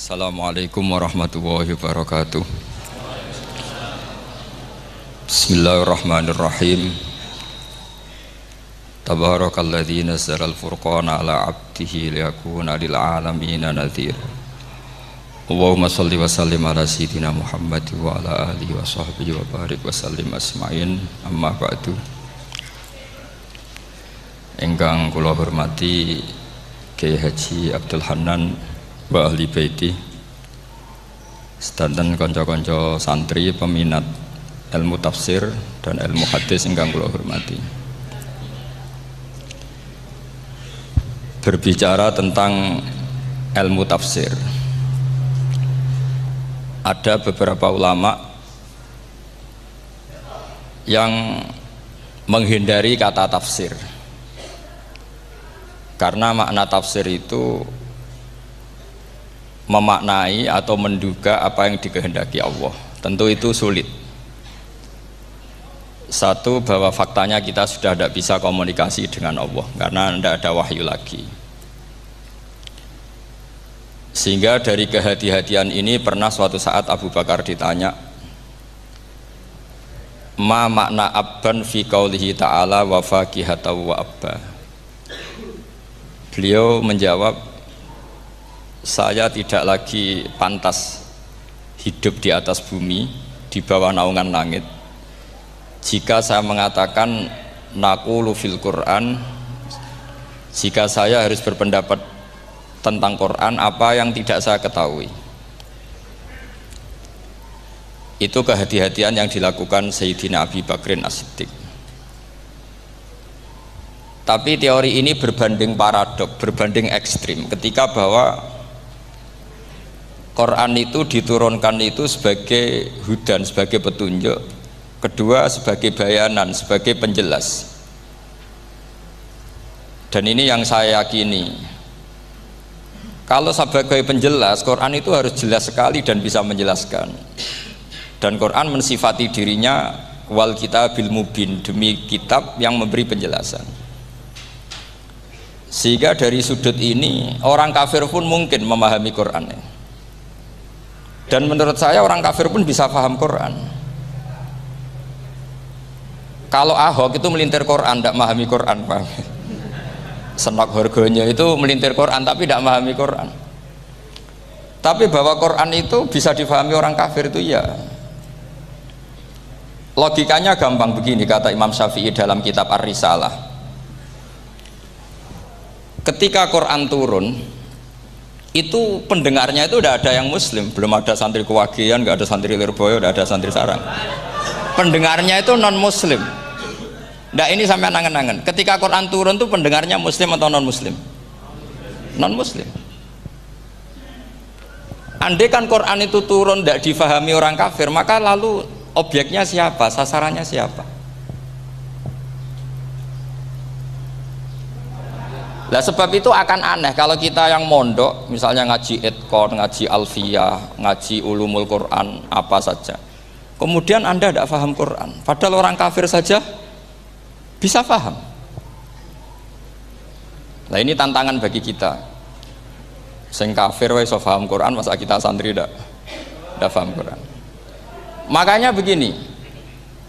Assalamualaikum warahmatullahi wabarakatuh. Bismillahirrahmanirrahim. Tabarakalladzi nazzala al-furqana ala 'abdihi liyakuna lil 'alamina nadhira. Allahumma shalli wa sallim ala sayyidina Muhammad wa ala alihi wa sahbihi wa barik wa sallim asma'in. Amma ba'du. Ingkang kula hormati Kiai Haji Abdul Hanan wa ahli baiti, sedanten kanca-kanca santri peminat ilmu tafsir dan ilmu hadis ingkang kula hormati. Berbicara tentang ilmu tafsir, ada beberapa ulama yang menghindari kata tafsir karena makna tafsir itu memaknai atau menduga apa yang dikehendaki Allah. Tentu itu sulit. Satu, bahwa faktanya kita sudah tidak bisa komunikasi dengan Allah karena tidak ada wahyu lagi. Sehingga dari kehati-hatian ini pernah suatu saat Abu Bakar ditanya, ma makna abban fi qaulihi ta'ala wa faqihatan wa abba. Beliau menjawab, saya tidak lagi pantas hidup di atas bumi, di bawah naungan langit, jika saya mengatakan naqulu fil Quran, jika saya harus berpendapat tentang Quran apa yang tidak saya ketahui. Itu kehati-hatian yang dilakukan Sayyidina Abi Bakrin As-Siddiq. Tapi teori ini berbanding paradok, berbanding ekstrim, ketika bahwa Quran itu diturunkan itu sebagai hudan, sebagai petunjuk, kedua sebagai bayanan, sebagai penjelas. Dan ini yang saya yakini, kalau sebagai penjelas, Quran itu harus jelas sekali dan bisa menjelaskan. Dan Quran mensifati dirinya wal kitabil mubin, demi kitab yang memberi penjelasan. Sehingga dari sudut ini orang kafir pun mungkin memahami Quran. Dan menurut saya orang kafir pun bisa paham Quran. Kalau Ahok itu melintir Quran, tidak memahami Quran, paham? Senok harganya itu melintir Quran tapi tidak memahami Quran. Tapi bahwa Quran itu bisa difahami orang kafir itu ya. Logikanya gampang begini, kata Imam Syafi'i dalam kitab Ar-Risalah. Ketika Quran turun, itu pendengarnya itu tidak ada yang muslim, belum ada santri Kewagian, nggak ada santri Lirboyo, tidak ada santri Sarang. Pendengarnya itu non muslim. Nah ini sampai angen-angen, ketika Quran turun itu pendengarnya muslim atau non muslim? Non muslim. Andai kan Quran itu turun tidak difahami orang kafir, maka lalu objeknya siapa, sasarannya siapa? Nah sebab itu akan aneh kalau kita yang mondok, misalnya ngaji Idqon, ngaji Alfiyah, ngaji Ulumul Quran, apa saja, kemudian Anda tidak paham Quran, padahal orang kafir saja bisa paham. Nah ini tantangan bagi kita. Sing kafir wis paham Quran, masa kita santri tidak paham Quran. Makanya begini,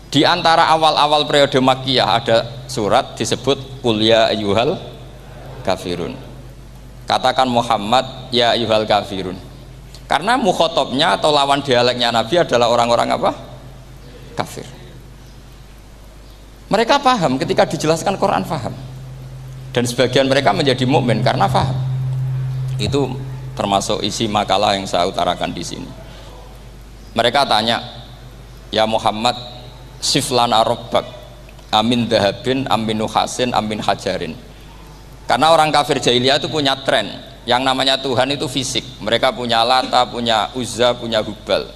di antara awal-awal periode Makkiyah ada surat disebut Qul ya ayyuhal kafirun. Katakan Muhammad ya ayyuhal kafirun. Karena mukhotabnya atau lawan dialeknya Nabi adalah orang-orang apa? Kafir. Mereka paham ketika dijelaskan Quran, paham. Dan sebagian mereka menjadi mukmin karena paham. Itu termasuk isi makalah yang saya utarakan di sini. Mereka tanya, ya Muhammad, siflana rabbak amin dahabin amin nuhasin amin hajarin. Karena orang kafir jahiliyah itu punya tren yang namanya Tuhan itu fisik. Mereka punya Lata, punya Uzza, punya Hubal.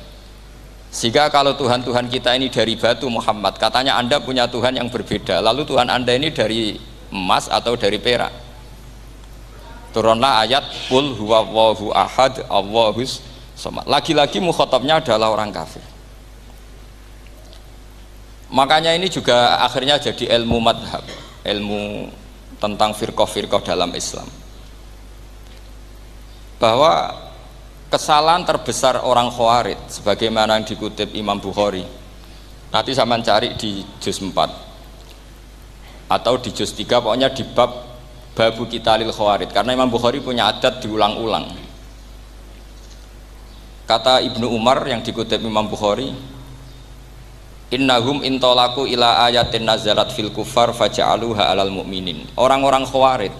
Sehingga kalau Tuhan-Tuhan kita ini dari batu, Muhammad, katanya Anda punya Tuhan yang berbeda. Lalu Tuhan Anda ini dari emas atau dari perak. Turunlah ayat Qul huwallahu ahad Allahus samad. Lagi-lagi mukhatabnya adalah orang kafir. Makanya ini juga akhirnya jadi ilmu madhab, ilmu tentang firqah-firqah dalam Islam, bahwa kesalahan terbesar orang Khawarij sebagaimana yang dikutip Imam Bukhari. Nanti saya cari di juz 4 atau di juz 3, pokoknya di bab Babu Qitalil Khawarij, karena Imam Bukhari punya adat diulang-ulang. Kata Ibnu Umar yang dikutip Imam Bukhari, innahum intolaku ila ayatin nazalat fil kufar faja'aluha alal mu'minin. Orang-orang Khawarij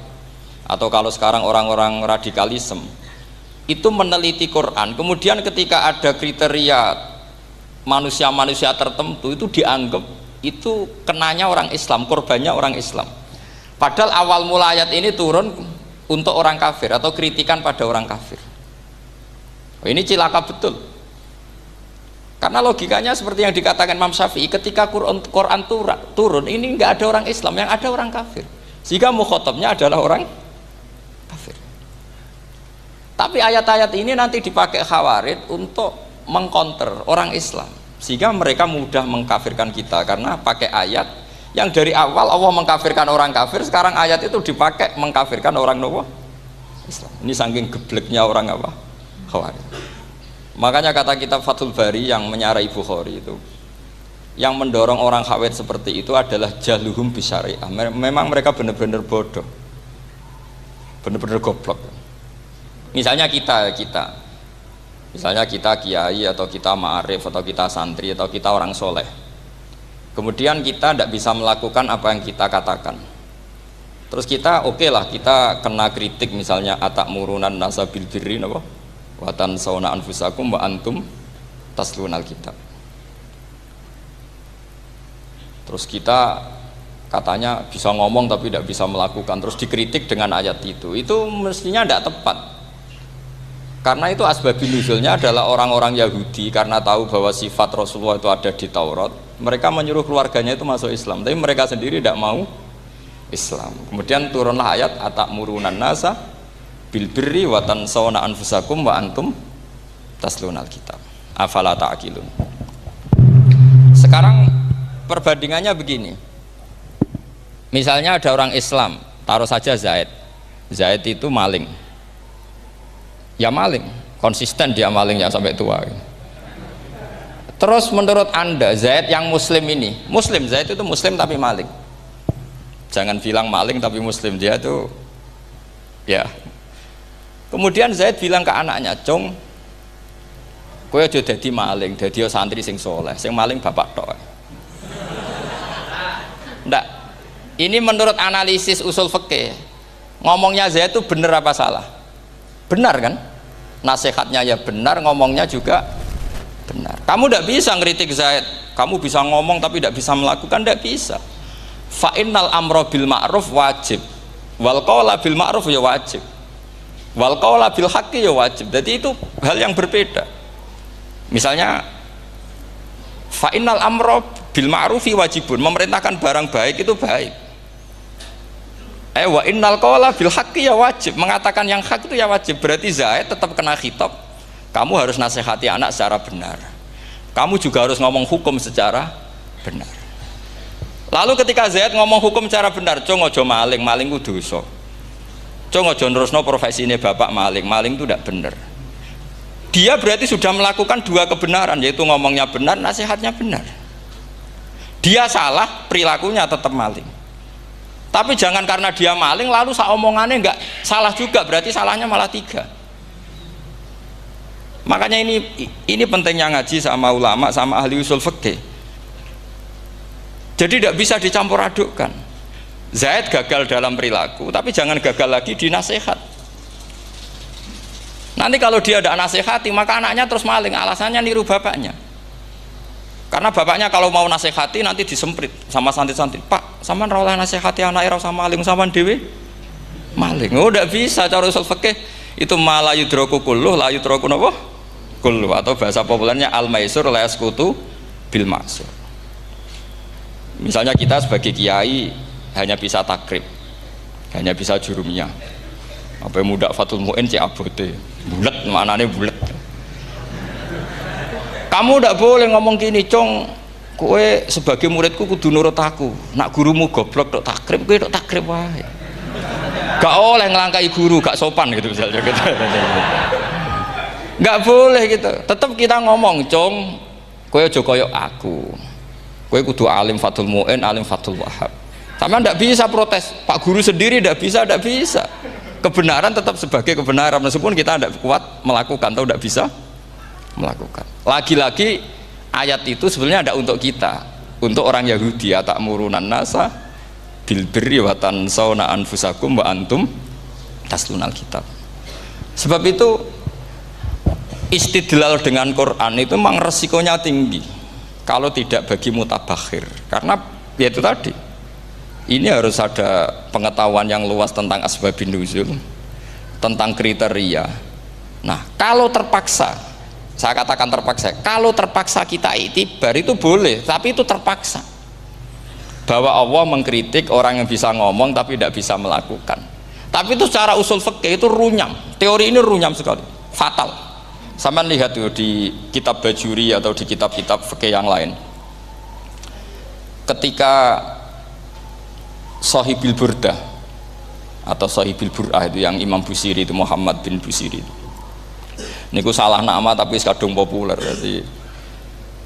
atau kalau sekarang orang-orang radikalisme itu meneliti Quran, kemudian ketika ada kriteria manusia-manusia tertentu itu dianggap itu kenanya orang Islam, korbannya orang Islam. Padahal awal mula ayat ini turun untuk orang kafir atau kritikan pada orang kafir. Ini cilaka betul. Karena logikanya seperti yang dikatakan Imam Syafi'i, ketika Quran turun ini nggak ada orang Islam, yang ada orang kafir. Sehingga mukhatabnya adalah orang kafir. Tapi ayat-ayat ini nanti dipakai Khawarij untuk mengcounter orang Islam, sehingga mereka mudah mengkafirkan kita karena pakai ayat yang dari awal Allah mengkafirkan orang kafir, sekarang ayat itu dipakai mengkafirkan orang Islam. Ini saking gebleknya orang apa? Khawarij. Makanya kata kitab Fathul Bari yang menyarai Bukhari itu, yang mendorong orang Khawarij seperti itu adalah jahluhum bisyariah. Memang mereka benar-benar bodoh, benar-benar goblok. Misalnya kita kiai atau kita ma'arif atau kita santri atau kita orang soleh, kemudian kita tidak bisa melakukan apa yang kita katakan, terus kita oke lah, kita kena kritik misalnya atak murunan nasabil birri apa watan sauna anfusakum wa antum taslunal kitab, terus kita katanya bisa ngomong tapi tidak bisa melakukan, terus dikritik dengan ayat itu mestinya tidak tepat. Karena itu asbabun nuzulnya adalah orang-orang Yahudi karena tahu bahwa sifat Rasulullah itu ada di Taurat, mereka menyuruh keluarganya itu masuk Islam, tapi mereka sendiri tidak mau Islam. Kemudian turunlah ayat atakmurunan nasa bil birri wa tansawna anfusakum wa antum taslunal kitab afala ta'qilun. Sekarang perbandingannya begini, misalnya ada orang Islam, taruh saja Zaid itu maling, ya maling, konsisten dia malingnya sampai tua. Terus menurut Anda Zaid yang muslim ini, muslim, Zaid itu muslim tapi maling, jangan bilang maling tapi muslim, dia itu ya. Kemudian Zaid bilang ke anaknya, "Cung, kowe aja dadi maling, dadi santri sing soleh, sing maling bapak tok." Ndak, ini menurut analisis usul fikih, ngomongnya Zaid itu benar apa salah? Benar kan? Nasihatnya ya benar, ngomongnya juga benar. Kamu tidak bisa ngeritik Zaid, kamu bisa ngomong tapi tidak bisa melakukan, tidak bisa. Fa'innal amro bil ma'ruf wajib, wal qawla bil ma'ruf ya wajib, wal qawla bil haqqi ya wajib. Jadi itu hal yang berbeda. Misalnya fa'innal amro bil ma'rufi wajibun, memerintahkan barang baik itu baik. Wa innal qawla bil haqqi ya wajib, mengatakan yang hak itu ya wajib. Berarti Zaid tetap kena khitab, kamu harus nasihati anak secara benar, kamu juga harus ngomong hukum secara benar. Lalu ketika Zaid ngomong hukum secara benar, cung ojo maling, maling itu dosa, cung ojo nerusno profesi ini bapak maling, maling itu tidak benar. Dia berarti sudah melakukan dua kebenaran, yaitu ngomongnya benar, nasihatnya benar. Dia salah, perilakunya tetap maling. Tapi jangan karena dia maling lalu omongannya enggak salah juga, berarti salahnya malah tiga. Makanya ini pentingnya ngaji sama ulama, sama ahli usul fikih. Jadi tidak bisa dicampur adukkan. Zaid gagal dalam perilaku, tapi jangan gagal lagi di nasihat. Nanti kalau dia tidak nasihati, maka anaknya terus maling, alasannya niru bapaknya. Karena bapaknya kalau mau nasihati nanti disemprit sama santri-santri, "Pak, sampean ra oleh nasihati anake ra usah maling, sampean dhewe maling." Oh, tidak bisa, cara usul fikih itu malah yudroku kulluh la yudroku napa kulluh, atau bahasa populernya al maisur la yasqutu bil maksur. Misalnya kita sebagai kiai hanya bisa takrib, hanya bisa jurumiyah, apa muda fatul muin cek abote bulet, maknane bulet. Kamu tidak boleh ngomong gini, "Cung, kowe sebagai muridku kudu nurut aku, nak gurumu goblok tok takrib, kowe tok takrib wae." Gak oleh ngelangkai guru, gak sopan gitu misalnya. Nggak boleh gitu. Tetap kita ngomong, "Cung, kowe aja koyo aku. Kowe kudu alim Fathul Mu'in, alim Fathul Wahhab." Sama ndak bisa protes. Pak guru sendiri ndak bisa. Kebenaran tetap sebagai kebenaran meskipun kita ndak kuat melakukan atau ndak bisa melakukan. Lagi-lagi ayat itu sebenarnya ada untuk kita, untuk orang Yahudi, atakmurunan nasa bil birri wa tansawna anfusakum wa antum taslunal kitab. Sebab itu istidlal dengan Quran itu memang resikonya tinggi kalau tidak bagi mutabakhir, karena ya itu tadi, ini harus ada pengetahuan yang luas tentang asbabun nuzul, tentang kriteria. Nah, kalau terpaksa, saya katakan terpaksa, kalau terpaksa kita itibar itu boleh, tapi itu terpaksa. Bahwa Allah mengkritik orang yang bisa ngomong tapi tidak bisa melakukan. Tapi itu secara usul fikih itu runyam. Teori ini runyam sekali, fatal. Sama lihat tuh di kitab Bajuri atau di kitab-kitab fikih yang lain. Ketika Shahibil Burdah atau Shahibil Bur'ah itu yang Imam Busiri itu, Muhammad bin Busiri itu. Niku salah nama tapi kadung populer. Jadi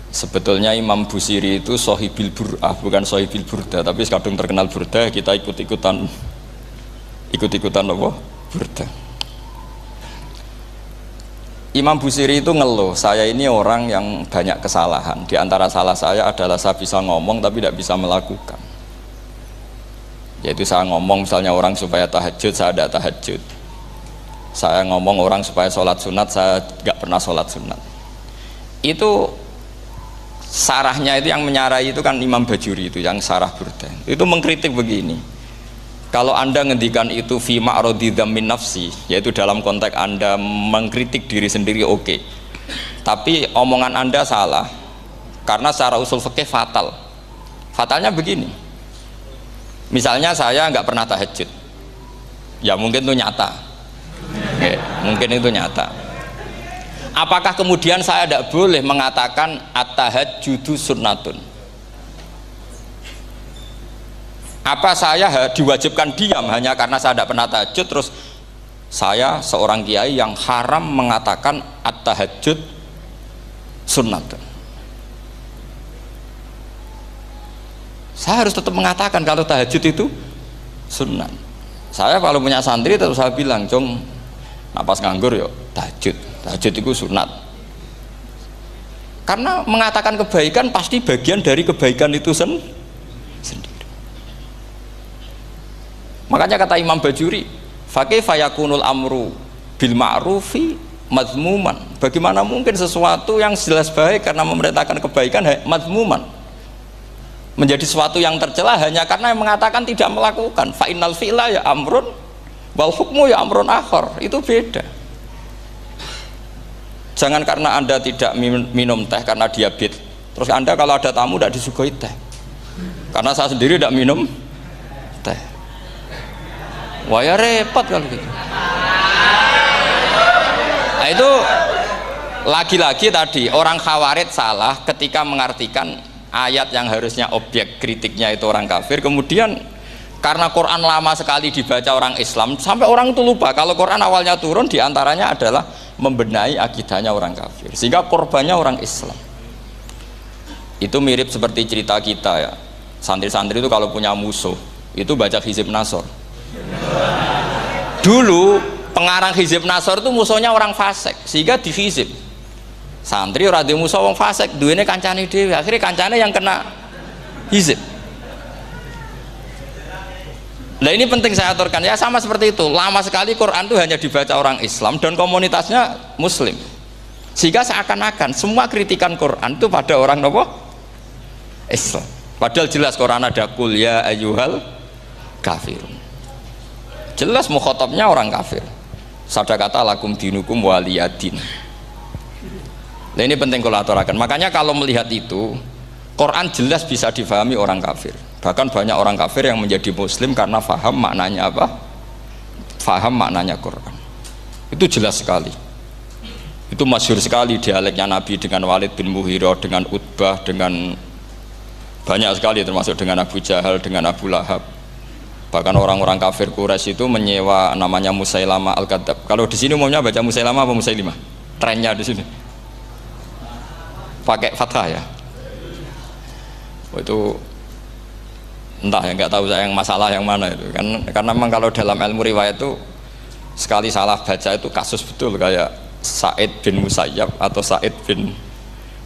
sebetulnya Imam Busiri itu Shahibil Bur'ah, bukan Shahibil Burdah, tapi kadung terkenal Burdah, kita ikut-ikutan apa? Burdah. Imam Busiri itu ngeluh, saya ini orang yang banyak kesalahan. Di antara salah saya adalah saya bisa ngomong tapi tidak bisa melakukan. Yaitu saya ngomong misalnya orang supaya tahajud, saya tidak tahajud. Saya ngomong orang supaya sholat sunat, saya nggak pernah sholat sunat. Itu sarahnya itu yang menyarai itu kan Imam Bajuri itu, yang sarah Burdah. Itu mengkritik begini. Kalau Anda ngendikan itu fi ma'radi dzammin nafsi, yaitu dalam konteks Anda mengkritik diri sendiri, oke. Tapi omongan Anda salah. Karena secara usul fikih fatal. Fatalnya begini. Misalnya saya nggak pernah tahajud. Ya mungkin itu nyata. Oke, mungkin itu nyata. Apakah kemudian saya tidak boleh mengatakan at-tahajjudu sunnatun? Apa saya diwajibkan diam hanya karena saya tidak pernah tahajud, terus saya seorang kiai yang haram mengatakan at-tahajjud sunnatun? Saya harus tetap mengatakan kalau tahajud itu sunnah. Saya kalau punya santri terus saya bilang, "Jong, napas nganggur yuk tahajud itu sunat." Karena mengatakan kebaikan pasti bagian dari kebaikan itu sendiri. Makanya kata Imam Bajuri, fakaifa yakunul amru bil ma'rufi mazmuman. Bagaimana mungkin sesuatu yang jelas baik karena memerintahkan kebaikan mazmuman menjadi sesuatu yang tercela hanya karena yang mengatakan tidak melakukan. Fa innal fi'la ya amrun wal hukmu ya amrun akhar. Itu beda. Jangan karena Anda tidak minum teh karena diabetes, terus Anda kalau ada tamu tidak disuguhi teh. Karena saya sendiri tidak minum teh. Wah ya repot kalau gitu. Nah itu lagi-lagi tadi orang Khawarij salah ketika mengartikan ayat yang harusnya objek kritiknya itu orang kafir, kemudian karena Quran lama sekali dibaca orang Islam sampai orang itu lupa kalau Quran awalnya turun diantaranya adalah membenahi akidahnya orang kafir, sehingga korbannya orang Islam. Itu mirip seperti cerita kita ya, santri-santri itu kalau punya musuh itu baca Hizib Nasor. Dulu pengarang Hizib Nasor itu musuhnya orang fasik, sehingga di Hizib santri ora duwe musuh wong fasik, duwene kancane dhewe, akhirnya kancane yang kena Hizib. Nah ini penting saya aturkan ya, sama seperti itu. Lama sekali Quran itu hanya dibaca orang Islam dan komunitasnya Muslim, sehingga seakan-akan semua kritikan Quran itu pada orang nopo Islam. Padahal jelas Quran ada kul ya ayyuhal kafirun. Jelas mukhatabnya orang kafir. Sada kata lakum dinukum waliyadin. Nah ini penting kalau aturakan. Makanya kalau melihat itu, Quran jelas bisa difahami orang kafir. Bahkan banyak orang kafir yang menjadi muslim karena faham maknanya apa? Faham maknanya Quran. Itu jelas sekali. Itu masyhur sekali dialeknya Nabi dengan Walid bin Mughirah, dengan Utbah, dengan banyak sekali termasuk dengan Abu Jahal, dengan Abu Lahab. Bahkan orang-orang kafir Quraisy itu menyewa namanya Musailamah Al-Kadzab. Kalau di sini umumnya baca Musailamah apa Musailimah? trennya di sini pakai fathah ya. Itu entah ya, nggak tahu saya yang masalah yang mana itu kan, karena memang kalau dalam ilmu riwayat itu sekali salah baca itu kasus betul, kayak Sa'id bin Musayyab atau Sa'id bin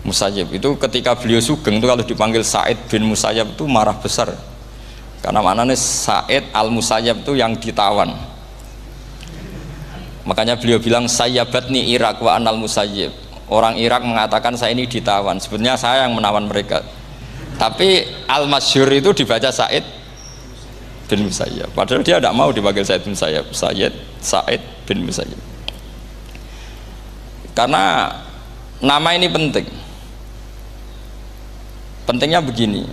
Musayyib itu ketika beliau sugeng itu kalau dipanggil Sa'id bin Musayyab itu marah besar, karena maknanya Sa'id al Musayyab itu yang ditawan. Makanya beliau bilang sayyabatni Irak wa anal Musayyib. Orang Irak mengatakan saya ini ditawan, sebenarnya saya yang menawan mereka. Tapi al masyhur itu dibaca Sa'id bin Musayyab, padahal dia tidak mau dipanggil Sa'id bin Musayyab, Sa'id bin Musayyib. Karena nama ini penting. Pentingnya begini,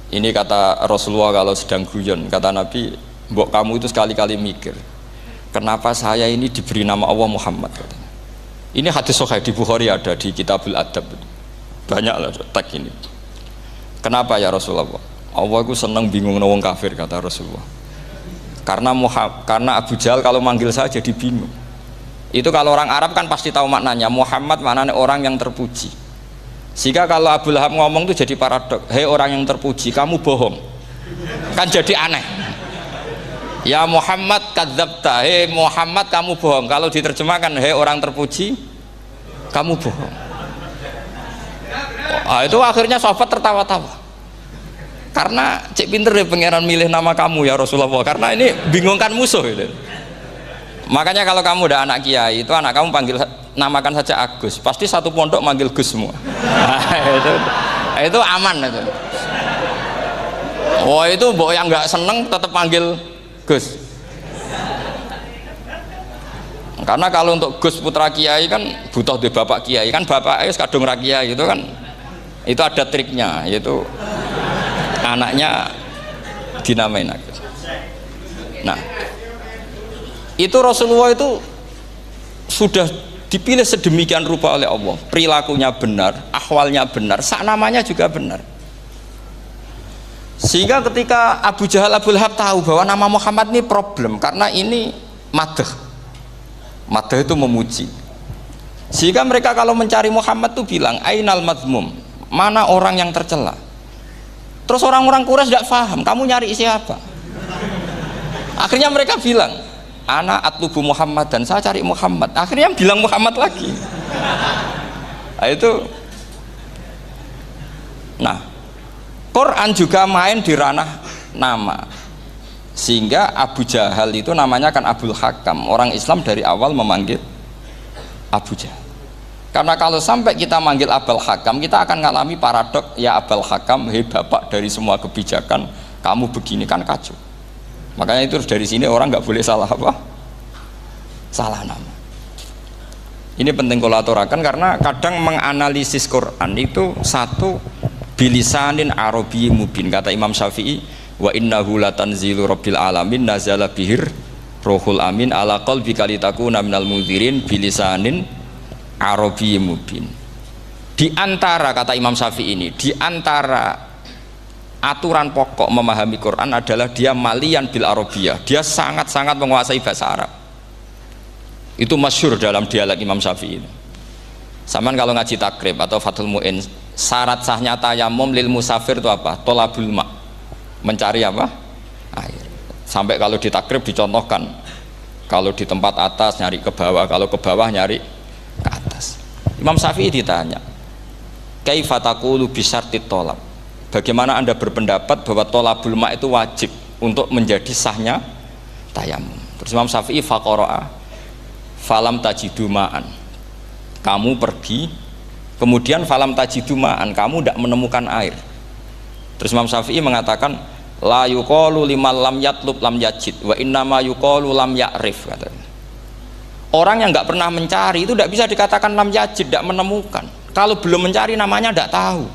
ini kata Rasulullah kalau sedang guyon, kata Nabi, mbok kamu itu sekali-kali mikir, kenapa saya ini diberi nama Allah Muhammad, katanya. Ini hadis sahih di Bukhari, ada di Kitabul Adab, banyak lah teks ini. Kenapa ya Rasulullah? Allah itu senang bingung wong kafir, kata Rasulullah. Karena Abu Jahal kalau manggil saya jadi bingung. Itu kalau orang Arab kan pasti tahu maknanya, Muhammad maknanya orang yang terpuji. Sehingga kalau Abu Lahab ngomong itu jadi paradok, hei orang yang terpuji, kamu bohong. Kan jadi aneh. Ya Muhammad kadzabta, hei Muhammad kamu bohong. Kalau diterjemahkan, hei orang terpuji, kamu bohong. Itu akhirnya sahabat tertawa-tawa. Karena cek pinter deh pangeran milih nama kamu ya Rasulullah, karena ini bingungkan musuh gitu. Makanya kalau kamu udah anak kiai, itu anak kamu namakan saja Agus, pasti satu pondok manggil Gus semua. Itu aman itu. Oh itu mbok yang nggak seneng tetap panggil Gus. Karena kalau untuk Gus putra kiai kan butuh di bapak kiai, kan bapak kadung ra kiai itu kan, itu ada triknya, yaitu anaknya dinamain Agus. Nah, itu Rasulullah itu sudah dipilih sedemikian rupa oleh Allah, perilakunya benar, ahwalnya benar, sak namanya juga benar. Sehingga ketika Abu Jahal, Abu Lahab tahu bahwa nama Muhammad ini problem, karena ini madah itu memuji. Sehingga mereka kalau mencari Muhammad tuh bilang ainal madmum, mana orang yang tercela. Terus orang-orang Quraisy tidak paham, kamu nyari siapa? Akhirnya mereka bilang, ana atlubu Muhammad, dan saya cari Muhammad. Akhirnya bilang Muhammad lagi. Nah, itu. Nah, Quran juga main di ranah nama. Sehingga Abu Jahal itu namanya kan Abul Hakam. Orang Islam dari awal memanggil Abu Jahal. Karena kalau sampai kita manggil Abul Hakam, kita akan mengalami paradok, ya Abul Hakam, hei bapak dari semua kebijakan, kamu begini kan kacau. Makanya itu dari sini orang nggak boleh salah apa? Salah nama. Ini penting kalau aturakan, karena kadang menganalisis Quran itu satu bilisanin arabi mubin, kata Imam Syafi'i, wa innahu latanzilu rabbil alamin nazala bihir rohul amin ala qalbika litakuna minal mudhirin bilisanin arabi mubin. Di antara, kata Imam Syafi'i ini, di antara aturan pokok memahami Quran adalah dia malian bil arabiyah, dia sangat-sangat menguasai bahasa Arab. Itu masyhur dalam dialog Imam Syafi'i. Saman kalau ngaji takrib atau Fathul Mu'in, syarat sahnya tayamum lil musafir itu apa? Tolabul ma, mencari apa? Air. Sampai kalau di takrib dicontohkan, kalau di tempat atas nyari ke bawah, kalau ke bawah nyari ke atas. Imam Syafi'i ditanya, kaifa taqulu bi syartit tolab, bagaimana anda berpendapat bahwa tolabul ma itu wajib untuk menjadi sahnya tayamum? Terus Imam Syafi'i faqara'a falam tajidu ma'an, kamu pergi kemudian falam tajidu ma'an, kamu tidak menemukan air. Terus Imam Syafi'i mengatakan la yuqalu liman lam yatlub lam yajid wa innama yuqalu lam ya'rif, katanya. Orang yang nggak pernah mencari itu tidak bisa dikatakan lam yajid, tidak menemukan. Kalau belum mencari namanya tidak tahu.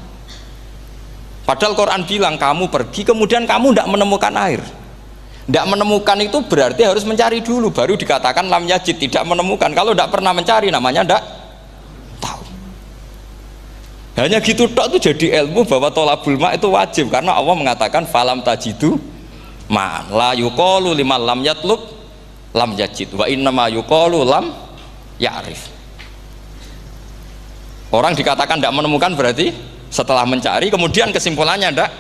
Padahal Quran bilang kamu pergi kemudian kamu tidak menemukan air. Tidak menemukan itu berarti harus mencari dulu, baru dikatakan lam yajid, tidak menemukan. Kalau tidak pernah mencari namanya tidak tahu. Hanya gitu tok itu jadi ilmu bahwa tolabul ma itu wajib, karena Allah mengatakan falam tajidu ma la yuqalu liman lam yatlub lam yajid wa innama yuqalu lam ya'rif. Orang dikatakan tidak menemukan berarti setelah mencari kemudian kesimpulannya tidak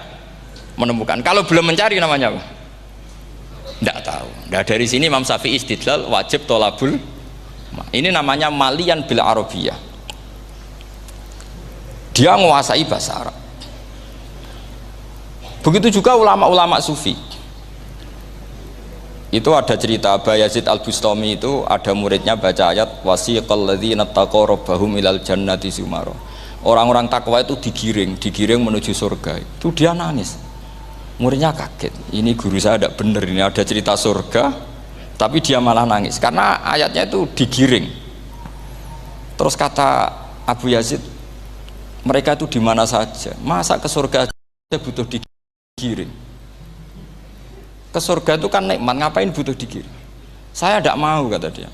menemukan. Kalau belum mencari namanya apa? Tidak tahu. Nah, dari sini Imam Syafi'i istidlal wajib tolabul. Ini namanya malian bil arabiyah. Dia menguasai bahasa Arab. Begitu juga ulama-ulama sufi. Itu ada cerita Aba Yazid Al-Bustami, itu ada muridnya baca ayat wasiqal ladzina taqaw rabbahum ilal jannati zumara. Orang-orang takwa itu digiring menuju surga. Itu dia nangis. Muridnya kaget. Ini guru saya tidak benar, ini ada cerita surga tapi dia malah nangis karena ayatnya itu digiring. Terus kata Abu Yazid, mereka itu di mana saja? Masa ke surga aja butuh digiring? Ke surga itu kan nikmat, ngapain butuh digiring? Saya tidak mau, kata dia.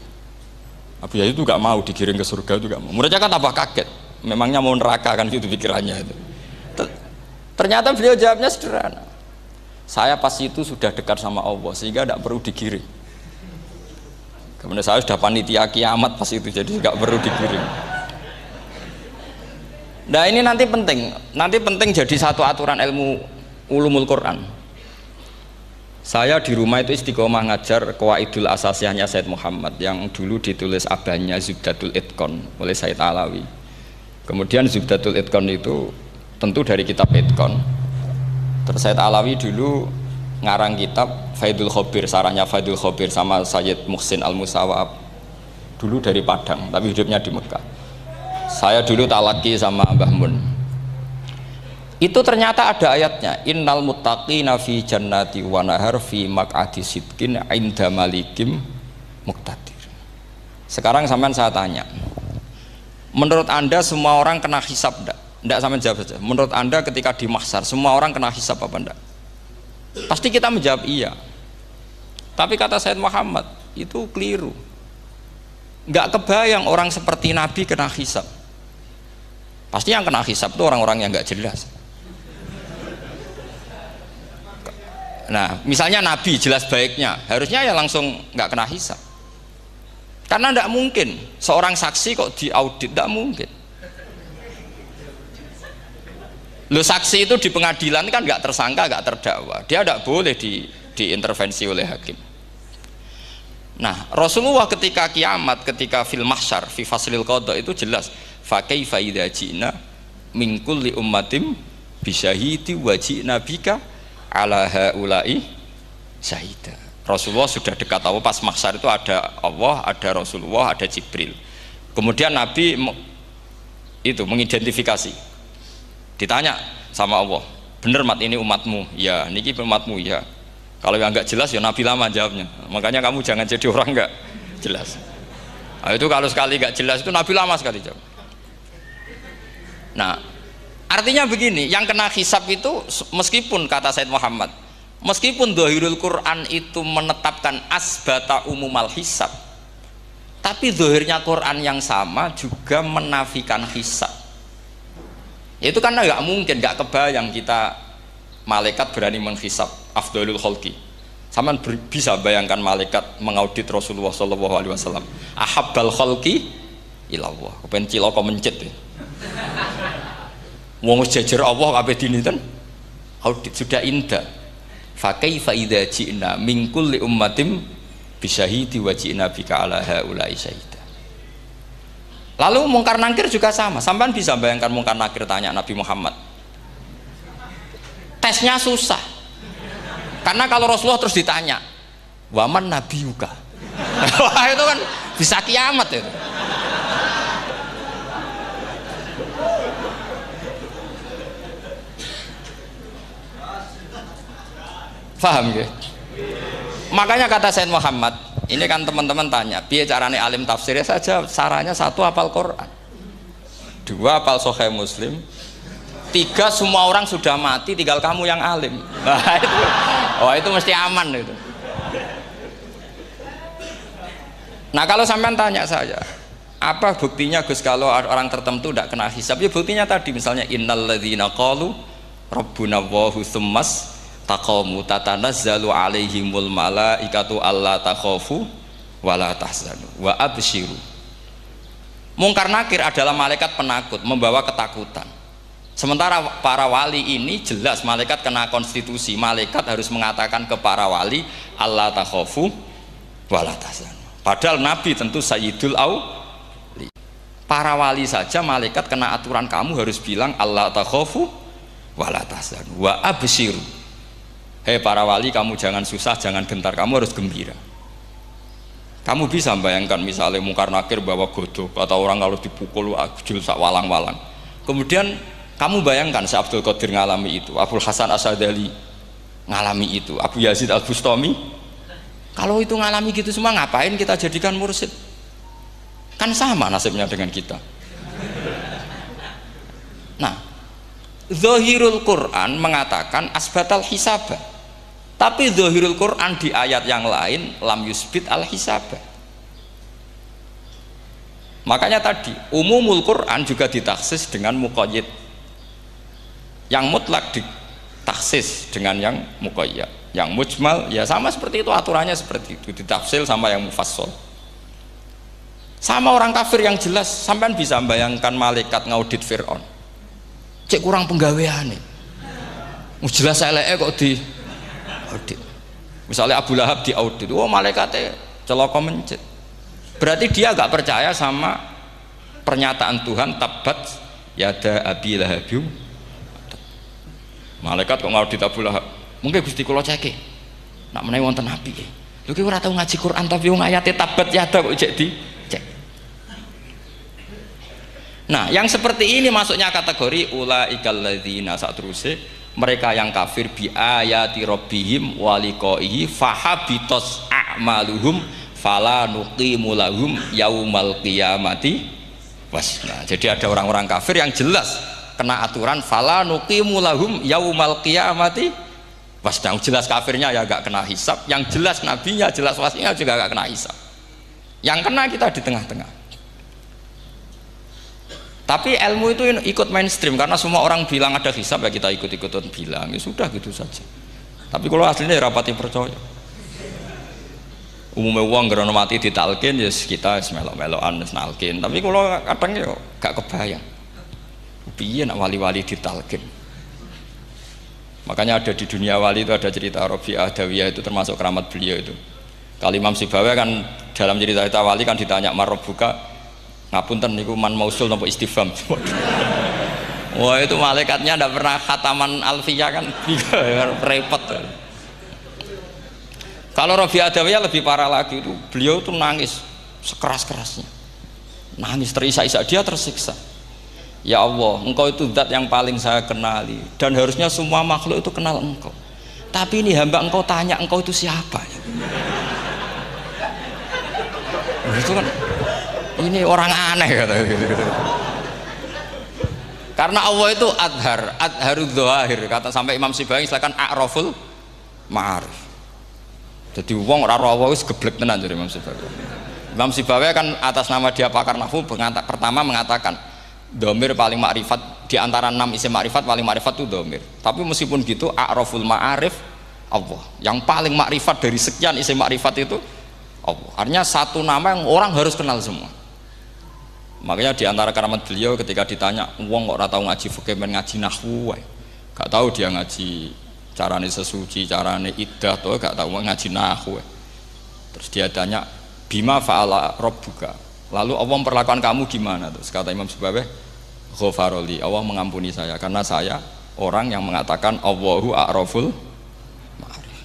Abu Yazid itu gak mau digiring ke surga, itu gak mau. Muridnya kan tambah kaget, memangnya mau neraka kan, itu pikirannya itu. Ternyata beliau jawabnya sederhana, saya pas itu sudah dekat sama Allah sehingga tidak perlu digiring. Kemudian saya sudah panitia kiamat pas itu, jadi gak perlu digiring. Nah ini nanti penting jadi satu aturan ilmu ulumul Quran. Saya di rumah itu istiqomah ngajar Qawaidul Asasiyahnya Said Muhammad yang dulu ditulis abahnya Zubdatul Itqon oleh Said Alawi. Kemudian Zubdatul Itqon itu tentu dari kitab Itqon. Terus Said Alawi dulu ngarang kitab Faidul Khobir, sarahnya Faidul Khobir sama Sayyid Muhsin Al-Musawab, dulu dari Padang tapi hidupnya di Mekah. Saya dulu talaki sama Mbah Mun. Itu ternyata ada ayatnya, innal muttaqina fi jannati wa nahar fi maq'adi sidqin 'inda malikim muqtadir. Sekarang sampean saya tanya, menurut Anda semua orang kena hisab enggak? Enggak, sampean jawab saja. Menurut Anda ketika di mahsyar semua orang kena hisab apa enggak? Pasti kita menjawab iya. Tapi kata Said Muhammad, itu keliru. Enggak kebayang orang seperti Nabi kena hisab. Pasti yang kena hisab itu orang-orang yang enggak jelas. Nah, misalnya Nabi jelas baiknya, harusnya ya langsung nggak kena hisab. Karena tidak mungkin seorang saksi kok diaudit, tidak mungkin. Lo saksi itu di pengadilan kan nggak tersangka, nggak terdakwa, dia tidak boleh diintervensi oleh hakim. Nah, Rasulullah ketika kiamat, ketika fil mahsyar, fi faslil qada itu jelas, fa kaifa idza ji'na min kulli ummatin bisyahidi wa ji'na bika ala haula'i syahida. Rasulullah sudah dekat Allah, pas mahsyar itu ada Allah, ada Rasulullah, ada Jibril. Kemudian Nabi itu mengidentifikasi, ditanya sama Allah, bener mat ini umatmu? Ya, niki umatmu ya. Kalau yang nggak jelas ya Nabi lama jawabnya. Makanya kamu jangan jadi orang nggak jelas. Nah, itu kalau sekali nggak jelas itu Nabi lama sekali jawab. Nah, artinya begini, yang kena hisab itu meskipun kata Said Muhammad, meskipun Dhahirul Quran itu menetapkan asbata umumal hisab, tapi zahirnya Quran yang sama juga menafikan hisab. Itu karena nggak mungkin, nggak kebayang kita malaikat berani menghisab afdalul khalqi. Sama bisa bayangkan malaikat mengaudit Rasulullah SAW, ahabbal khalqi ilallah, kepen cilaka mencit ya. Wong jajar Allah kabeh dinten audit sudah indah. Fa kaifa idza ji'na min kulli ummatin bisyahidi wa ji'na bika ala haula'i syahida. Lalu mungkar nakir juga sama. Sampean bisa bayangkan mungkar nakir tanya Nabi Muhammad. Tesnya susah. Karena kalau Rasulullah terus ditanya, "Waman nabiyuka?" Wah, itu kan bisa kiamat itu. Paham ya? Makanya kata Said Muhammad, ini kan teman-teman tanya, biar caranya alim tafsirnya saja, sarannya satu hafal Quran, dua hafal Sahih Muslim, tiga semua orang sudah mati, tinggal kamu yang alim. Nah, itu mesti aman itu. Nah kalau sampean tanya saya, apa buktinya Gus kalau orang tertentu tidak kena hisab? Ya buktinya tadi, misalnya innalladzina qalu rabbuna Allahu tsummas taqamu tatanazzalu alaihimul malaikatu alla takhafu wala tahzanu wa absyiru. Mungkar nakir adalah malaikat penakut, membawa ketakutan. Sementara para wali ini jelas malaikat kena konstitusi, malaikat harus mengatakan ke para wali Allah takhofu wala tahzanu. Padahal Nabi tentu sayyidul auli. Para wali saja malaikat kena aturan, kamu harus bilang Allah takhofu wala tahzanu wa abshiru. Hei para wali, kamu jangan susah, jangan gentar, kamu harus gembira. Kamu bisa bayangkan misalnya mungkar nakir bawa godok atau orang kalau dipukul ajul sak walang-walang. Kemudian kamu bayangkan si Abdul Qadir ngalami itu, Abdul Hasan Asadali ngalami itu, Abu Yazid Al Bustami. Kalau itu ngalami gitu semua, ngapain kita jadikan mursyid? Kan sama nasibnya dengan kita. Nah, Zahirul Quran mengatakan asbatal hisabah. Tapi Zahirul Quran di ayat yang lain lam yusbit al hisabah. Makanya tadi umumul Quran juga ditaksis dengan muqayyid. Yang mutlak ditaksis dengan yang muqayyad. Yang mujmal ya sama seperti itu, aturannya seperti itu, ditafsir sama yang mufassal. Sama orang kafir yang jelas, sampean bisa bayangkan malaikat ngaudit Fir'aun. Cek kurang penggaweane. Jelas eleke kok di audit. Misalnya Abu Lahab di audit, oh malaikatnya celaka mencet. Berarti dia agak percaya sama pernyataan Tuhan tabat yada abi lahabiu. Malaikat kok ngaudit Abu Lahab? Mungkin Gusti kula ceke. Nak menawi wonten nabi. Lho ki ora tau ngaji Quran tapi wong ayate tabat yada kok cek di cek. Nah, yang seperti ini masuknya kategori ulaikal ladzina satruse, mereka yang kafir bi ayati rabbihim wa liqaihi fahabitos a'maluhum fala nuqimu lahum yaumal qiyamati wasna. Jadi ada orang-orang kafir yang jelas kena aturan fala nuqimu lahum yaumal qiyamati wasna. Jelas kafirnya ya gak kena hisab, yang jelas nabinya, jelas wasinya juga gak kena hisab. Yang kena kita di tengah-tengah. Tapi ilmu itu ikut mainstream karena semua orang bilang ada hisab, ya kita ikut-ikutan bilang, ya sudah gitu saja. Tapi kalau aslinya ya rapati percaya. Umumnya uang gerono mati ditalkin, ya kita melok-melokan nalkin. Tapi kalau kadang ya gak kebayang. Piye nak wali-wali ditalkin. Makanya ada di dunia wali itu ada cerita Rabi'ah Adawiyah, itu termasuk keramat beliau itu. Kali Imam Sibawi kan dalam cerita wali kan ditanya marrobuka, ngapunten niku man mausul nopo istifham. Wah itu malaikatnya ndak pernah khataman alfiyah kan repot. Kalau Rabi'ah Adawiyah lebih parah lagi, itu beliau tuh nangis sekeras-kerasnya, nangis terisak-isak, dia tersiksa. Ya Allah, engkau itu zat yang paling saya kenali dan harusnya semua makhluk itu kenal engkau, tapi ini hamba engkau tanya engkau itu siapa ya? Itu kan ini orang aneh kata gitu. Karena Allah itu adharud dzahir, kata sampai Imam Sibawi silakan a'raful ma'arif. Jadi wong ora ora wis geblek tenan dari Imam Sibawi. Imam Sibawi kan atas nama dia pakar nahwu pertama mengatakan domir paling makrifat di antara 6 isim makrifat, paling makrifat itu domir. Tapi meskipun gitu a'raful ma'arif Allah, yang paling makrifat dari sekian isim makrifat itu Allah. Artinya satu nama yang orang harus kenal semua. Makanya di antara keramat beliau ketika ditanya wong kok ora tau ngaji fikih men ngaji nahwu wae, gak tahu dia ngaji carane sesuci, carane iddah to gak tahu ngaji nahwu. Terus dia tanya bima fa'ala rabbuka, lalu Allah memperlakukan kamu gimana? Terus kata Imam Sibawi ghafaroli, Allah mengampuni saya karena saya orang yang mengatakan Allahu a'raful ma'arif.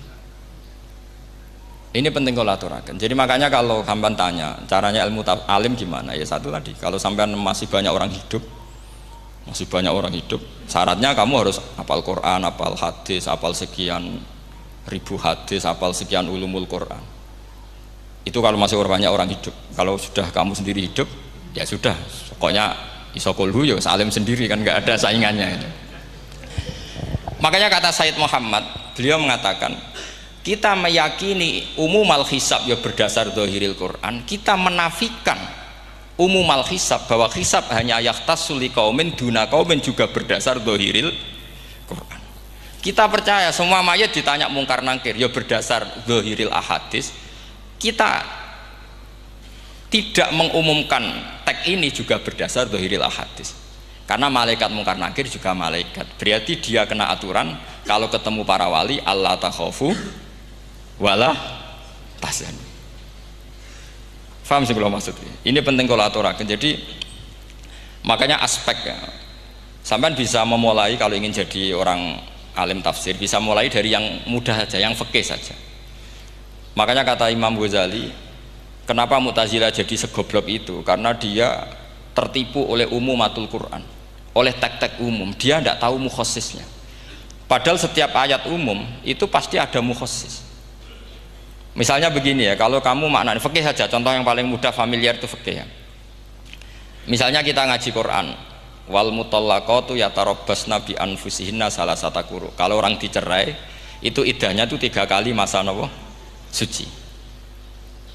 Ini penting kalau aturakan. Jadi makanya kalau sampean tanya caranya ilmu alim gimana, ya satu tadi, kalau sampean masih banyak orang hidup, syaratnya kamu harus hafal Quran, hafal hadis, hafal sekian ribu hadis, hafal sekian ulumul Quran. Itu kalau masih banyak orang hidup. Kalau sudah kamu sendiri hidup, ya sudah, pokoknya isokulhu ya salim sendiri kan, nggak ada saingannya itu. Makanya kata Sayyid Muhammad, beliau mengatakan kita meyakini umumal hisab ya berdasar dzahiril Quran, kita menafikan umumal hisab bahwa hisab hanya yahtassul liqaumin duna qaumin juga berdasar dzahiril Quran. Kita percaya semua mayat ditanya mungkar nangkir ya berdasar dzahiril ahadis. Kita tidak mengumumkan teks ini juga berdasar dhahiril ahadits. Karena malaikat mungkar nakir juga malaikat. Berarti dia kena aturan kalau ketemu para wali Allah takhafu wala tahzanu. Faham sih kalau maksudnya? Ini penting kalau aturakan. Jadi makanya aspek ya, sampean bisa memulai kalau ingin jadi orang alim tafsir bisa mulai dari yang mudah saja, yang fikih saja. Makanya kata Imam Ghazali, kenapa Mu'tazilah jadi segoblok itu? Karena dia tertipu oleh umumatul Quran, oleh teks-teks umum. Dia tidak tahu mukhassisnya. Padahal setiap ayat umum itu pasti ada mukhassis. Misalnya begini ya, kalau kamu maknanya fikih saja, contoh yang paling mudah familiar itu fikih ya. Misalnya kita ngaji Quran, wal mutallaqatu yatarabbasna bi anfusihinna salasata quru. Kalau orang dicerai, itu iddahnya itu 3 kali masa nopo suci.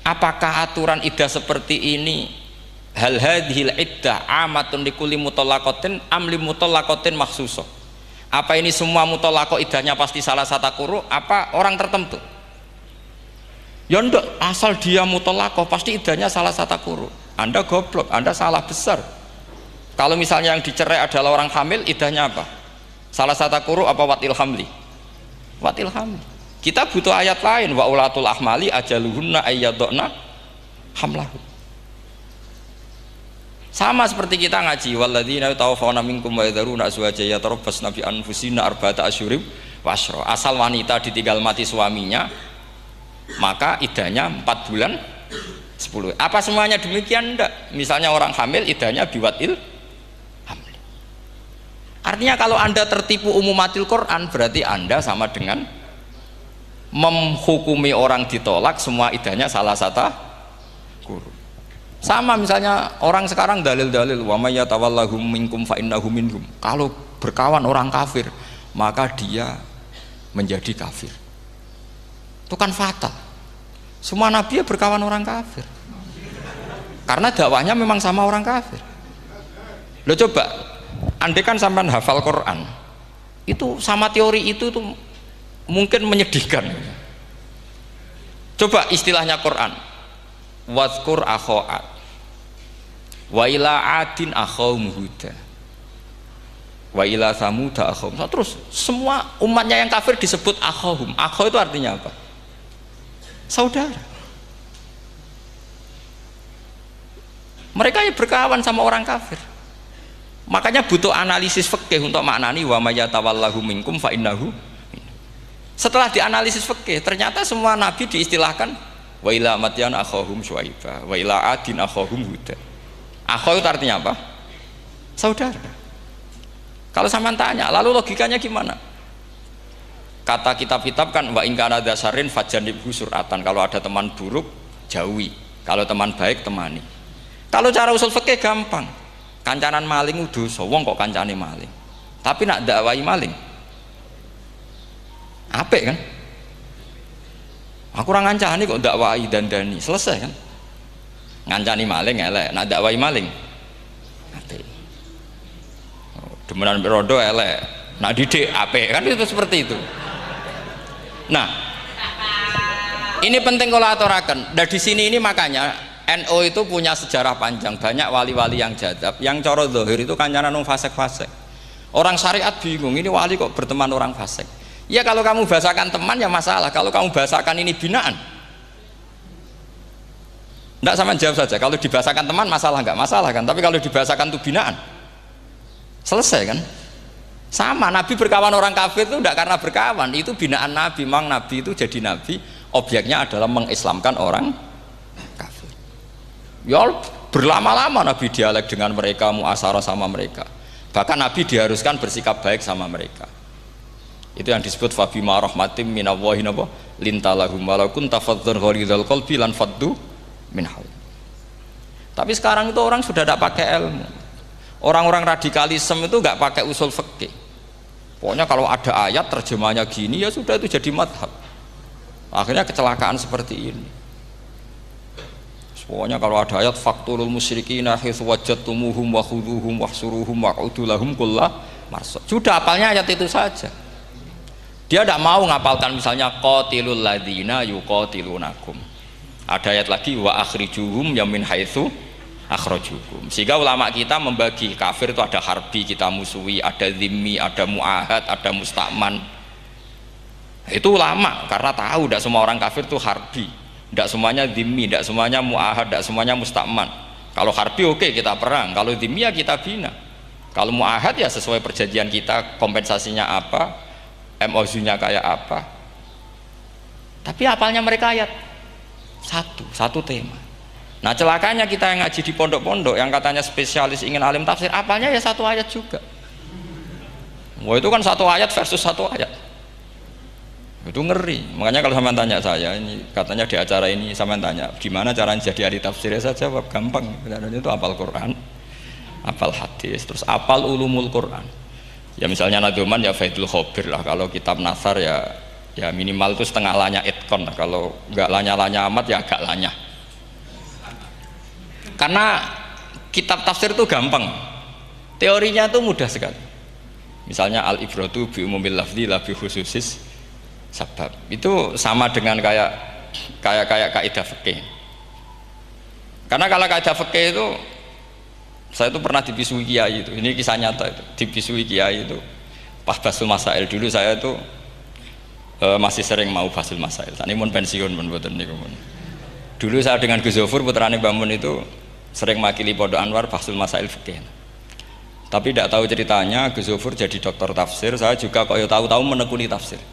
Apakah aturan iddah seperti ini hal hadhil iddah amatun likulli mutallaqatin am li mutallaqatin makhsusah? Apa ini semua mutallaqah iddahnya pasti salasata quru? Apa orang tertentu? Ya enggak, asal dia mutallaqah pasti iddahnya salasata quru. Anda goblok, Anda salah besar. Kalau misalnya yang dicerai adalah orang hamil, iddahnya apa? Salasata quru apa watil hamli? Watil hamli. Kita butuh ayat lain, wa ulatul ahmali ajaluhunna ayyadna hamlahu. Sama seperti kita ngaji walladzina tawaffawna minkum wa yadharuna azwajan yatarabbasna bi anfusina arba'ata asyhurib wa asyra. Asal wanita ditinggal mati suaminya, maka iddahnya 4 bulan 10. Apa semuanya demikian? Enggak. Misalnya orang hamil iddahnya biwatil hamil. Artinya kalau Anda tertipu umumatil Quran, berarti Anda sama dengan menghukumi orang ditolak semua iddahnya salasata quru. Sama misalnya orang sekarang dalil-dalil wa may yatawallahum minkum fa innahu minhum. Kalau berkawan orang kafir, maka dia menjadi kafir. Itu kan fatal. Semua nabi ya berkawan orang kafir karena dakwahnya memang sama orang kafir. Lo coba andai kan sampean hafal Quran itu sama teori itu tuh mungkin menyedihkan. Coba istilahnya Quran, wadhkur akho'at wa ila adin akhawum huda wa ila samuda akhawum. Terus semua umatnya yang kafir disebut akhawum. Akhaw itu artinya apa? Saudara. Mereka ya berkawan sama orang kafir. Makanya butuh analisis fikih untuk maknani wa may yatawallahu minkum fa innahu. Setelah dianalisis fikih, ternyata semua nabi diistilahkan wa ila madyan akhahum syuaiba wa ila adin akhahum huda. Akhaw itu artinya apa? Saudara. Kalau sampean tanya, lalu logikanya gimana? Kata kitab-kitab kan wa in kana dasarin fajanibhu suratan. Kalau ada teman buruk jauhi, kalau teman baik temani. Kalau cara usul fikih gampang. Kancanan maling dosa, wong kok kancane maling. Tapi nak dakwai maling apik kan? Aku ora ngancani kok dakwai dandani, selesai kan? Ngancani maling elek, nak dakwai maling apik. Demenan rondo elek, nak didik apik kan, itu seperti itu. Nah, ini penting kalau aturakan. Dan di sini ini makanya NU itu punya sejarah panjang, banyak wali-wali yang jadab, yang coro zahir itu kancanan orang fasik-fasik. Orang syariat bingung, ini wali kok berteman orang fasik. Ya kalau kamu bahasakan teman ya masalah, kalau kamu bahasakan ini binaan. Enggak, sama jawab saja. Kalau dibahasakan teman masalah enggak masalah kan, tapi kalau dibahasakan itu binaan, selesai kan? Sama, Nabi berkawan orang kafir itu tidak karena berkawan, itu binaan Nabi. Memang Nabi itu jadi Nabi, objeknya adalah mengislamkan orang kafir. Ya berlama-lama Nabi dialek dengan mereka, muasyarah sama mereka. Bahkan Nabi diharuskan bersikap baik sama mereka. Itu yang disebut fabima rahmatim minallahi lintalahum walau kunta fadzan ghalidhal qalbi lan faddu min hawl. Tapi sekarang itu orang sudah tidak pakai ilmu. Orang-orang radikalisme itu nggak pakai usul fikih. Pokoknya kalau ada ayat terjemahnya gini ya sudah itu jadi madhab. Akhirnya kecelakaan seperti ini. Pokoknya kalau ada ayat faqtulul musyrikina haitsu wajadtumuhum wa khudhuhum wahsuruhum wa'udu lahum kulla marsad. Sudah hafalnya ayat itu saja. Dia tidak mau ngapalkan misalnya qatilul ladzina yuqatilunakum. Ada ayat lagi wa akhrijuhum yamin haitsu akhrajukum. Sehingga ulama kita membagi kafir itu ada harbi, kita musuhi, ada zimmi, ada muahad, ada musta'man. Itu ulama karena tahu tidak semua orang kafir itu harbi, tidak semuanya zimmi, tidak semuanya muahad, tidak semuanya musta'man. Kalau harbi oke, kita perang, kalau zimmi ya kita bina, kalau muahad ya sesuai perjanjian kita, kompensasinya apa, MOU-nya kayak apa. Tapi apalnya mereka ayat satu tema. Nah celakanya kita yang ngaji di pondok-pondok yang katanya spesialis ingin alim tafsir, apalnya ya satu ayat juga. Wah itu kan satu ayat versus satu ayat, itu ngeri. Makanya kalau sama tanya saya, ini katanya di acara ini sama tanya gimana caranya jadi ahli tafsir, saya jawab gampang. Caranya itu hafal Quran, hafal hadis, terus hafal ulumul Quran. Ya misalnya Nadoman ya Faidul Khobir lah, kalau kitab Nasar ya minimal itu setengah lanya itkon lah. Kalau nggak lanya-lanya amat ya agak lanya. Karena kitab tafsir itu gampang, teorinya itu mudah sekali. Misalnya al-ibratu bi umumil lafzi la bi khususis sabab, itu sama dengan kayak kaidah fikih. Karena kalau kaidah fikih itu saya itu pernah dibisui kiai itu, ini kisah nyata itu, dibisui kiai itu pas basul masail. Dulu saya itu masih sering mau basul masail. Ini mun pensiun mun boten niku mun. Dulu saya dengan Gus Zofur putrane Mbah Mun itu sering makili Pondok Anwar basul masail fikih. Tapi tidak tahu ceritanya Gus Zofur jadi dokter tafsir, saya juga kok ya tahu-tahu menekuni tafsir.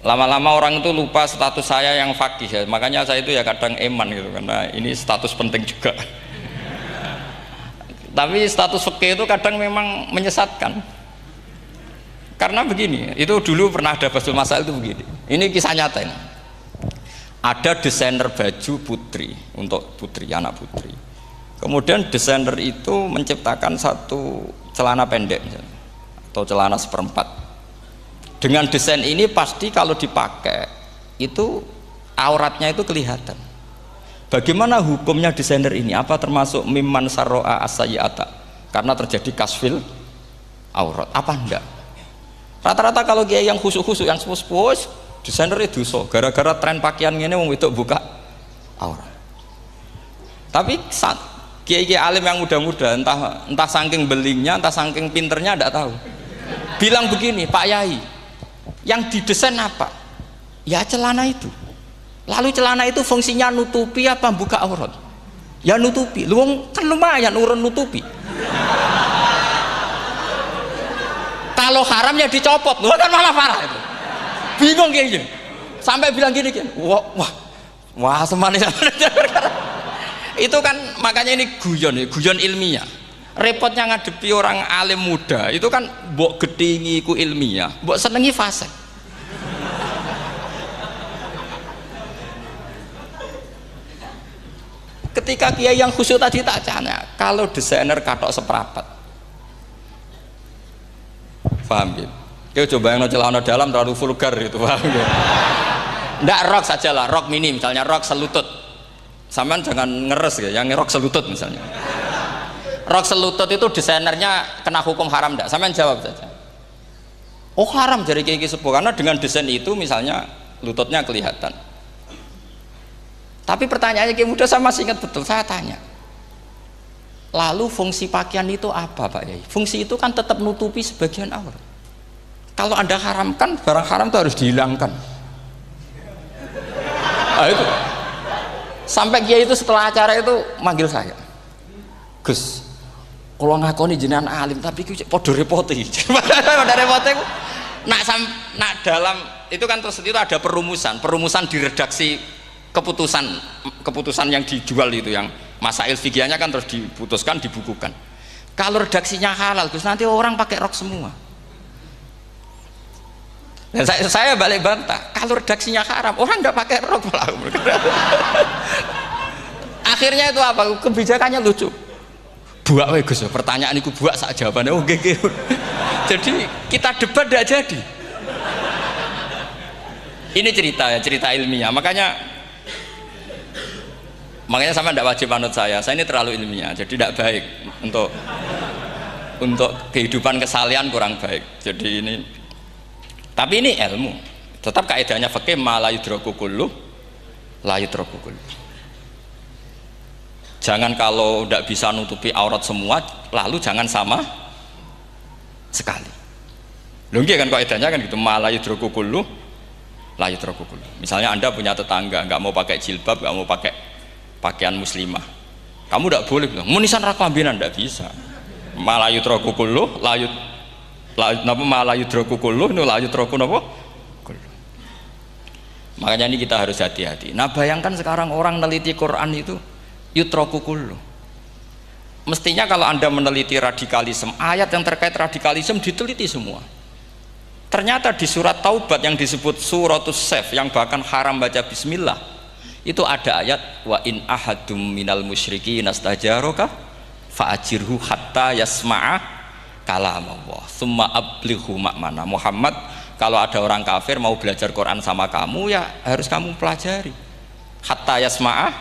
Lama-lama orang itu lupa status saya yang fakih ya. Makanya saya itu ya kadang eman gitu, karena ini status penting juga. Tapi status fikih itu kadang memang menyesatkan. Karena begini, itu dulu pernah ada basul masail itu begini. Ini kisah nyata ini. Ada desainer baju putri untuk putri, anak putri. Kemudian desainer itu menciptakan satu celana pendek misalnya, atau celana seperempat. Dengan desain ini pasti kalau dipakai itu auratnya itu kelihatan. Bagaimana hukumnya desainer ini? Apa termasuk mimman sarro'a as-sayyi'ata? Karena terjadi kasfil aurat. Apa enggak? Rata-rata kalau kiai yang khusuk-khusuk, yang sepuh-sepuh, desainer itu dosa. Gara-gara tren pakaian ini wong wedok buka aurat. Tapi kiai-kiai alim yang muda-muda, entah saking belingnya, entah saking pinternya, tidak tahu. Bilang begini, Pak Yai, yang didesain apa? Ya celana itu. Lalu celana itu fungsinya nutupi apa buka aurat? Ya nutupi. Lu kan lumayan urun nutupi. Kalau haram ya dicopot, lu kan malah parah itu. Bingung kayak gini. Sampai bilang gini kan, wah semanis. Itu kan makanya ini guyon ilmiah. Repotnya ngadepi orang alim muda itu kan mbok gedhingi ku ilmiah, mbok senengi fasik. Ketika kiai yang khusyuk tadi tak tanya, kalau desainer katok seperapat, paham gitu? Kau coba yang celana dalam terlalu vulgar itu, paham gitu? Nggak, rok saja lah, rok mini misalnya, rok selutut. Sampean jangan ngeres ya, yang rok selutut misalnya. Rok selutut itu desainernya kena hukum haram enggak? Sampean jawab saja. Oh haram dari kiai sepuh, karena dengan desain itu misalnya lututnya kelihatan. Tapi pertanyaannya kiai muda saya masih ingat betul, saya tanya. Lalu fungsi pakaian itu apa Pak Yai? Fungsi itu kan tetap nutupi sebagian aurat. Kalau Anda haramkan, barang haram itu harus dihilangkan. Nah, itu. Sampai kiai itu setelah acara itu manggil saya. Gus, kalau ngakoni jenengan alim tapi podo repoti. Pada repoti nak dalam itu kan terus itu ada perumusan di redaksi keputusan yang dijual itu, yang masail fikihnya kan terus diputuskan, dibukukan. Kalau redaksinya halal Gus, nanti orang pakai rok semua. Dan saya balik bantah, kalau redaksinya haram orang nggak pakai rok. Akhirnya itu apa? Kebijakannya lucu. Buak we Gus, pertanyaan itu buak sak jawabannya oke. Jadi kita debat tidak jadi. Ini cerita ilmiah. Makanya sama tidak wajib anut saya ini terlalu ilmiah, jadi tidak baik untuk kehidupan kesalian, kurang baik. Jadi ini, tapi ini ilmu, tetap kaidahnya fikih ma la yudraku kullu la yutraku kullu. Jangan kalau tidak bisa nutupi aurat semua, lalu jangan sama sekali. Lho nggih kan kaidahnya kan gitu, ma la yutraku kullu la yutraku kullu. Misalnya Anda punya tetangga nggak mau pakai jilbab, nggak mau pakai pakaian muslimah, kamu tidak boleh bilang munisan raklambinan, tidak bisa. Ma la yutraku kullu la ma la yutraku kullu la yutraku napa kullu. Makanya ini kita harus hati-hati. Nah bayangkan sekarang orang neliti Quran itu yutraku kullu. Mestinya kalau Anda meneliti radikalisme, ayat yang terkait radikalisme diteliti semua. Ternyata di surat Taubat yang disebut suratus Saif, yang bahkan haram baca bismillah, itu ada ayat wa in ahadum minal musyrikin astajaraka fa'ajirhu hatta yasma'a kalamullah tsumma ablighu ma'mana. Muhammad, kalau ada orang kafir mau belajar Quran sama kamu, ya harus kamu pelajari hatta yasma'a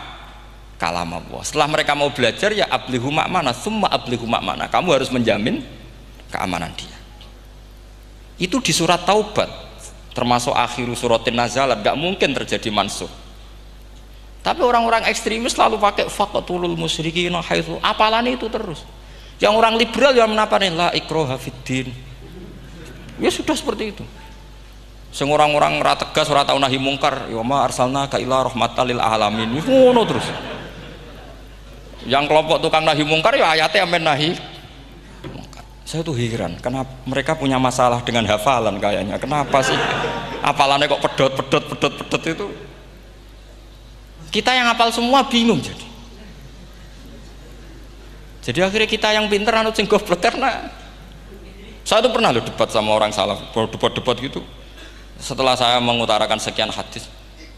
kalamullah. Setelah mereka mau belajar, ya ablighu ma'mana, tsumma ablighu ma'mana, kamu harus menjamin keamanan dia. Itu di surat Taubat, termasuk akhiru suratin nazalat, gak mungkin terjadi mansukh. Tapi orang-orang ekstremis selalu pakai faqatulul musyrikin haitsu, apalan itu terus. Yang orang liberal yang menapani la ikraha fiddin, ya sudah seperti itu. Sing orang-orang ora tegas, ora tau nahi mungkar, ya ma arsalnaka ila rahmatal lil alamin, ngono terus. Yang kelompok tukang nahi mungkar ya ayatnya amen nahi mungkar. Saya tuh heran, kenapa mereka punya masalah dengan hafalan kayaknya. Kenapa sih hafalannya kok pedot itu? Kita yang hafal semua bingung jadi. Jadi akhirnya kita yang pinter anut sing goblok. Karena saya tuh pernah loh debat sama orang salaf, debat gitu. Setelah saya mengutarakan sekian hadis,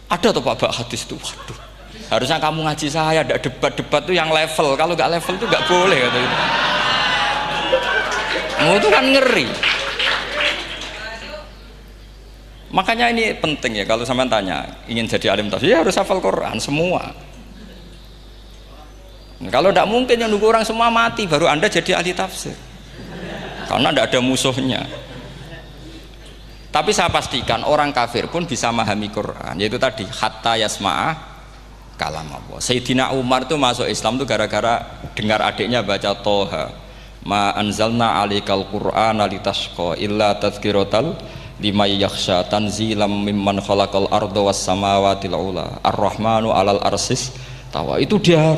ada tuh Pak hadis itu, waduh, harusnya kamu ngaji saya, ada debat tuh yang level. Kalau nggak level tuh nggak boleh kata itu. Itu kan ngeri. Makanya ini penting ya, kalau sampean tanya ingin jadi alim tafsir ya harus hafal Quran semua. Nah, kalau tidak mungkin yang nunggu orang semua mati baru Anda jadi ahli tafsir, karena tidak ada musuhnya. Tapi saya pastikan orang kafir pun bisa memahami Quran, yaitu tadi hatta yasma'a kalam Allah. Sayyidina Umar itu masuk Islam tuh gara-gara dengar adiknya baca Toha, ma anzalna alikal Qur'ana litashqa illa tadhkiratal liman yakhsha tanzilam mimman khalaqal arda was samawati ula ar-rahmanu alal arsis tawa. Itu dia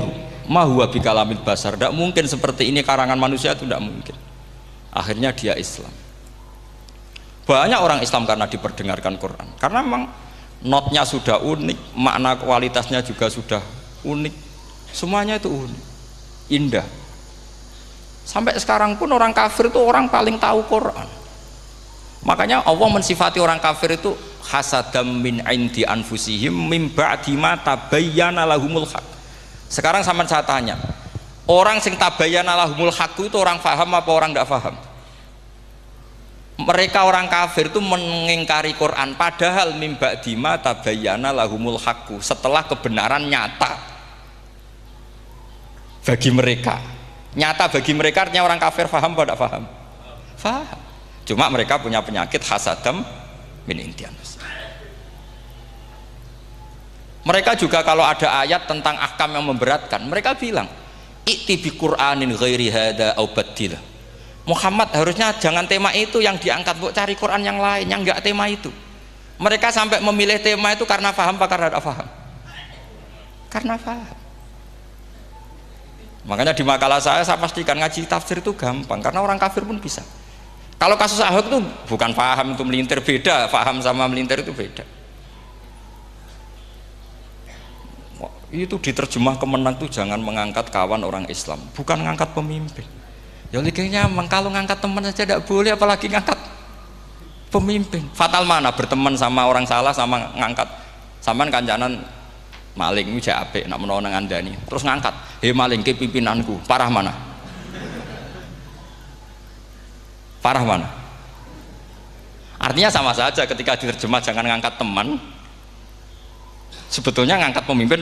ma huwa bikalamil basar, tidak mungkin seperti ini karangan manusia, itu tidak mungkin. Akhirnya dia Islam. Banyak orang Islam karena diperdengarkan Quran, karena memang notnya sudah unik, makna kualitasnya juga sudah unik, semuanya itu unik, indah. Sampai sekarang pun orang kafir itu orang paling tahu Quran. Makanya Allah mensifati orang kafir itu hasadam min indi anfusihim mim ba'di ma tabayyana lahumul haq. Sekarang sama saya tanya, orang sing tabayyana lahumul haq itu orang faham apa orang tidak faham? Mereka orang kafir itu mengingkari Quran, padahal mim ba'di ma tabayyana lahumul haq, setelah kebenaran nyata bagi mereka. Nyata bagi mereka artinya orang kafir faham apa tidak faham? Faham. Cuma mereka punya penyakit hasadam min intian. Mereka juga kalau ada ayat tentang ahkam yang memberatkan, mereka bilang i'ti bi Qur'anin ghairi hada au badil. Muhammad harusnya jangan tema itu yang diangkat, bu, cari Quran yang lain yang enggak tema itu. Mereka sampai memilih tema itu karena paham apa karena tidak paham? Karena paham. Makanya di makalah saya pastikan ngaji tafsir itu gampang, karena orang kafir pun bisa. Kalau kasus Ahok itu bukan paham itu melintir, beda, paham sama melintir itu beda. Itu diterjemah kemenang tuh jangan mengangkat kawan orang Islam, bukan mengangkat pemimpin. Ya likingnya kalau ngangkat teman saja tidak boleh, apalagi ngangkat pemimpin. Fatal mana berteman sama orang salah sama ngangkat. Saman kancanan maling itu apik nak menawa nang andani. Terus ngangkat, "Hei maling ke pimpinanku." Parah mana? Parah mana? Artinya sama saja ketika diterjemah jangan ngangkat teman, sebetulnya ngangkat pemimpin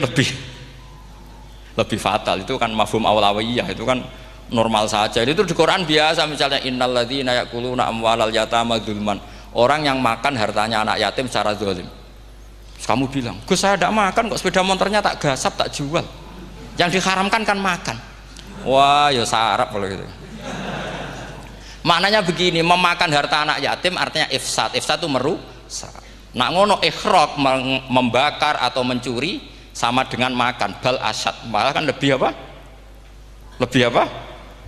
lebih fatal. Itu kan mafhum awlawiyah, itu kan normal saja. Itu di Quran biasa, misalnya innalladzina ya'kuluna amwalal yatama dzulman, orang yang makan hartanya anak yatim secara zalim. Terus kamu bilang, Gus saya tidak makan kok, sepeda motornya tak gasap, tak jual. Yang diharamkan kan makan. Wah, ya sarap kalau gitu. Maknanya begini, memakan harta anak yatim artinya ifsad. Ifsad itu merusak. Nak ngono ikhraq, membakar atau mencuri sama dengan makan. Bal asyad, malah kan lebih apa? Lebih apa?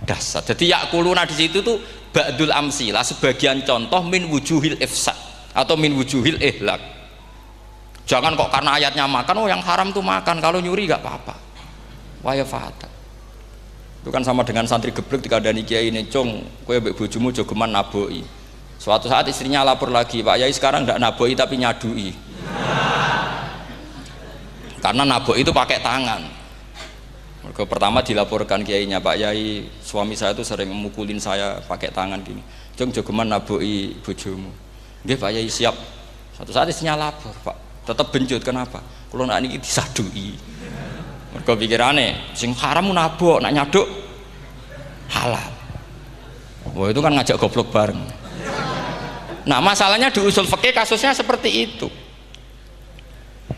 Dasar. Jadi yakuluna di situ tuh ba'dul amsilah, sebagian contoh min wujuhil ifsad atau min wujuhil ihlak. Jangan kok karena ayatnya makan, oh yang haram tuh makan, kalau nyuri gak apa-apa. Waya fata. Itu kan sama dengan santri geblek dikandani kiai ini, cong kowe mbek bojomu jogeman naboi. Suatu saat istrinya lapor lagi, Pak Yai sekarang tidak naboi tapi nyadui. Karena naboi itu pakai tangan. Mereka pertama dilaporkan kiainya, Pak Yai suami saya itu sering memukulin saya pakai tangan gini. Cong jogeman naboi bojomu. Nggih Pak Yai siap. Suatu saat istrinya lapor, Pak tetap benjut, kenapa? Kalau nak ini disadui. Mereka pikirannya, sing haram nabok, nak nyaduk halal. Wah itu kan ngajak goblok bareng. Nah masalahnya di usul fikih kasusnya seperti itu.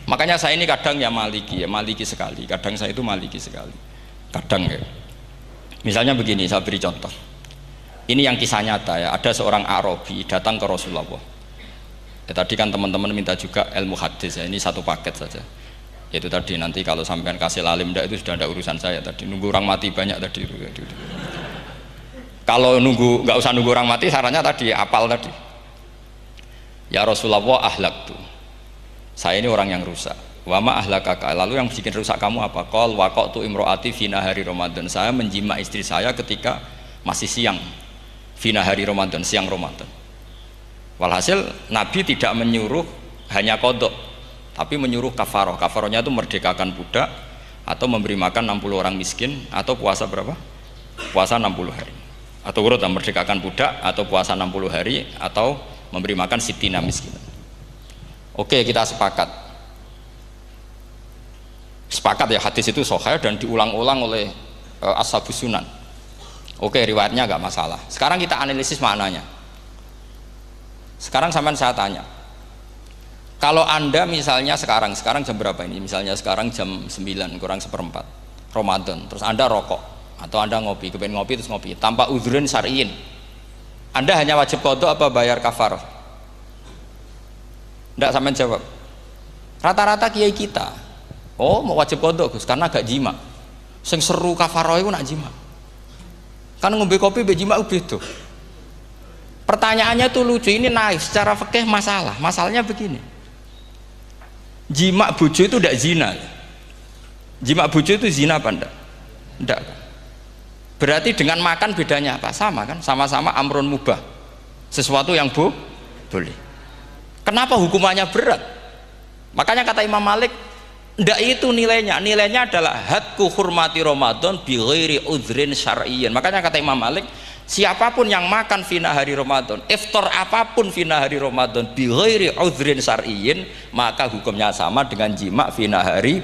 Makanya saya ini kadang ya maliki sekali. Kadang saya itu maliki sekali. Kadang ya. Misalnya begini, saya beri contoh. Ini yang kisah nyata ya. Ada seorang Arabi datang ke Rasulullah. Ya, tadi kan teman-teman minta juga ilmu hadis ya. Ini satu paket saja. Itu tadi nanti kalau sampean kasih lalim ndak itu sudah ada urusan saya tadi, nunggu orang mati banyak tadi. Kalau nggak usah nunggu orang mati, sarannya tadi apal tadi. Ya Rasulullah ahlak tuh, saya ini orang yang rusak. Wama ahlakaka, lalu yang bikin rusak kamu apa? Qol waqatu imroati fina hari Ramadan, saya menjima istri saya ketika masih siang, fina hari Ramadan, siang Ramadan. Walhasil Nabi tidak menyuruh hanya kodok, tapi menyuruh kafaroh. Kafarohnya itu merdekakan budak atau memberi makan 60 orang miskin atau puasa berapa? Puasa 60 hari. Atau urut merdekakan budak atau puasa 60 hari atau memberi makan sitina miskin. Oke, kita sepakat. Sepakat ya, hadis itu sahih dan diulang-ulang oleh ashabus sunan. Oke, riwayatnya enggak masalah. Sekarang kita analisis maknanya. Sekarang sampean saya tanya. Kalau Anda misalnya sekarang jam berapa ini? Misalnya sekarang jam 9 kurang seperempat Ramadan, terus Anda rokok atau Anda ngopi, kepengen ngopi terus ngopi tanpa udhrin syar'iyin. Anda hanya wajib qadha apa bayar kafarah? Enggak, sampean jawab. Rata-rata kiai kita, oh mau wajib qadha Gus karena gak jima. Sing seru kafarah itu nak jima. Kan ngombe kopi be jima beda. Pertanyaannya tuh lucu, ini naif secara fikih masalah. Masalahnya begini. Jima bojo itu tidak zina. Jima bojo itu zina apa enggak? Enggak. Berarti dengan makan bedanya apa? Sama kan? Sama-sama amrun mubah. Sesuatu yang boleh. Kenapa hukumannya berat? Makanya kata Imam Malik, enggak itu nilainya. Nilainya adalah hadku hurmati Ramadan bi ghairi udhrin syar'iyyin. Makanya kata Imam Malik, siapapun yang makan fina hari Ramadan, iftar apapun fina hari Ramadan bi ghairi udhrin syar'iyyin, maka hukumnya sama dengan jima fina hari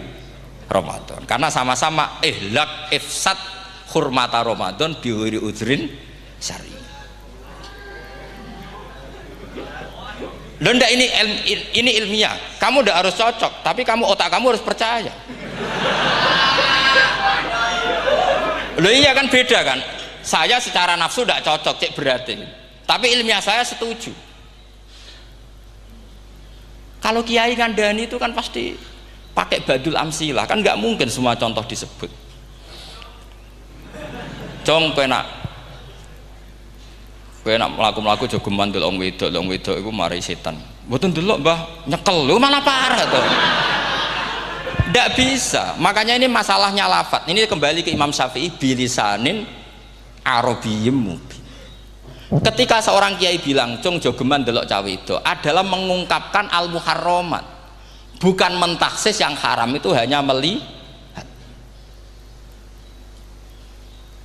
Ramadan. Karena sama-sama ihlak ifsad hurmata Ramadan bi ghairi udhrin syar'iyyin. Loh enggak, ini ilmiah. Kamu udah harus cocok, tapi otak kamu harus percaya. Loh iya kan beda kan? Saya secara nafsu tidak cocok, cek berarti. Tapi ilmiah saya setuju. Kalau kiai kandani itu kan pasti pakai badul amsilah, kan nggak mungkin semua contoh disebut. Cong penak melaku jogeman delok wedok itu mari setan. Mboten delok Mbah, nyekel lho malah parah tuh. Ndak bisa. Makanya ini masalahnya lafat. Ini kembali ke Imam Syafi'i bilisanin Arabiyyim mubin. Ketika seorang kiai bilang cung jogeman delok cawe itu adalah mengungkapkan al-muharramat, bukan mentaksis yang haram itu hanya melihat.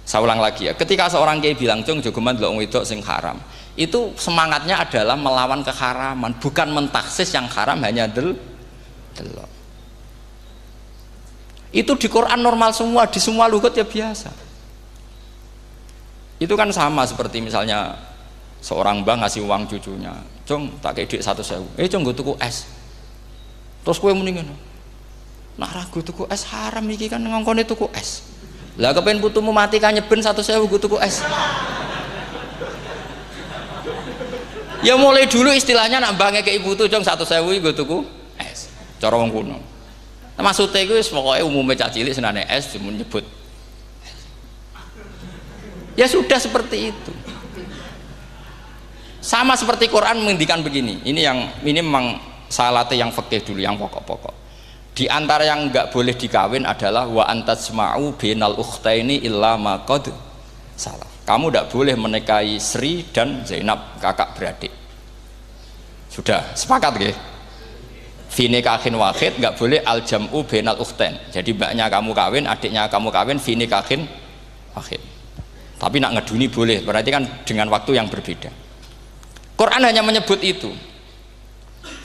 Saya ulang lagi ya, ketika seorang kiai bilang cung jogeman delok wedok sing haram, itu semangatnya adalah melawan keharaman, bukan mentaksis yang haram hanya delok. Itu di Quran normal semua, di semua lugat ya biasa. Itu kan sama seperti misalnya seorang bang ngasih uang cucunya, cung tak kayak duit 100.000, cung gue tuku es. Terus kowe muni ngono. Nak ragu tuku es haram iki kan ngongkone tuku es. Lah kepen putumu mati kan nyeben 100.000 nggo tuku es. Ya mulai dulu istilahnya nak mbah ngekeki putu jong 100.000 nggo tuku es. Cara wong kuno. Nah, maksudnya iku wis pokoke umume cah cilik senane es nyebut. Ya sudah seperti itu. Sama seperti Quran menghentikan begini. Ini memang salate yang fikih dulu, yang pokok-pokok. Di antara yang enggak boleh dikawin adalah wa antasma'u bainal ukhtaini illa ma qad salaf. Kamu enggak boleh menikahi Sri dan Zainab, kakak beradik. Sudah sepakat nggih? Fi nikahin wahid enggak boleh al jam'u bainal ukhtain. Jadi mbaknya kamu kawin, adiknya kamu kawin fi nikahin wahid. Tapi nak ngeduni boleh, berarti kan dengan waktu yang berbeda. Quran hanya menyebut itu.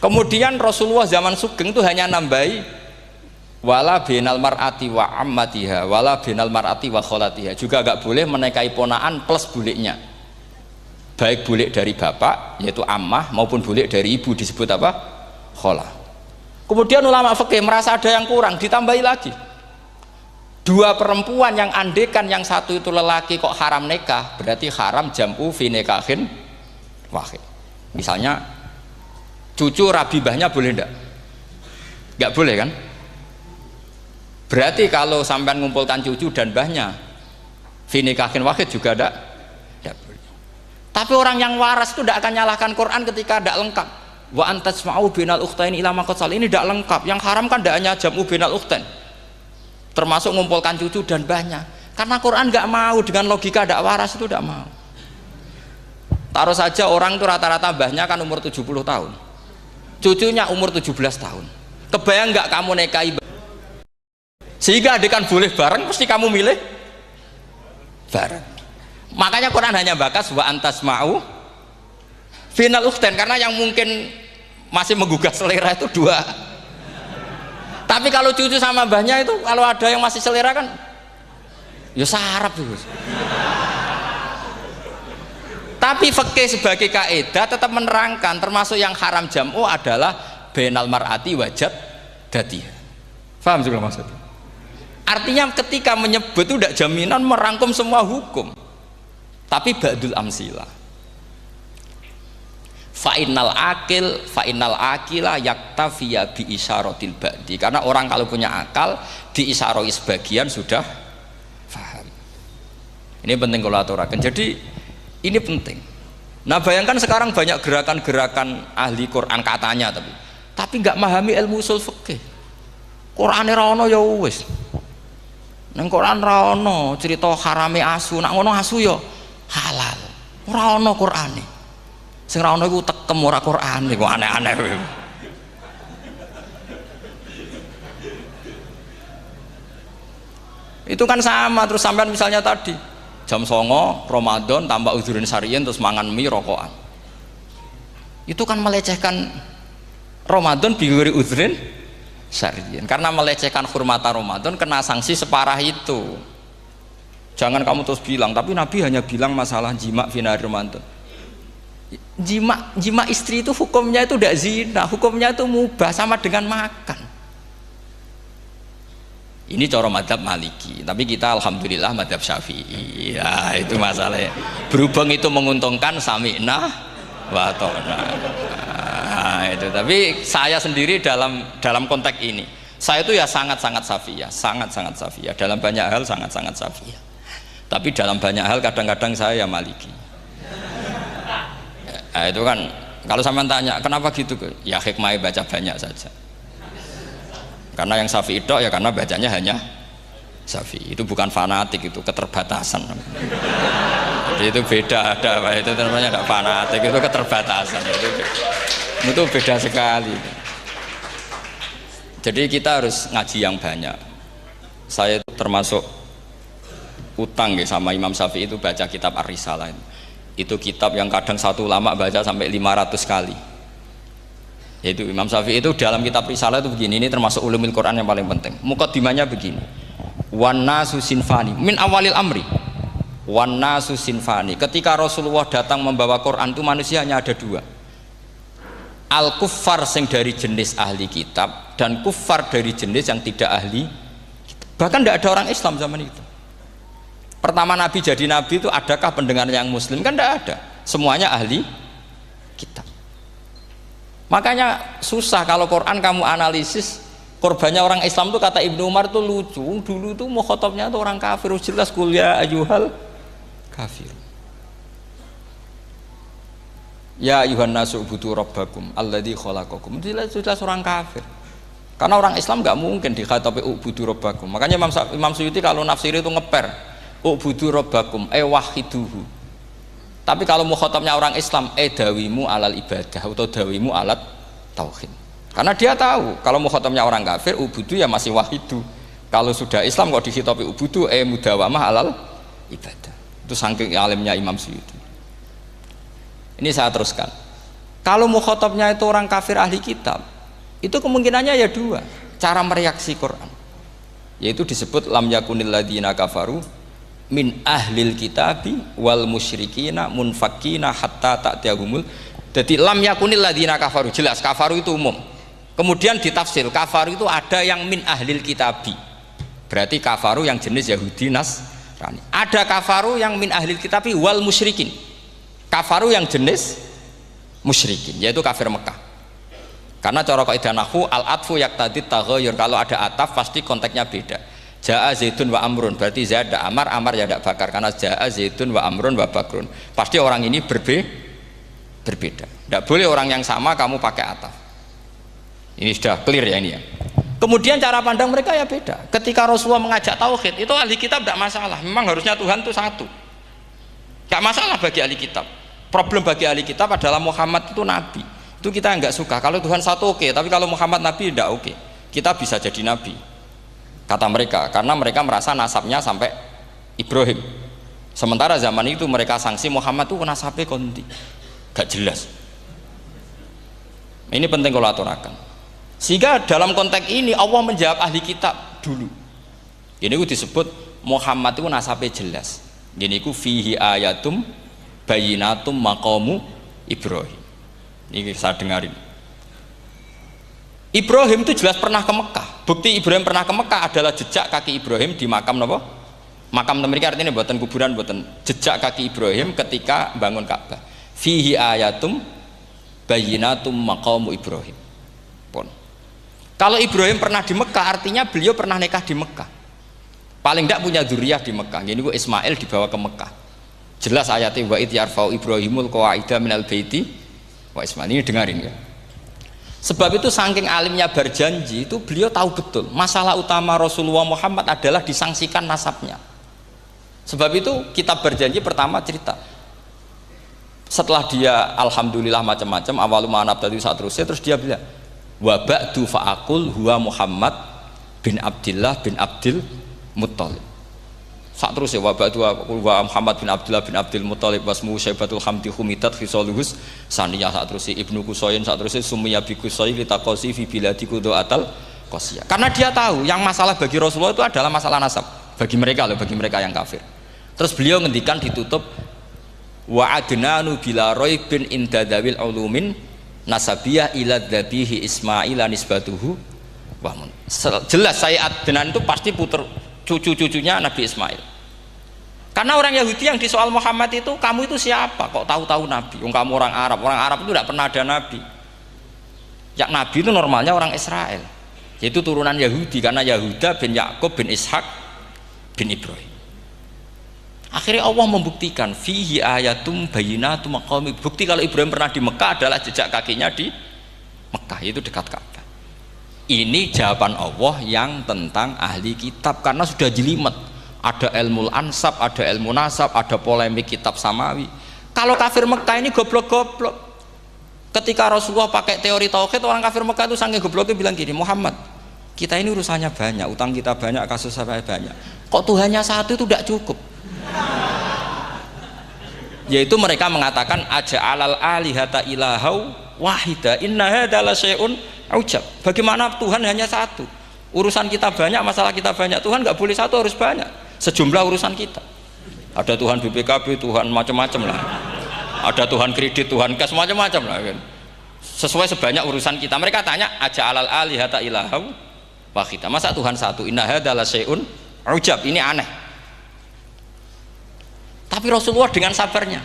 Kemudian Rasulullah zaman Sugeng itu hanya nambahi wala binal mar'ati wa ammatiha wala binal mar'ati wa kholatiha, juga agak boleh menikahi ponaan plus buliknya, baik bulik dari bapak yaitu ammah maupun bulik dari ibu disebut apa? Kholah. Kemudian ulama fikih merasa ada yang kurang, ditambahi lagi 2 perempuan yang andekan yang satu itu lelaki kok haram nikah, berarti haram jam'u fi nikahin wahid. Misalnya cucu rabibahnya boleh enggak? Enggak boleh kan? Berarti kalau sampean ngumpulkan cucu dan mbahnya fi nikahin wahid juga enggak boleh. Tapi orang yang waras itu tidak akan nyalahkan Quran ketika tidak lengkap. Wa antasma'u bainal ukhtain ila ma qad sal, ini tidak lengkap. Yang haram kan tidak hanya jam'u bainal ukhtain, termasuk ngumpulkan cucu dan mbahnya. Karena Quran nggak mau dengan logika tidak waras, itu tidak mau. Taruh saja orang itu rata-rata mbahnya kan umur 70 tahun, cucunya umur 17 tahun. Kebayang nggak kamu nikahi sehingga adekan boleh bareng, pasti kamu milih bareng. Makanya Quran hanya bakas wa antasma'u final ukhtain, karena yang mungkin masih menggugah selera itu 2. Tapi kalau cucu sama mbahnya itu, kalau ada yang masih selera kan ya sarap itu. Tapi fikih sebagai kaidah tetap menerangkan termasuk yang haram jam'u adalah bainal mar'ati wajad datiha. Paham juga maksudnya? Artinya ketika menyebut itu tidak jaminan merangkum semua hukum, tapi ba'dul amsilah. Fa'innal akila yaktafiya bi isyaratil ba'di, karena orang kalau punya akal diisyaroi sebagian sudah paham. Ini penting kalau aturakan. Jadi ini penting. Nah bayangkan sekarang banyak gerakan-gerakan ahli Quran katanya, tapi nggak memahami ilmu usul fikih. Qur'ane ra ono ya wis. Nang Quran ra ono cerita harame asu, nak ngono asu ya halal. Ora ono Qur'ane. Sing ra ono iku tekem ora Qur'ane, kok aneh-aneh. Itu kan sama. Terus sampean misalnya tadi jam 09.00 Ramadan tambah udzurin syari'in terus mangan mie rokokan, itu kan melecehkan Ramadan biguri udzurin syari'in, karena melecehkan hurmata Ramadan kena sanksi separah itu. Jangan kamu terus bilang tapi Nabi hanya bilang masalah jima finari Ramadan. Jima istri itu hukumnya itu tidak zina, hukumnya itu mubah, sama dengan makan. Ini cara madhab Maliki, tapi kita alhamdulillah madhab Syafi'i. Ya itu masalahnya. Berhubung itu menguntungkan sami'na wa ta'na. Nah, itu. Tapi saya sendiri dalam konteks ini, saya itu ya sangat-sangat Syafi'iyah, sangat-sangat Syafi'iyah. Dalam banyak hal sangat-sangat Syafi'iyah. Tapi dalam banyak hal kadang-kadang saya ya Maliki. Nah, itu kan kalau sampean tanya kenapa gitu, ya hikmahnya baca banyak saja. Karena yang Syafi'i itu ya karena bacanya hanya Syafi'i, itu bukan fanatik, itu keterbatasan. Jadi itu beda, itu namanya tidak fanatik, itu keterbatasan. Itu beda sekali. Jadi kita harus ngaji yang banyak. Saya itu termasuk utang ya sama Imam Syafi'i itu baca kitab Ar-Risalah. Itu kitab yang kadang satu ulama baca sampai 500 kali. Yaitu Imam Syafi'i itu dalam kitab Risalah itu begini, ini termasuk ulumul Quran yang paling penting. Muqaddimahnya begini, wan nasu sinfani min awalil amri, wan nasu sinfani. Ketika Rasulullah datang membawa Quran itu manusia hanya ada 2. al kuffar sing dari jenis ahli kitab dan kuffar dari jenis yang tidak ahli kitab. Bahkan tidak ada orang Islam zaman itu. Pertama Nabi jadi Nabi itu adakah pendengar yang Muslim? Kan tidak ada, semuanya ahli kitab. Makanya susah kalau Quran kamu analisis korbannya orang Islam tuh, kata Ibnu Umar tuh lucu. Dulu tuh mukhotobnya tuh orang kafir, jelas kuliah ayyuhal kafir. Ya ayuhan nasu ubudu rabbakum alladzi khalaqakum. Jelas orang kafir. Karena orang Islam nggak mungkin dikhatabi ubudu rabbakum. Makanya Imam Suyuti kalau nafsir itu ngeper ubudu rabbakum wahiduhu. Tapi kalau mukhatabnya orang Islam dawimu alal ibadah atau dawimu alat tauhid. Karena dia tahu kalau mukhatabnya orang kafir ubudu ya masih wahidu. Kalau sudah Islam kok dikhitabi ubudu mudawamah alal ibadah. Itu saking alimnya Imam Suyuti. Ini saya teruskan. Kalau mukhatabnya itu orang kafir ahli kitab, itu kemungkinannya ya dua cara mereaksi Quran. Yaitu disebut lam yakunil ladzina kafaru min ahlil kitabi wal musyrikina munfakina hatta ta'tiyahumul. Jadi lam yakunil ladzina kafaru, jelas kafaru itu umum. Kemudian ditafsir kafaru itu ada yang min ahlil kitabi, berarti kafaru yang jenis Yahudi Nasrani. Ada kafaru yang min ahlil kitabi wal musyrikin, kafaru yang jenis musyrikin, yaitu kafir Mekah. Karena cara kaidah nahwu al atfu yaqtadi taghayyur, kalau ada ataf pasti konteksnya beda. Jaa Zaidun wa Amrun, berarti Zaid ada Amar, Amar ya tidak Bakar, karena Jaa Zaidun wa Amrun wa Bakrun, pasti orang ini berbeda. Tidak boleh orang yang sama kamu pakai ataf. Ini sudah clear ya ini ya. Kemudian cara pandang mereka ya beda. Ketika Rasulullah mengajak tauhid, itu ahli kitab tidak masalah. Memang harusnya Tuhan itu satu, tidak masalah bagi ahli kitab. Problem bagi ahli kitab adalah Muhammad itu nabi. Itu kita nggak suka. Kalau Tuhan satu oke, tapi kalau Muhammad nabi tidak oke. Kita bisa jadi nabi, kata mereka, karena mereka merasa nasabnya sampai Ibrahim. Sementara zaman itu mereka sanksi Muhammad itu nasabnya konti, gak jelas. Ini penting kalau aturakan. Sehingga dalam konteks ini Allah menjawab ahli kitab dulu. Ini itu disebut Muhammad itu nasabnya jelas. Ini itu fihi ayatum bayinatum maqamu Ibrahim. Ini saya dengarin. Ibrahim itu jelas pernah ke Mekah. Bukti Ibrahim pernah ke Mekah adalah jejak kaki Ibrahim di makam apa? Makam mereka, artinya buatan kuburan, buatan jejak kaki Ibrahim ketika bangun Ka'bah. Fihi ayatum bayinatum maqamu Ibrahim. Pun. Kalau Ibrahim pernah di Mekah, artinya beliau pernah nikah di Mekah. Paling tidak punya dzurriyyah di Mekah. Jadi Ismail dibawa ke Mekah. Jelas ayatnya wa id yarfa'u Ibrahimul qawaida minal baiti wa Ismail. Ini dengarin ya. Sebab itu saking alimnya berjanji itu beliau tahu betul masalah utama Rasulullah Muhammad adalah disangsikan nasabnya. Sebab itu kitab berjanji pertama cerita setelah dia alhamdulillah macam-macam awalu ma'anab tadi saat terus dia bilang wa ba'du fa'akul huwa Muhammad bin Abdillah bin Abdil Muttalib. Saat terus ya wa ba'du wa Muhammad bin Abdillah bin Abdil Muttalib wasmu syaibatul hamdi humidat khisaluhus saniyah. Saat terus Ibnu Qusayn, saat terus summiya bi Qusayn litaqasi fi biladi qudu'atal qasiyah. Karena dia tahu yang masalah bagi Rasulullah itu adalah masalah nasab bagi mereka loh, bagi mereka yang kafir. Terus beliau ngendikan ditutup wa adnanu bila raibin indadawil ulumin nasabiyah ila dhabihi Ismaila nisbatuhu wa mun. Jelas saya Adnan itu pasti puter cucu-cucunya Nabi Ismail. Karena orang Yahudi yang disoal Muhammad itu, kamu itu siapa kok tahu-tahu Nabi? Kamu orang Arab itu tidak pernah ada Nabi. Yang Nabi itu normalnya orang Israel, yaitu turunan Yahudi, karena Yahuda bin Yakub bin Ishak bin Ibrahim. Akhirnya Allah membuktikan fihi ayatum bayinatum maqami. Bukti kalau Ibrahim pernah di Mekah adalah jejak kakinya di Mekah, itu dekat Ka'bah. Ini jawaban Allah yang tentang ahli kitab, karena sudah jelimet. Ada ilmu ansab, ada ilmu nasab, ada polemik kitab samawi. Kalau kafir Mekah ini goblok-goblok. Ketika Rasulullah pakai teori tauhid, orang kafir Mekah itu saking gobloknya bilang gini, Muhammad, kita ini urusannya banyak, utang kita banyak, kasus saya banyak. Kok Tuhannya satu itu tidak cukup? Yaitu mereka mengatakan aja'alal alihata ilahau wahida inna hadza la syai'un ujab. Bagaimana Tuhan hanya satu? Urusan kita banyak, masalah kita banyak. Tuhan nggak boleh satu, harus banyak. Sejumlah urusan kita. Ada Tuhan BPKB, Tuhan macam-macam lah. Ada Tuhan kredit, Tuhan kas macam-macam lah kan. sesuai sebanyak urusan kita. Mereka tanya aja alal alihata ilahu wahida, masa Tuhan satu, inna hadza la syai'un ujab, ini aneh. Tapi Rasulullah dengan sabarnya,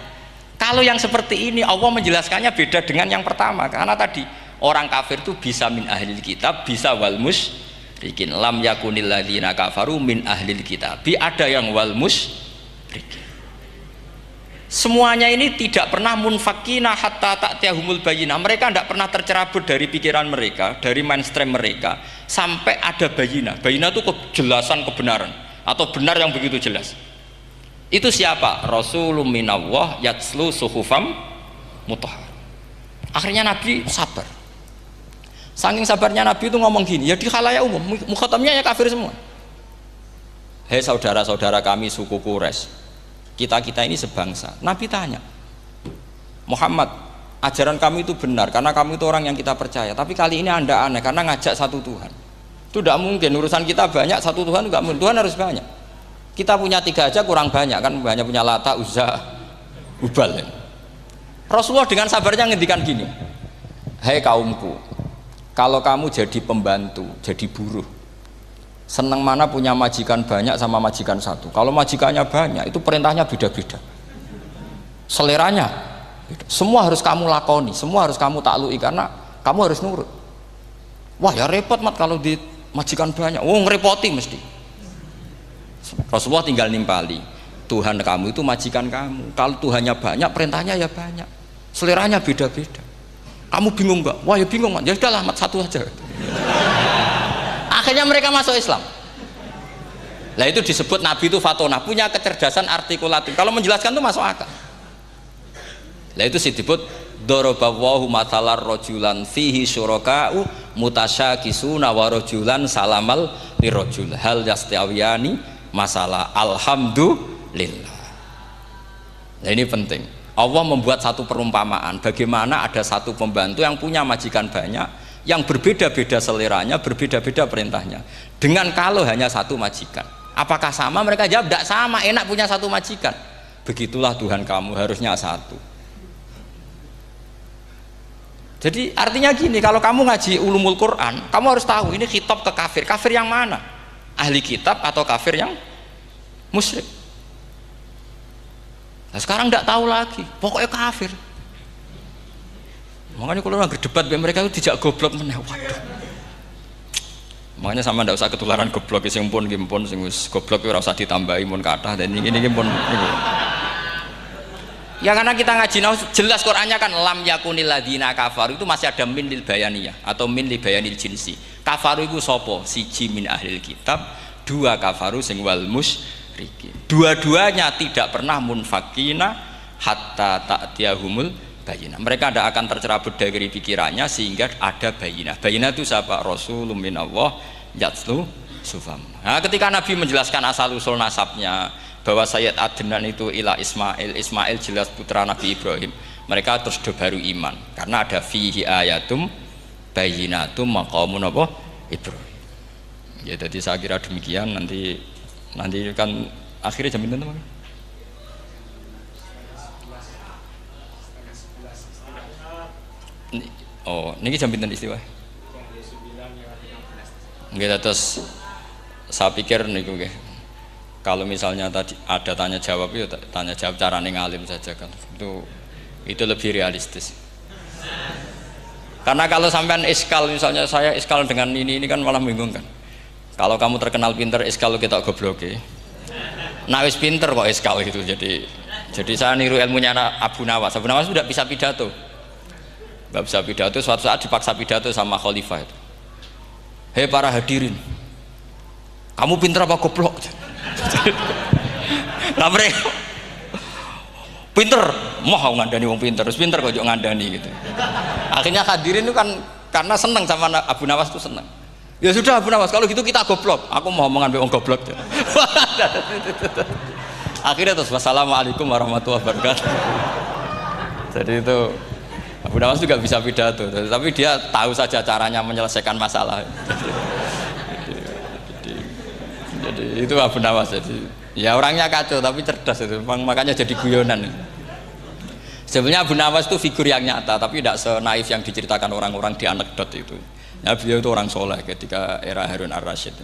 kalau yang seperti ini Allah menjelaskannya beda dengan yang pertama, karena tadi orang kafir itu bisa min ahlil kitab, bisa wal musyrikin. Lam yakunil ladzina kafaru min ahlil kitab, ada yang wal musyrikin. Semuanya ini tidak pernah munfakina hatta ta'tiyahumul bayyinah. Mereka tidak pernah tercerabut dari pikiran mereka, dari mainstream mereka, sampai ada bayyinah. Bayyinah itu kejelasan kebenaran atau benar yang begitu jelas. Itu siapa? Rasulun minallah yatslu suhufam mutahhar. Akhirnya Nabi sabar. Saking sabarnya Nabi itu ngomong gini, ya di khalayak umum, mukhatamnya ya kafir semua. Hei saudara-saudara kami suku Quraisy, kita ini sebangsa. Nabi tanya, Muhammad, ajaran kami itu benar karena kamu itu orang yang kita percaya, tapi kali ini Anda aneh karena ngajak satu Tuhan. Itu tidak mungkin, urusan kita banyak, satu Tuhan enggak mungkin, Tuhan harus banyak. Kita punya 3 aja kurang banyak kan, hanya punya Lata, Uzza, Hubal. Rasulullah dengan sabarnya ngendikan gini, hei kaumku, kalau kamu jadi pembantu, jadi buruh, senang mana punya majikan banyak sama majikan satu. Kalau majikannya banyak, itu perintahnya beda-beda, seleranya beda. Semua harus kamu lakoni, semua harus kamu taklui karena kamu harus nurut. Wah ya repot mat kalau di majikan banyak, ngerepoti mesti. Rasulullah tinggal nimpali, Tuhan kamu itu majikan kamu, kalau Tuhannya banyak, perintahnya ya banyak, seleranya beda-beda. Kamu bingung nggak? Wah ya bingung, ya sudahlah mat satu aja. Akhirnya mereka masuk Islam. Nah itu disebut Nabi itu fatona, punya kecerdasan artikulatif. Kalau menjelaskan itu masuk akal. Nah itu disebut dorobawahu matalar rojulan fihi syuraka'u mutasyakisuna wa rojulan salamal lirojul hal yastawiyani masalah alhamdulillah. Nah ini penting. Allah membuat satu perumpamaan bagaimana ada satu pembantu yang punya majikan banyak, yang berbeda-beda seleranya, berbeda-beda perintahnya, dengan kalau hanya satu majikan. Apakah sama? Mereka jawab tidak sama, enak punya satu majikan. Begitulah Tuhan kamu, harusnya satu. Jadi artinya gini, kalau kamu ngaji ulumul Quran, kamu harus tahu ini khitab ke kafir. Kafir yang mana? Ahli kitab atau kafir yang musyrik. Nah sekarang tidak tahu lagi, pokoknya kafir. Makanya kalau orang berdebat mereka itu tidak goblok meneh. Waduh. Makanya sama tidak usah ketularan goblok, sing pun sing wis goblok ora usah ditambahi mun kathah dan ini pun niku. Ya karena kita ngaji jelas Qur'annya kan lam yakunil ladzina kafaru, itu masih ada min lil bayaniyah atau min li bayanil jinsi. Kafaru itu sapa? Siji min ahlil kitab, 2 kafaru sing wal musyrikin. Dua-duanya tidak pernah munfakina hatta ta'tiyahumul bayyinah. Mereka tidak akan tercerabut dari pikirannya sehingga ada bayyinah. Bayyinah itu siapa? Rasulun minallah yatslu sufam. Nah, ketika Nabi menjelaskan asal usul nasabnya bahwa Sayyid Adnan itu ila Ismail jelas putra Nabi Ibrahim, mereka terus baru iman karena ada fihi ayatum bayyinatum maqamun apa Ibrahim. Ya jadi saya kira demikian. Nanti kan akhirnya jam pinten teman. Oh, niki jam pinten istiwa? Nggih, terus saya pikir niku nggih. Kalau misalnya tadi ada tanya jawab, ya tanya jawab carane ngalim saja kan. Itu lebih realistis. Karena kalau sampean iskal, misalnya saya iskal dengan ini kan malah bingung kan. Kalau kamu terkenal pinter, iskal kita goblok. Nah wis pinter kok iskal itu. Jadi saya niru ilmunya Abu Nawas. Abu Nawas sudah bisa pidato. Nggak bisa pidato, suatu saat dipaksa pidato sama khalifah itu. Hei para hadirin, kamu pinter apa goblok? Nah mereka pinter, mau ngandani wong pinter, terus pinter kok ngandani gitu. Akhirnya hadirin itu kan karena seneng sama Abu Nawas itu seneng. Ya sudah Abu Nawas, kalau gitu kita goblok. Aku mau mengambil wong goblok. Akhirnya terus wassalamualaikum warahmatullahi wabarakatuh. Jadi itu Abu Nawas juga bisa pidato, tapi dia tahu saja caranya menyelesaikan masalah. Jadi itu Abu Nawas. Jadi ya orangnya kacau tapi cerdas itu, makanya jadi guyonan. Sebenarnya Abu Nawas itu figur yang nyata, tapi tidak senaif yang diceritakan orang-orang di anekdot itu. Ya, beliau itu orang soleh ketika era Harun ar-Rasyid.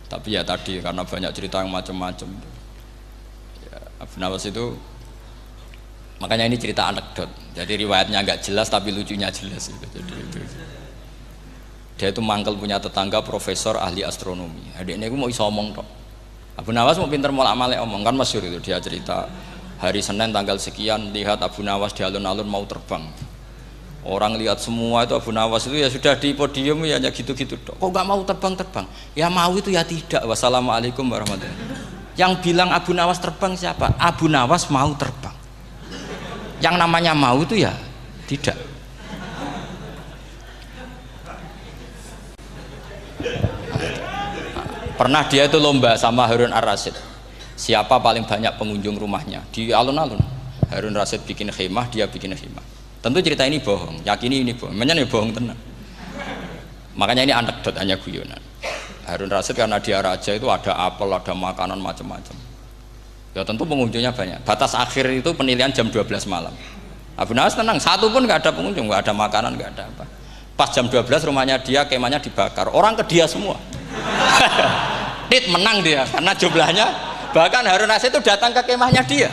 Tapi ya tadi karena banyak cerita yang macam-macam. Ya, Abu Nawas itu, makanya ini cerita anekdot. Jadi riwayatnya agak jelas tapi lucunya jelas. Jadi itu. Dia itu mangkel punya tetangga profesor ahli astronomi. Adiknya itu mau iso omong tok. Abu Nawas mau pinter molak-malik omong kan masyhur itu dia cerita. Hari Senin tanggal sekian lihat Abu Nawas di alun-alun mau terbang. Orang lihat semua itu Abu Nawas itu ya sudah di podium ya hanya gitu-gitu. Kok nggak mau terbang-terbang? Ya mau itu ya tidak. Wassalamualaikum warahmatullahi wabarakatuh. Yang bilang Abu Nawas terbang siapa? Abu Nawas mau terbang. Yang namanya mau itu ya tidak. Pernah dia itu lomba sama Harun ar-Rasyid. Siapa paling banyak pengunjung rumahnya di alun-alun. Harun Rasyid bikin khemah, dia bikin khemah. Tentu cerita ini bohong, yakini ini bohong. Makanya ini bohong tenang. Makanya ini anekdot, hanya guyonan. Harun Rasyid karena dia raja itu ada apel, ada makanan macam-macam. Ya tentu pengunjungnya banyak. Batas akhir itu penilaian jam 12 malam. Abu Nawas tenang, satu pun nggak ada pengunjung, nggak ada makanan, nggak ada apa. Pas jam 12 rumahnya dia, kemahnya dibakar. Orang ke dia semua. Tit menang dia karena jumlahnya. Bahkan Harun Rasyid itu datang ke kemahnya dia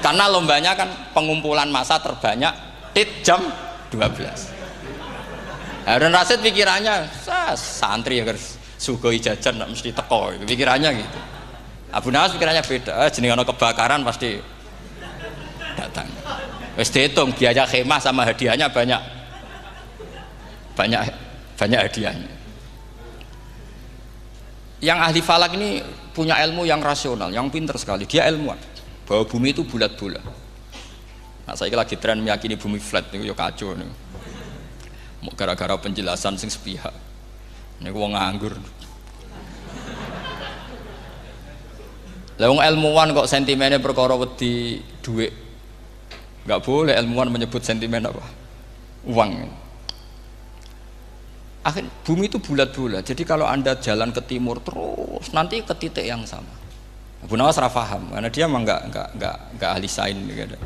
karena lombanya kan pengumpulan massa terbanyak tit jam 12. Harun Rasyid pikirannya santri ya sugoi jajan mesti teko, pikirannya gitu. Abu Nawas pikirannya beda, jeneng ana kebakaran pasti datang. Wis dihitung biaya khemah sama hadiahnya banyak hadiahnya. Yang ahli falak ini punya ilmu yang rasional, yang pinter sekali. Dia ilmuwan bahwa bumi itu bulat-bulat. Nah, saya lagi tren meyakini bumi flat nih, yo kacau nih. Mau gara-gara penjelasan sing sepihak. Nih wong nganggur. Lah wong ilmuwan kok sentimennya perkara wedi duit. Enggak boleh ilmuwan menyebut sentimen apa? Uang. Akhir bumi itu bulat-bulat. Jadi kalau Anda jalan ke timur terus nanti ke titik yang sama. Abu Nawas paham karena dia memang enggak ahli sains gitu.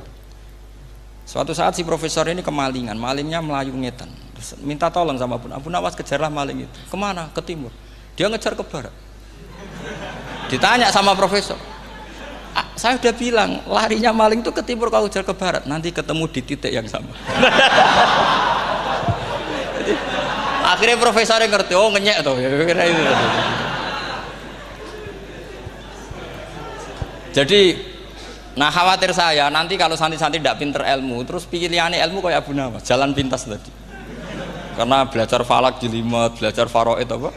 Suatu saat si profesor ini kemalingan, malingnya melayu ngetan. Terus minta tolong sama Abu Nawas kejarlah maling itu. Kemana? Ke timur. Dia ngejar ke barat. Ditanya sama profesor. Saya udah bilang larinya maling itu ke timur, kalau kejar ke barat nanti ketemu di titik yang sama. Akhirnya profesor yang ngerti, oh ngenyek tuh, kira itu. Jadi, nah khawatir saya nanti kalau santri-santri tidak pinter ilmu, terus pilihannya ilmu kayak Abu Nawas, jalan pintas tadi. Karena belajar falak jelimet, belajar faraid apa?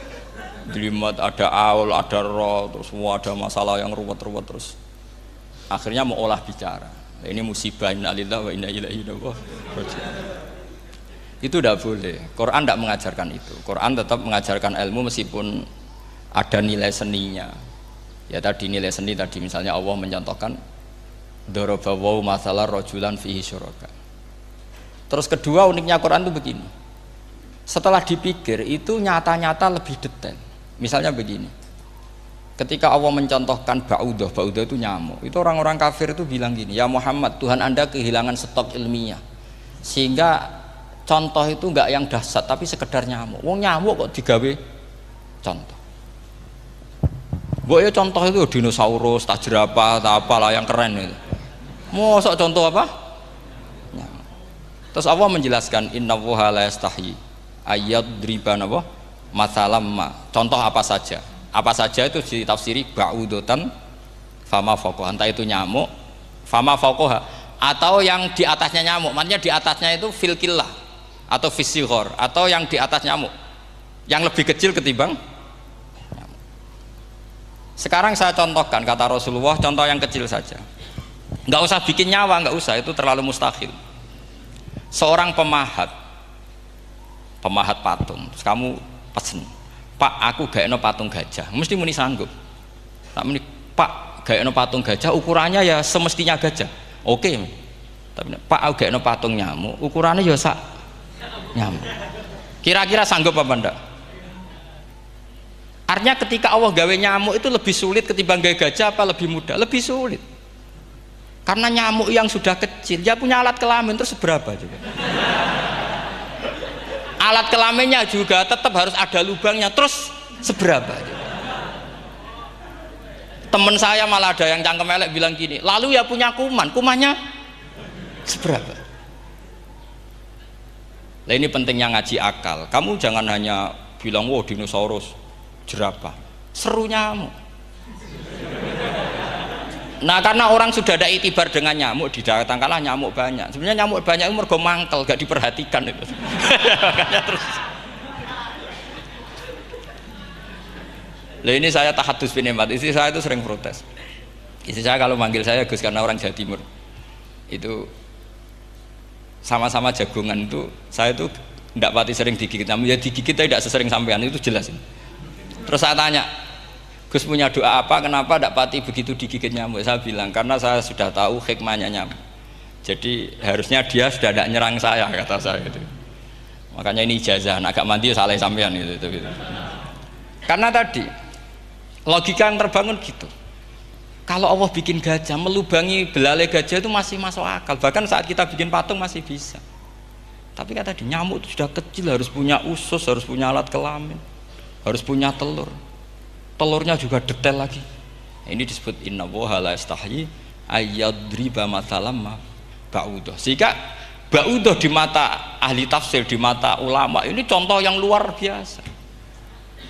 Jelimet ada aul, ada roh, terus semua ada masalah yang ruwet-ruwet terus. Akhirnya mau olah bicara. Ini musibah inna lillahi wa inna ilaihi raji'un. Itu tidak boleh. Quran tidak mengajarkan itu. Quran tetap mengajarkan ilmu meskipun ada nilai seninya. Ya tadi nilai seni tadi misalnya Allah mencontohkan daraba wa masalah rajulan fihi syuraka. Terus kedua uniknya Quran itu begini. Setelah dipikir itu nyata-nyata lebih detail. Misalnya begini. Ketika Allah mencontohkan ba'udah itu nyamuk. Itu orang-orang kafir itu bilang gini, "Ya Muhammad, Tuhan Anda kehilangan stok ilmiah." Sehingga contoh itu enggak yang dahsyat tapi sekedar nyamuk. Wong nyamuk kok digawe contoh. Mbok ya contoh itu dinosaurus, tak jerapah, tak apalah yang keren itu. Mosok contoh apa? Nyamuk. Terus Allah menjelaskan innallaha la yastahi ayyadriban apa? Matsalam ma. Contoh apa saja? Apa saja itu ditafsiri ba'udatan fama faqaha. Entah itu nyamuk, fama faqaha atau yang di atasnya nyamuk. Maksudnya di atasnya itu filkillah atau fisighor atau yang di atas nyamuk yang lebih kecil ketimbang nyamuk. Sekarang saya contohkan kata Rasulullah, contoh yang kecil saja, nggak usah bikin nyawa, nggak usah, itu terlalu mustahil. Seorang pemahat patung, terus kamu pesen, "Pak, aku gaekno patung gajah," mesti muni sanggup. Tak muni, "Pak, gaekno patung gajah ukurannya ya semestinya gajah." Oke. Tapi Pak, aku gaekno patung nyamuk, ukurannya ya sak nyamuk. Kira-kira sanggup apa enggak? Artinya ketika Allah gawe nyamuk itu lebih sulit ketimbang gawe gajah apa lebih mudah? Lebih sulit. Karena nyamuk yang sudah kecil, dia punya alat kelamin terus seberapa juga. Alat kelaminnya juga tetap harus ada lubangnya, terus seberapa juga. Temen saya malah ada yang cangkem elek bilang gini, lalu ya punya kuman, kumannya seberapa? Nah ini pentingnya ngaji akal. Kamu jangan hanya bilang, wow dinosaurus, jerapah, seru nyamuk. Nah karena orang sudah ada itibar dengan nyamuk, didatangkanlah nyamuk banyak. Sebenarnya nyamuk banyak itu mergo mangkel, gak diperhatikan itu. Makanya terus. Lah ini saya tahadus bin Emat, istri saya itu sering protes. Istri saya kalau manggil saya Gus karena orang Jawa Timur. Itu sama-sama jagongan itu, saya itu tidak pati sering digigit nyamuk, ya digigit tidak sesering sampean, itu jelas. Terus saya tanya, Gus punya doa apa, kenapa tidak pati begitu digigit nyamuk? Saya bilang, karena saya sudah tahu hikmahnya nyamuk. Jadi harusnya dia sudah tidak nyerang saya, kata saya itu. Makanya ini ijazah, agak mandi salah sampean gitu. Karena tadi logika yang terbangun gitu. Kalau Allah bikin gajah, melubangi belalai gajah itu masih masuk akal. Bahkan saat kita bikin patung masih bisa. Tapi kata tadi nyamuk itu sudah kecil, harus punya usus, harus punya alat kelamin, harus punya telur. Telurnya juga detail lagi. Ini disebut inna woha la istahyi ayyadriba mathalam ba'udah. Sehingga ba'udah di mata ahli tafsir, di mata ulama ini contoh yang luar biasa.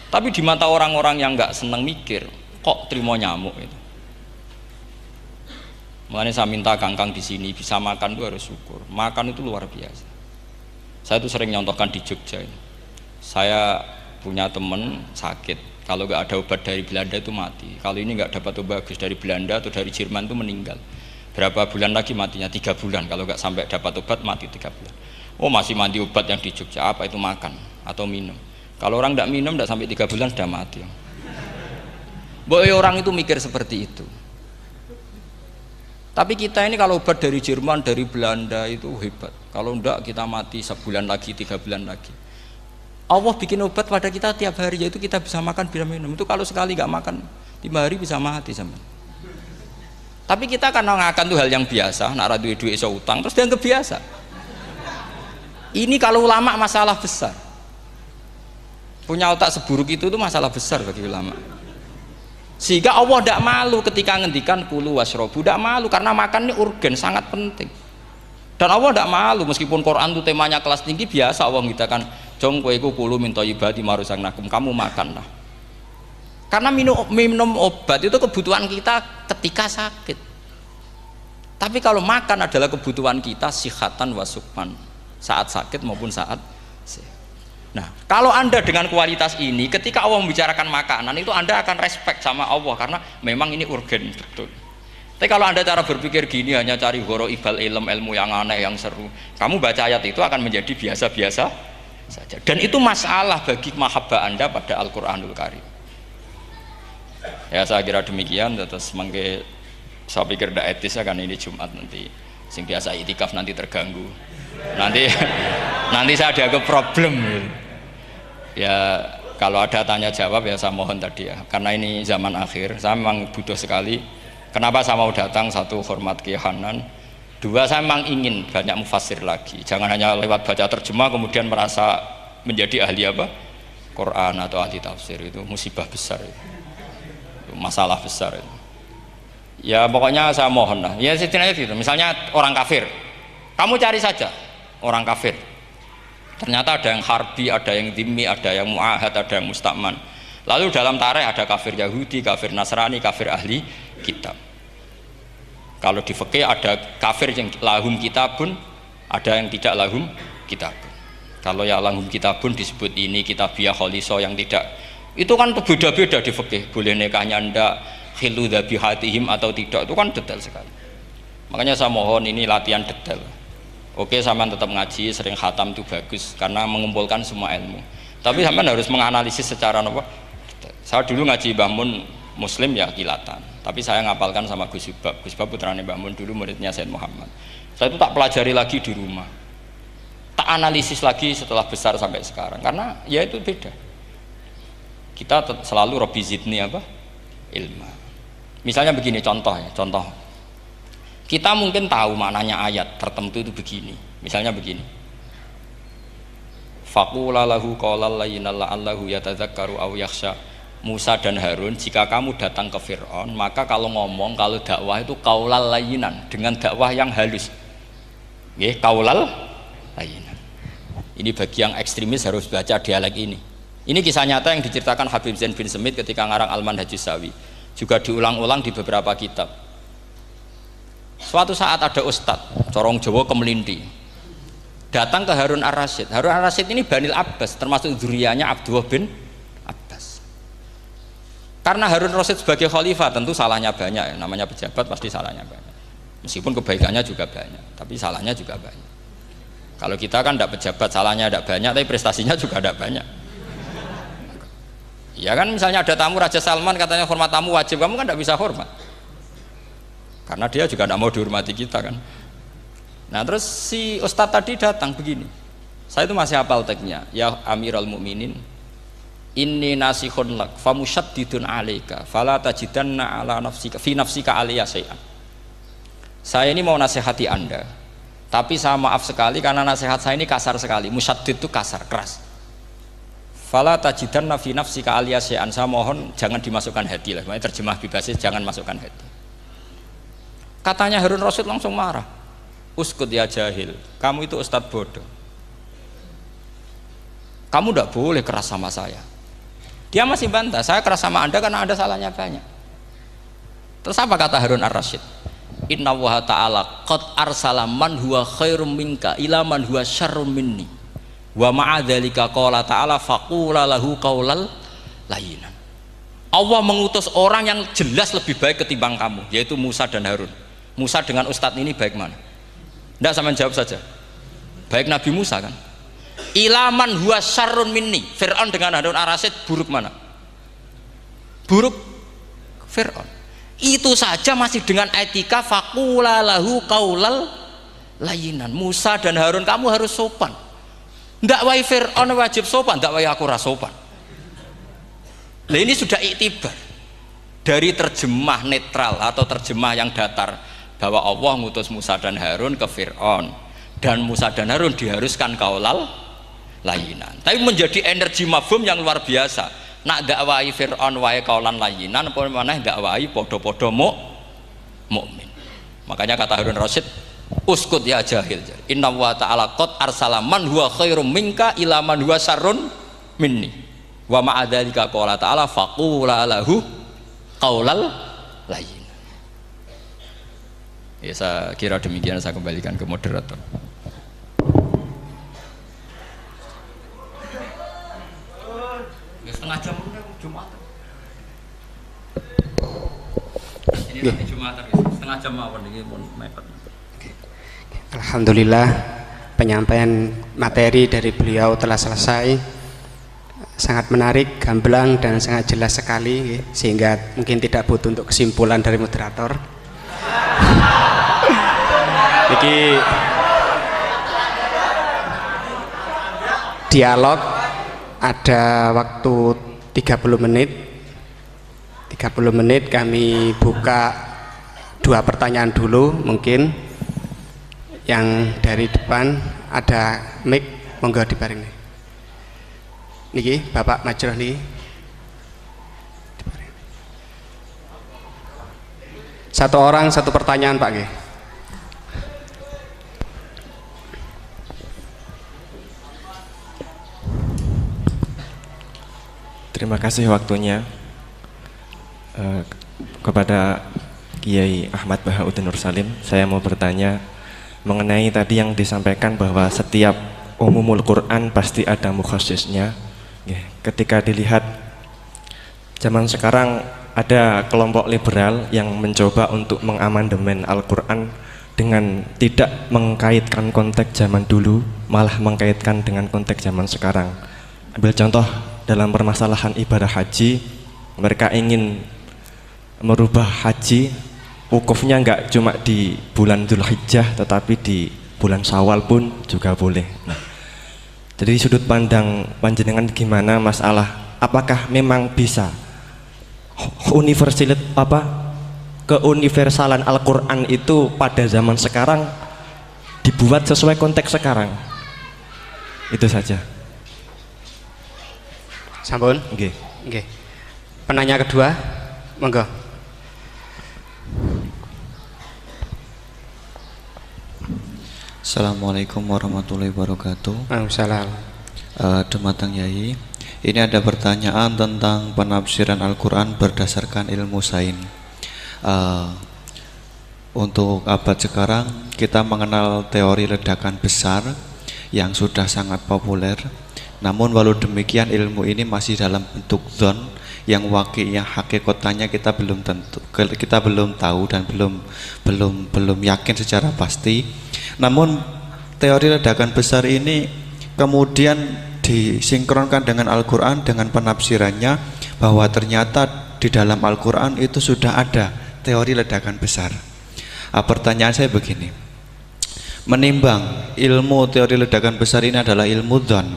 Tapi di mata orang-orang yang nggak seneng mikir, kok terima nyamuk itu. Makanya saya minta kangkang di sini bisa makan itu harus syukur. Makan itu luar biasa. Saya itu sering nyontohkan di Jogja ini. Saya punya teman sakit, kalau nggak ada obat dari Belanda itu mati. Kalau ini nggak dapat obat bagus dari Belanda atau dari Jerman itu meninggal. Berapa bulan lagi matinya? 3 bulan. Kalau nggak sampai dapat obat mati 3 bulan. Oh masih mandi obat yang di Jogja, apa itu makan atau minum? Kalau orang tidak minum tidak sampai 3 bulan sudah mati. Boy orang itu mikir seperti itu. Tapi kita ini kalau obat dari Jerman, dari Belanda itu hebat. Kalau enggak kita mati sebulan lagi, 3 bulan lagi. Allah bikin obat pada kita tiap hari, yaitu kita bisa makan, bisa minum. Itu kalau sekali nggak makan 5 hari bisa mati sama. Tapi kita kan ngakan tuh hal yang biasa, nak duit iso utang terus dianggap biasa. Ini kalau ulama masalah besar. Punya otak seburuk itu masalah besar bagi ulama. Sehingga Allah tidak malu ketika ngendikan kulu wasrobu, tidak malu karena makan ini urgen, sangat penting. Dan Allah tidak malu meskipun Quran itu temanya kelas tinggi, biasa Allah mengatakan jong kowe kulu minta ibadi marusaknakum, kamu makanlah. Karena minum obat itu kebutuhan kita ketika sakit. Tapi kalau makan adalah kebutuhan kita sihatan wasukman, saat sakit maupun saat sehat. Nah, kalau Anda dengan kualitas ini, ketika Allah membicarakan makanan itu Anda akan respect sama Allah karena memang ini urgen betul. Tapi kalau Anda cara berpikir gini, hanya cari horo ibal ilmu yang aneh, yang seru, kamu baca ayat itu akan menjadi biasa-biasa saja. Dan itu masalah bagi mahabbah Anda pada Al-Quranul Karim. Ya saya kira demikian. Terus mangke saya pikir tidak etis ya, kan ini Jumat nanti sing biasa itikaf nanti terganggu. Nanti saya ada ke problem. Ya kalau ada tanya jawab ya saya mohon tadi ya, karena ini zaman akhir saya memang butuh sekali. Kenapa saya mau datang? Satu, hormat Kiai Hanan. Dua, saya memang ingin banyak mufassir lagi, jangan hanya lewat baca terjemah kemudian merasa menjadi ahli apa? Quran atau ahli tafsir. Itu musibah besar itu masalah besar itu. Ya pokoknya saya mohon lah ya setidaknya gitu. Misalnya orang kafir, kamu cari saja orang kafir, ternyata ada yang harbi, ada yang dhimmi, ada yang mu'ahad, ada yang mustakman. Lalu dalam tarikh ada kafir Yahudi, kafir Nasrani, kafir ahli kitab. Kalau di fikih ada kafir yang lahum kitabun, ada yang tidak lahum kitabun. Kalau yang lahum kitabun disebut ini kitabiyah kholiso, yang tidak itu kan beda-beda di fikih, boleh nikahnya ndak, khilu dhabihatihim atau tidak, itu kan detail sekali. Makanya saya mohon ini latihan detail. Oke, sampean tetap ngaji, sering khatam itu bagus karena mengumpulkan semua ilmu. Tapi sampean harus menganalisis secara apa? Saya dulu ngaji Mbah Mun Muslim ya kilatan. Tapi saya ngapalkan sama Gus Subab. Gus Subab putrane Mbah Mun, dulu muridnya Said Muhammad. Saya itu tak pelajari lagi di rumah. Tak analisis lagi setelah besar sampai sekarang karena ya itu beda. Kita selalu Robbi zidni apa? Ilma. Misalnya begini contoh ya, contoh. Kita mungkin tahu maknanya ayat tertentu itu begini. Misalnya begini. Faqula lahu qawlan layyinan la'allahu yatadzakkaru aw yakhsha. Musa dan Harun, jika kamu datang ke Fir'aun, maka kalau ngomong, kalau dakwah itu qaulal layyinan, dengan dakwah yang halus. Nggih, qaulal layyinan. Ini bagi yang ekstremis harus baca dialek ini. Ini kisah nyata yang diceritakan Habib Zain bin Semit ketika ngarang Al-Manhajus Sawi. Juga diulang-ulang di beberapa kitab. Suatu saat ada ustadz, corong Jawa Kemelinti, datang ke Harun Ar-Rasyid. Harun Ar-Rasyid ini Banil Abbas, termasuk zuriyahnya Abdullah bin Abbas. Karena Harun Ar-Rasyid sebagai khalifah tentu salahnya banyak, namanya pejabat pasti salahnya banyak. Meskipun kebaikannya juga banyak, tapi salahnya juga banyak. Kalau kita kan tidak pejabat, salahnya tidak banyak, tapi prestasinya juga tidak banyak. Ya kan, misalnya ada tamu Raja Salman, katanya hormat tamu wajib, kamu kan tidak bisa hormat. Karena dia juga tidak mau dihormati kita kan. Nah terus si ustadz tadi datang begini, saya itu masih hafal teksnya, ya Amirul Mukminin, inni nasihun lak famusyaddidun alaika fala tajidanna ala nafsika fi nafsika aliyya syai'an. Saya ini mau nasihati Anda, tapi saya maaf sekali karena nasihat saya ini kasar sekali. Musyaddid itu kasar, keras. Fala tajidanna fi nafsika aliyya syai'an, saya mohon jangan dimasukkan hati lah. Makanya terjemah bebasnya jangan masukkan hati. Katanya Harun Rasyid langsung marah. Uskut ya jahil, kamu itu ustadz bodoh. Kamu tidak boleh keras sama saya. Dia masih bantah, saya keras sama Anda karena Anda salahnya banyak. Terus apa kata Harun Ar-Rasyid? Inna wa ta'ala qad arsala man huwa khairum minka ila man huwa syarrum minni wa ma'adzalika qala ta'ala faqula lahu qaulal layyinan. Allah mengutus orang yang jelas lebih baik ketimbang kamu, yaitu Musa dan Harun. Musa dengan ustadz ini baik mana? Tidak, sama jawab saja. Baik Nabi Musa kan? Ilaman huwa syarrun minni. Fir'aun dengan Harun Ar-Rasyid buruk mana? Buruk Fir'aun. Itu saja masih dengan etika faqula lahu qaulal layyinan. Musa dan Harun kamu harus sopan. Ndak wae Fir'aun wajib sopan, ndak wae aku ra sopan. Lah ini sudah iktibar dari terjemah netral atau terjemah yang datar bahwa Allah ngutus Musa dan Harun ke Fir'aun dan Musa dan Harun diharuskan qaulal layyinan. Tapi menjadi energi mafhum yang luar biasa. Nak dakwai Fir'aun wae qaulan layyinan apa maneh dakwai padha-padha mukmin. Makanya kata Harun Rasyid, uskut ya jahil. Inna wa ta'ala qad arsala man huwa khairum minka ila man huwa syarrun minni. Wa ma'adzalika qala ta'ala faqula lahu qaulal layyin. Ya saya kira demikian, saya kembalikan ke moderator. Ya, setengah jam Jumatan. Ini nanti Jumatan setengah jam mawon iki pun mepet. Alhamdulillah penyampaian materi dari beliau telah selesai. Sangat menarik, gamblang dan sangat jelas sekali, sehingga mungkin tidak butuh untuk kesimpulan dari moderator. Jadi dialog ada waktu 30 menit. 30 menit kami buka 2 pertanyaan dulu, mungkin yang dari depan ada mic, monggo diparingi. Niki Bapak Majroh niki. Satu orang satu pertanyaan Pak nggih. Terima kasih waktunya kepada Kiai Ahmad Bahauddin Nur Salim. Saya mau bertanya mengenai tadi yang disampaikan bahwa setiap umumul Quran pasti ada mukhassisnya. Ketika dilihat zaman sekarang ada kelompok liberal yang mencoba untuk mengamandemen Al-Quran dengan tidak mengkaitkan konteks zaman dulu, malah mengkaitkan dengan konteks zaman sekarang. Ambil contoh dalam permasalahan ibadah haji, mereka ingin merubah haji wukufnya nggak cuma di bulan Dzulhijjah tetapi di bulan Syawal pun juga boleh. Jadi sudut pandang panjenengan gimana masalah apakah memang bisa keuniversalan Al-Quran itu pada zaman sekarang dibuat sesuai konteks sekarang. Itu saja. Sampun? Nggih. Nggih. Penanya kedua, monggo. Assalamualaikum warahmatullahi wabarakatuh. Waalaikumsalam. Dumateng Yai, ini ada pertanyaan tentang penafsiran Al-Quran berdasarkan ilmu sains. Untuk abad sekarang kita mengenal teori ledakan besar yang sudah sangat populer. Namun walau demikian ilmu ini masih dalam bentuk zon yang wakilnya hakikatnya kita belum tahu dan belum yakin secara pasti. Namun teori ledakan besar ini kemudian disinkronkan dengan Al-Quran dengan penafsirannya bahwa ternyata di dalam Al-Quran itu sudah ada teori ledakan besar. Pertanyaan saya begini, menimbang ilmu teori ledakan besar ini adalah ilmu dzon,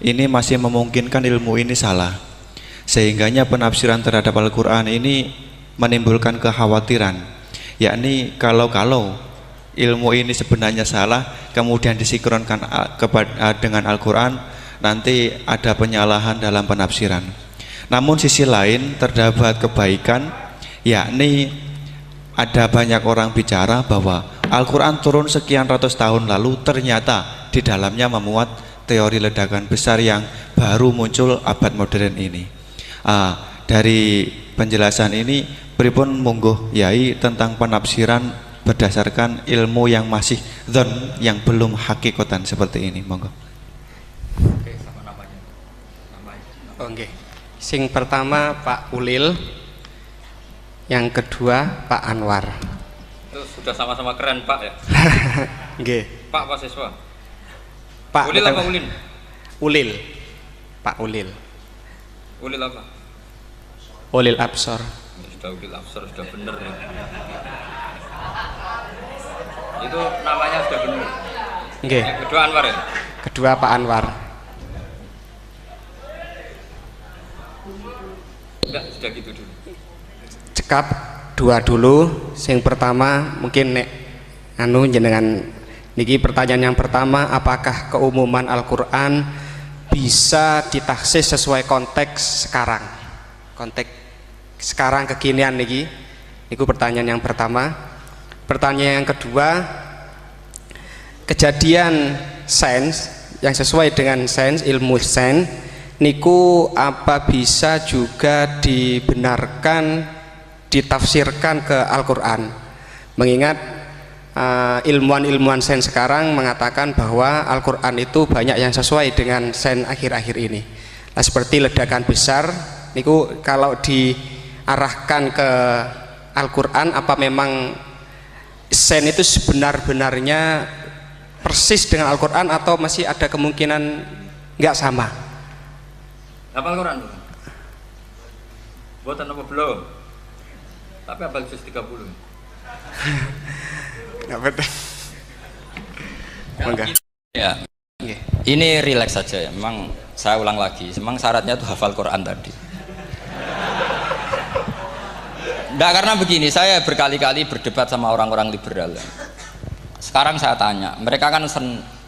ini masih memungkinkan ilmu ini salah, sehingganya penafsiran terhadap Al-Quran ini menimbulkan kekhawatiran, yakni kalau ilmu ini sebenarnya salah kemudian disinkronkan dengan Al-Quran, nanti ada penyalahan dalam penafsiran. Namun sisi lain terdapat kebaikan, yakni ada banyak orang bicara bahwa Al-Quran turun sekian ratus tahun lalu ternyata di dalamnya memuat teori ledakan besar yang baru muncul abad modern ini. Dari penjelasan ini pripun monggo Yai tentang penafsiran berdasarkan ilmu yang masih dzon yang belum hakikatan seperti ini, monggo. Oke, sama namanya. Oh, nggih. Sing pertama Pak Ulil, yang kedua Pak Anwar. Itu sudah sama-sama keren Pak ya. Nggih. Pak Pak siswa. Pak Ulil apa Ulin? Ulil. Pak Ulil. Ulil apa? Ulil Absor. Sudah Ulil Absor sudah bener ya. Itu namanya sudah benar. Nggih. Yang kedua Anwar ya? Kedua Pak Anwar. Enggak, sudah gitu dulu. Cekap dua dulu. Sing pertama mungkin nek jenengan niki pertanyaan yang pertama, apakah keumuman Al-Qur'an bisa ditaksis sesuai konteks sekarang? Konteks sekarang kekinian niki. Niku pertanyaan yang pertama. Pertanyaan yang kedua, kejadian sains yang sesuai dengan sains, ilmu sains niku apa bisa juga dibenarkan ditafsirkan ke Al-Quran, mengingat ilmuwan-ilmuwan sains sekarang mengatakan bahwa Al-Quran itu banyak yang sesuai dengan sains akhir-akhir ini. Nah, seperti ledakan besar niku kalau diarahkan ke Al-Quran, apa memang sains itu sebenar-benarnya persis dengan Al-Quran atau masih ada kemungkinan nggak sama? Hafal Quran? Buatan apa belum? Tapi hafal juz 30. Nggak betul. Enggak. Ya. Ini rileks saja ya. Memang saya ulang lagi. Memang syaratnya itu hafal Quran tadi. Enggak, karena begini, saya berkali-kali berdebat sama orang-orang liberal. Sekarang saya tanya, mereka kan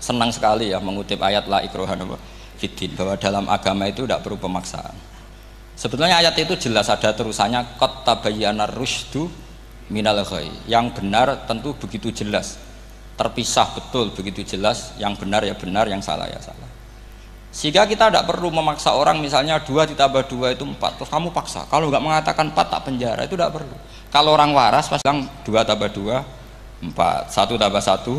senang sekali ya mengutip ayat la ikraha fiddin, bahwa dalam agama itu tidak perlu pemaksaan. Sebetulnya ayat itu jelas ada terusannya, qad tabayyana rusydu minal ghayy. Yang benar tentu begitu jelas, terpisah betul begitu jelas, yang benar ya benar, yang salah ya salah. Sehingga kita tidak perlu memaksa orang, misalnya 2 ditambah 2 itu 4, terus kamu paksa, kalau nggak mengatakan 4 tak penjara, itu tidak perlu. Kalau orang waras pas bilang 2 tambah 2 4, 1 tambah 1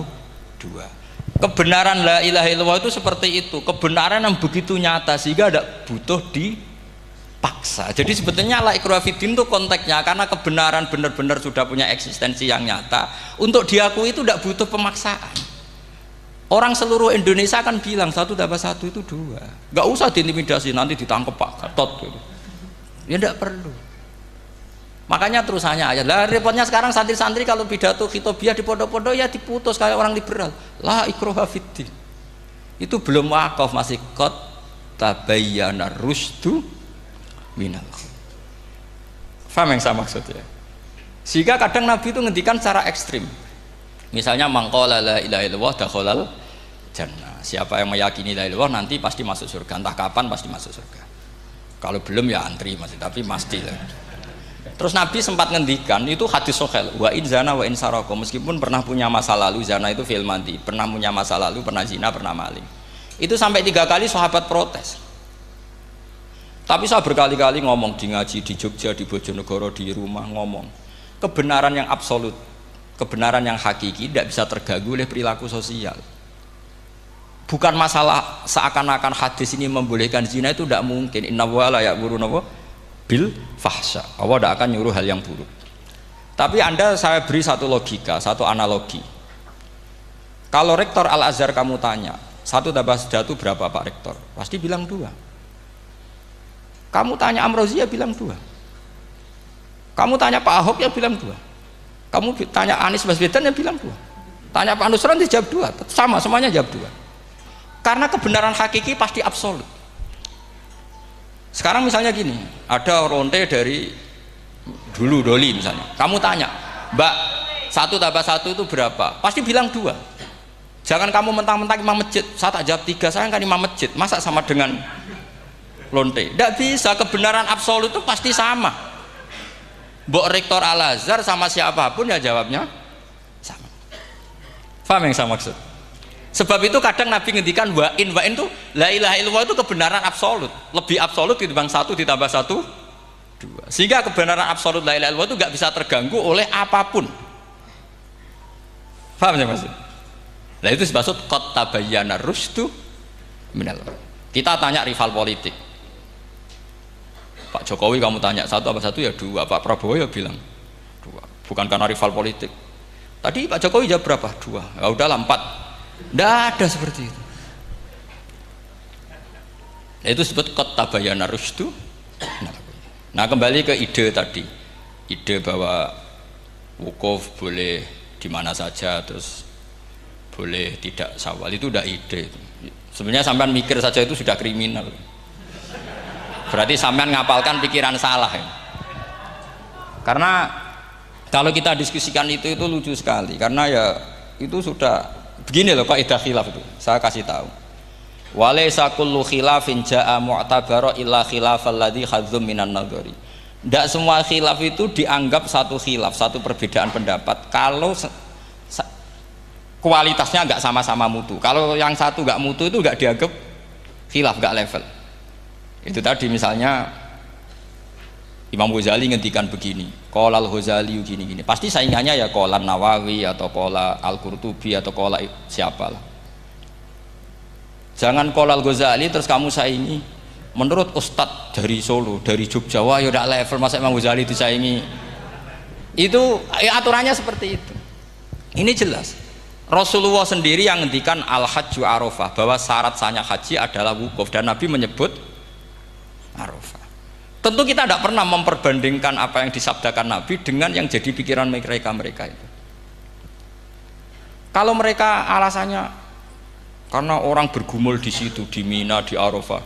2. Kebenaran la ilaha illallah itu seperti itu, kebenaran yang begitu nyata sehingga tidak butuh dipaksa. Jadi sebetulnya la ikraha fiddin itu konteksnya, karena kebenaran benar-benar sudah punya eksistensi yang nyata, untuk diakui itu tidak butuh pemaksaan. Orang seluruh Indonesia kan bilang 1 tambah 1 itu 2, nggak usah diintimidasi nanti ditangkap Pak Gatot gitu. Ya tidak perlu. Makanya terusannya aja lah, repotnya sekarang santri-santri kalau pidato khitobiah di pondok-pondok ya diputus kayak orang liberal, la ikraha fiddin. Itu belum wakaf, masih qad tabayyana rusydu minal ghayy. Paham yang saya maksud ya? Sehingga kadang Nabi itu ngendikan secara ekstrim. Misalnya mangqala la ilaha illallah dakhalal jannah. Siapa yang meyakini la ilaha illallah nanti pasti masuk surga. Entah kapan pasti masuk surga. Kalau belum ya antri masih, tapi pasti lah. Terus Nabi sempat ngendikan itu hadis sahih, wa in zana wa in saraka, meskipun pernah punya masa lalu, zina itu fi'il madhi, pernah punya masa lalu, pernah zina, pernah maling. Itu sampai 3 kali sahabat protes. Tapi saya berkali-kali ngomong di ngaji di Jogja, di Bojonegoro, di rumah ngomong. Kebenaran yang absolut, kebenaran yang hakiki tidak bisa terganggu oleh perilaku sosial. Bukan masalah seakan-akan hadis ini membolehkan zina, itu tidak mungkin. Inna wa la ya'muruna bil fahsya. Allah tidak akan nyuruh hal yang buruk. Tapi saya beri satu logika, satu analogi. Kalau rektor Al-Azhar kamu tanya, 1 tambah 1 berapa Pak Rektor? Pasti bilang 2. Kamu tanya Amrozi ya bilang 2. Kamu tanya Pak Ahok ya bilang 2. Kamu tanya Anies Baswedan ya bilang 2. Tanya Pak Nusron dia jawab 2. Sama, semuanya jawab 2. Karena kebenaran hakiki pasti absolut. Sekarang misalnya gini, ada ronte dari dulu Doli misalnya. Kamu tanya, Mbak, 1 tambah 1 itu berapa? Pasti bilang 2. Jangan kamu mentang-mentang imam masjid. Saya tak jawab 3, saya kan imam masjid. Masa sama dengan lonte? Tidak bisa, kebenaran absolut itu pasti sama. Mbok rektor Al-Azhar sama siapapun ya jawabnya sama. Paham yang saya maksud? Sebab itu kadang Nabi ngendikan wa in itu la ilaha illallah itu kebenaran absolut, lebih absolut dibanding 1 ditambah 1 2. Sehingga kebenaran absolut la ilaha illallah itu nggak bisa terganggu oleh apapun. Paham ya maksud? Nah itu maksud qad tabayyana rusdu minal. Kita tanya rival politik. Pak Jokowi kamu tanya 1 apa 1 ya 2, Pak Prabowo ya bilang 2. Bukan karena rival politik. Tadi Pak Jokowi jawab berapa? 2. Ya udahlah 4. Tidak ada seperti itu. Nah, itu disebut qad tabayyana rusdu. Nah kembali ke ide tadi, ide bahwa wukuf boleh di mana saja, terus boleh tidak syawal, itu udah ide. Sebenarnya sampean mikir saja itu sudah kriminal. Berarti sampean ngapalkan pikiran salah ya. Karena kalau kita diskusikan itu lucu sekali, karena ya itu sudah begini loh kaidah khilaf itu. Saya kasih tahu. Walaysa kullu khilafin jaa mu'tabara illa khilafal ladzi khadzum minan nadhari. Tidak semua khilaf itu dianggap satu khilaf, satu perbedaan pendapat kalau kualitasnya nggak sama-sama mutu. Kalau yang satu nggak mutu itu nggak dianggap khilaf, nggak level. Itu tadi misalnya Imam Ghazali ngendikan begini, qala al-Ghazali gini-gini. Pasti saingannya ya qala Nawawi atau qala Al-Qurtubi atau qala siapalah. Jangan qala al-Ghazali terus kamu saingi menurut Ustadz dari Solo, dari Jogja, wah ya udah level masa Imam Ghazali disaingi. Itu ya aturannya seperti itu. Ini jelas. Rasulullah sendiri yang ngendikan al-hajju arafah, bahwa syarat sahnya haji adalah wukuf, dan Nabi menyebut Arafah. Tentu kita tidak pernah memperbandingkan apa yang disabdakan Nabi dengan yang jadi pikiran mereka itu. Kalau mereka alasannya karena orang bergumul di situ, di Mina, di Arafah,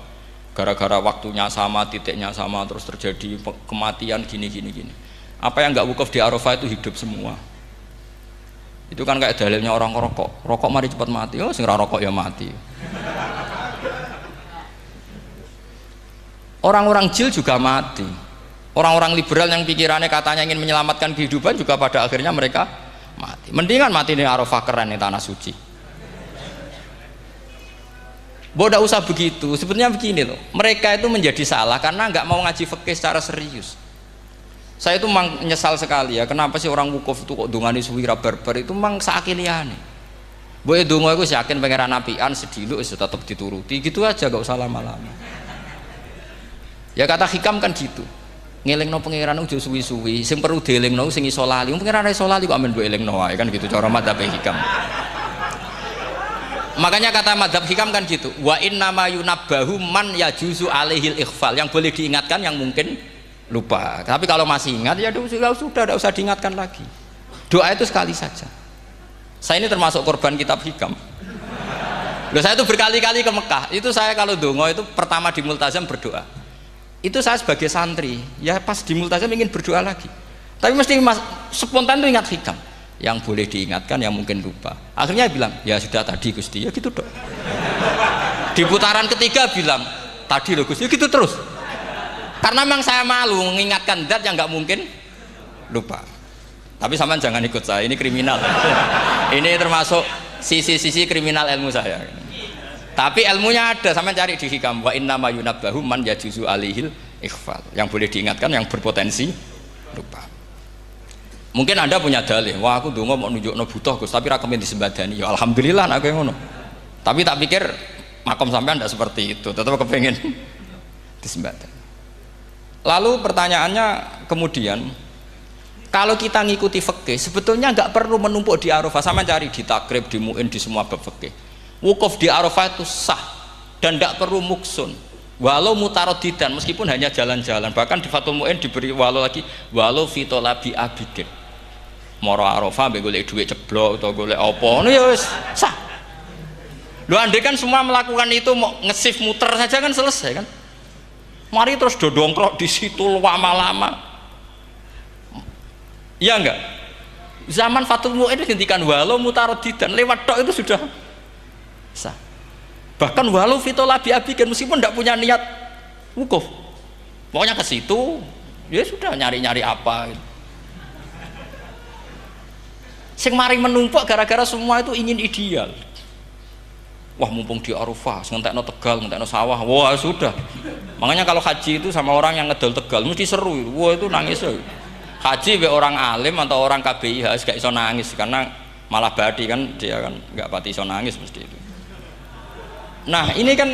gara-gara waktunya sama, titiknya sama, terus terjadi kematian gini. Apa yang nggak wukuf di Arafah itu hidup semua. Itu kan kayak dalilnya orang rokok mari cepat mati. Oh, sing ora rokok ya mati. Orang-orang jil juga mati. Orang-orang liberal yang pikirannya katanya ingin menyelamatkan kehidupan juga pada akhirnya mereka mati. Mendingan mati di Arafah, keren di tanah suci. Bodoh usah begitu. Sebenarnya begini loh, mereka itu menjadi salah karena nggak mau ngaji fikih secara serius. Saya itu memang menyesal sekali ya, kenapa sih orang wukuf itu kok dungani suwira barbar itu memang sakiliane. Boy dongo aku yakin pangeran apian sedilu itu tetap dituruti gitu aja, gak usah lama-lama. Ya kata hikam kan gitu, ngelingno pangeran udah suwi-suwi, sing perlu dielingno sing iso lali, pangeran iso lali kok amen mbok elingno wae kan gitu cara madzhab hikam. Makanya kata madzhab hikam kan gitu, wa inna ma yunabbahu man yajuzu alaihil ikhfal, yang boleh diingatkan yang mungkin lupa. Tapi kalau masih ingat ya sudah tidak usah diingatkan lagi. Doa itu sekali saja. Saya ini termasuk korban kitab hikam. Loh, saya itu berkali-kali ke Mekah. Itu saya kalau dongo itu pertama di Multazam berdoa. Itu saya sebagai santri, ya pas di Multazam ingin berdoa lagi. Tapi mesti spontan tuh ingat hikam. Yang boleh diingatkan, yang mungkin lupa. Akhirnya bilang, ya sudah tadi Gusti, ya gitu dong. Di putaran ketiga bilang, tadi loh Gusti, ya gitu terus. Karena memang saya malu mengingatkan zat yang nggak mungkin lupa. Tapi sampean jangan ikut saya, ini kriminal. Ini termasuk sisi-sisi kriminal ilmu saya. Tapi ilmunya ada, sampean cari di hikam. Wa inna ma yunabbahu man yajuzu alihil ikhfal. Yang boleh diingatkan, yang berpotensi lupa. Mungkin Anda punya dalih, wah aku dongo mau nunjukno butuh Gus, tapi rakemin disembadani. Ya alhamdulillah aku yang ngono. Tapi tak pikir makom sampean tidak seperti itu, tetap kepengen disembadani. Lalu pertanyaannya kemudian, kalau kita ngikuti fikih, sebetulnya nggak perlu menumpuk di Arafah. Sama cari di takrib, di mu'in, di semua bab fikih. Wukuf di Arafah itu sah dan tidak perlu muksun. Walau mutarodidan, meskipun hanya jalan-jalan. Bahkan di Fathul Mu'in diberi walau lagi, walau fitolabi abidin. Moro Arafah, golek duit ceblok atau golek apa, ini ya wis sah. Lu andai kan semua melakukan itu mau ngesif muter saja kan selesai kan. Mari terus dodongkrok di situ lama-lama. Iya enggak? Zaman Fathul Mu'in itu dihentikan walau mutarodidan, lewat tok itu sudah sah. Bahkan walau fitolabi abikan, meskipun tidak punya niat wukuf, pokoknya ke situ, ya sudah nyari-nyari apa. Gitu. Sing mari menumpuk gara-gara semua itu ingin ideal. Wah mumpung di Arafah, ngentekno Tegal, ngentekno sawah, wah sudah. Makanya kalau haji itu sama orang yang ngedol Tegal mesti seru, wah itu nangis. Haji be orang alim atau orang KBIH gak iso nangis karena malah badi kan dia kan nggak pati iso nangis mesti itu. Nah ini kan,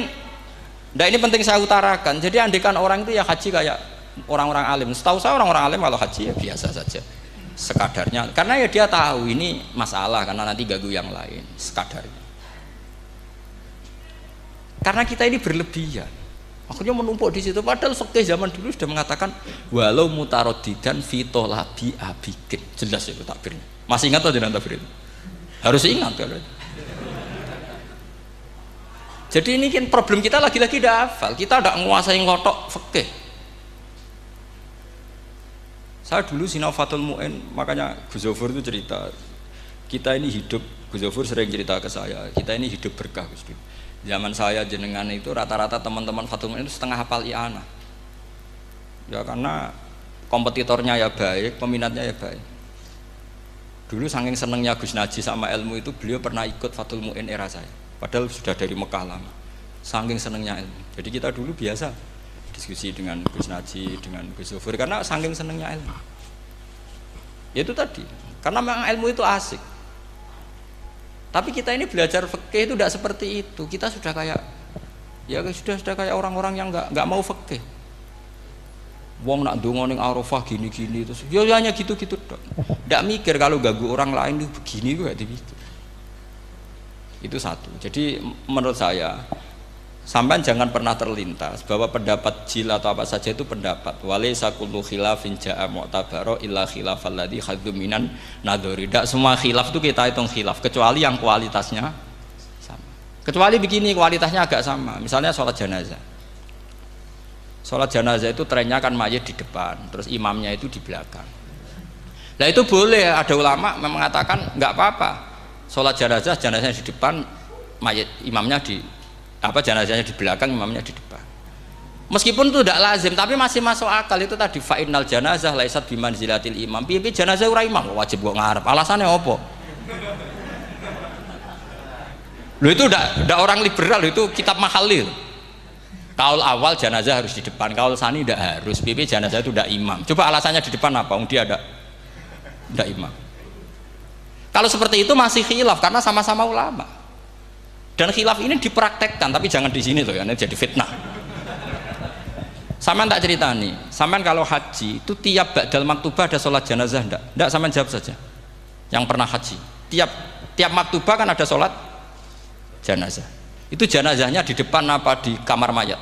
nah ini penting saya utarakan. Jadi andikan orang itu ya haji kayak orang-orang alim. Setahu saya orang-orang alim kalau haji ya biasa saja, sekadarnya. Karena ya dia tahu ini masalah karena nanti ganggu yang lain, sekadarnya. Karena kita ini berlebihan, akhirnya menumpuk di situ. Padahal fikih zaman dulu sudah mengatakan walau mutarodidan fitolabi abikin, jelas itu takbirnya. Masih ingat atau tidak takbir itu? Harus ingat kalau. Jadi ini kan problem kita lagi-lagi tidak hafal, kita tidak menguasai ngotok fikih. Saya dulu sinau Fathul Mu'in, makanya Gus Zofur itu cerita, kita ini hidup, Gus Zofur sering cerita ke saya, kita ini hidup berkah Gus. Zaman saya jenengan itu rata-rata teman-teman Fathul Mu'in itu setengah hafal i'anah. Ya karena kompetitornya ya baik, peminatnya ya baik. Dulu saking senengnya Gus Naji sama ilmu itu, beliau pernah ikut Fathul Mu'in era saya. Padahal sudah dari Mekah lama. Saking senengnya ilmu. Jadi kita dulu biasa diskusi dengan Gus Naji, dengan Gus Zofur karena saking senengnya ilmu. Ya itu tadi. Karena memang ilmu itu asik. Tapi kita ini belajar fikih itu tidak seperti itu. Kita sudah kayak ya sudah kayak orang-orang yang nggak mau fikih. Wong nak ndonga ning Arafah gini-gini terus. Ya hanya gitu-gitu dok. Nggak mikir kalau ganggu orang lain itu begini gue nggak dipikir. Itu satu. Jadi menurut saya sampean jangan pernah terlintas bahwa pendapat jil atau apa saja itu pendapat. Walaysa kullu khilafin ja'a mu'tabaro illa khilafal ladzi khadzu minan nadhari. Tidak semua khilaf itu kita hitung khilaf kecuali yang kualitasnya sama. Kecuali begini kualitasnya agak sama. Misalnya sholat jenazah. Sholat jenazah itu trennya kan mayit di depan, terus imamnya itu di belakang. Nah itu boleh, ada ulama mengatakan nggak apa-apa. Sholat jenazahnya di depan, mayit imamnya di jenazahnya di belakang, imamnya di depan. Meskipun itu tidak lazim, tapi masih masuk akal. Itu tadi fa'innal janazah laisat bimanzilatil imam. Piye jenazah ora imam wajib kok ngarep. Alasannya apa? Loh itu udah orang liberal, itu kitab Mahalil. Kaul awal jenazah harus di depan, kaul sani tidak harus. Piye jenazah itu tidak imam. Coba alasannya di depan apa? Dia tidak imam. Kalau seperti itu masih khilaf karena sama-sama ulama. Dan khilaf ini dipraktekkan, tapi jangan di sini loh ya, ini jadi fitnah. Sampean tak cerita nih, sampean kalau haji itu tiap ba'dal maktubah ada sholat jenazah enggak? Enggak, sampean jawab saja. Yang pernah haji, tiap maktubah kan ada sholat jenazah. Itu jenazahnya di depan apa di kamar mayat?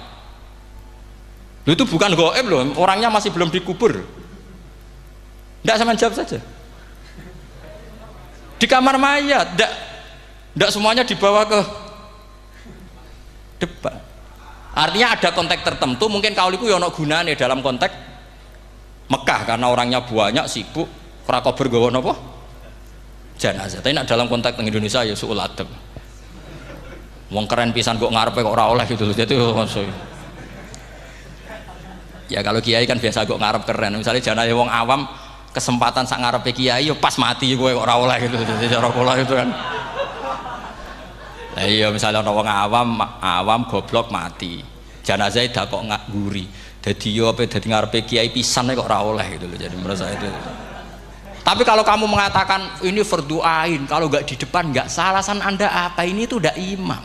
Loh, itu bukan goib loh, orangnya masih belum dikubur. Enggak, sampean jawab saja. Di kamar mayat, enggak semuanya dibawa ke depan. Artinya ada konteks tertentu, mungkin kauliku ya ono gunane dalam konteks Mekah karena orangnya banyak sibuk ora kober nggawa napa jenazah. Tapi nek dalam konteks Indonesia ya suul adab. Wong keren pisan kok ngarepe kok ora oleh gitu loh. Jadi ya kalau kiai kan biasa kok ngarep keren. Misalnya jenazah wong awam kesempatan sak ngarepe kiai yo pas mati kowe kok ora oleh gitu. Jadi cara kula itu kan. Lah iya misalnya ana wong awam goblok mati. Jenazah dak kok nguri. Dadi yo apa dadi ngarepe kiai pisan kok ora oleh gitu loh. Jadi merasa itu. Tapi kalau kamu mengatakan ini fardu ain, kalau nggak di depan nggak salah, alasan Anda apa? Ini tuh udah imam.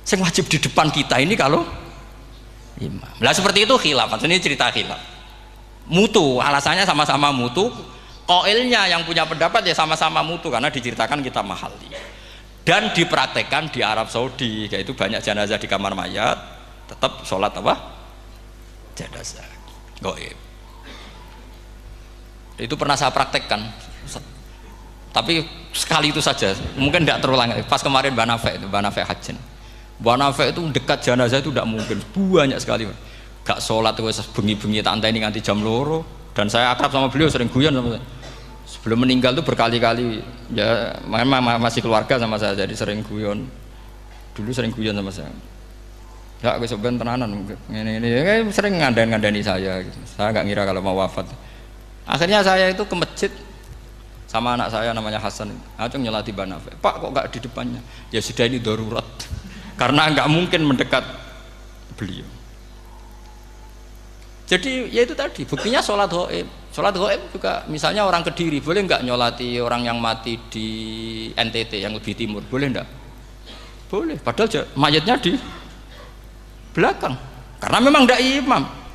Yang wajib di depan kita ini kalau imam. Lah seperti itu khilaf. Ini cerita khilaf. Mutu, alasannya sama-sama mutu. Qailnya yang punya pendapat ya sama-sama mutu karena diceritakan kita mahali. Dan dipraktekkan di Arab Saudi, yaitu banyak jenazah di kamar mayat, tetap sholat apa? Jenazah. Gaib. Itu pernah saya praktekkan, tapi sekali itu saja, mungkin tidak terulang. Pas kemarin Mbak Nafe Hajin, Mbak Nafe itu dekat jenazah itu tidak mungkin, banyak sekali. Gak sholat itu bengi-bengi tante ini nganti jam loro, dan saya akrab sama beliau, sering guyon sama saya. Sebelum meninggal itu berkali-kali, ya memang masih keluarga sama saya, jadi sering guyon. Dulu sering guyon sama saya. Ya, aku sebenarnya tenanan, ini sering ngandani saya. Gitu. Saya nggak ngira kalau mau wafat. Akhirnya saya itu ke masjid sama anak saya namanya Hasan, acung nyolati Mbak Nafe. Pak kok nggak di depannya? Ya sudah ini darurat, karena nggak mungkin mendekat beliau. Jadi ya itu tadi buktinya sholat gaib. Sholat gaib juga misalnya orang Kediri boleh nggak nyolati orang yang mati di NTT yang lebih timur, boleh nggak? Boleh. Padahal mayatnya di belakang, karena memang nggak imam.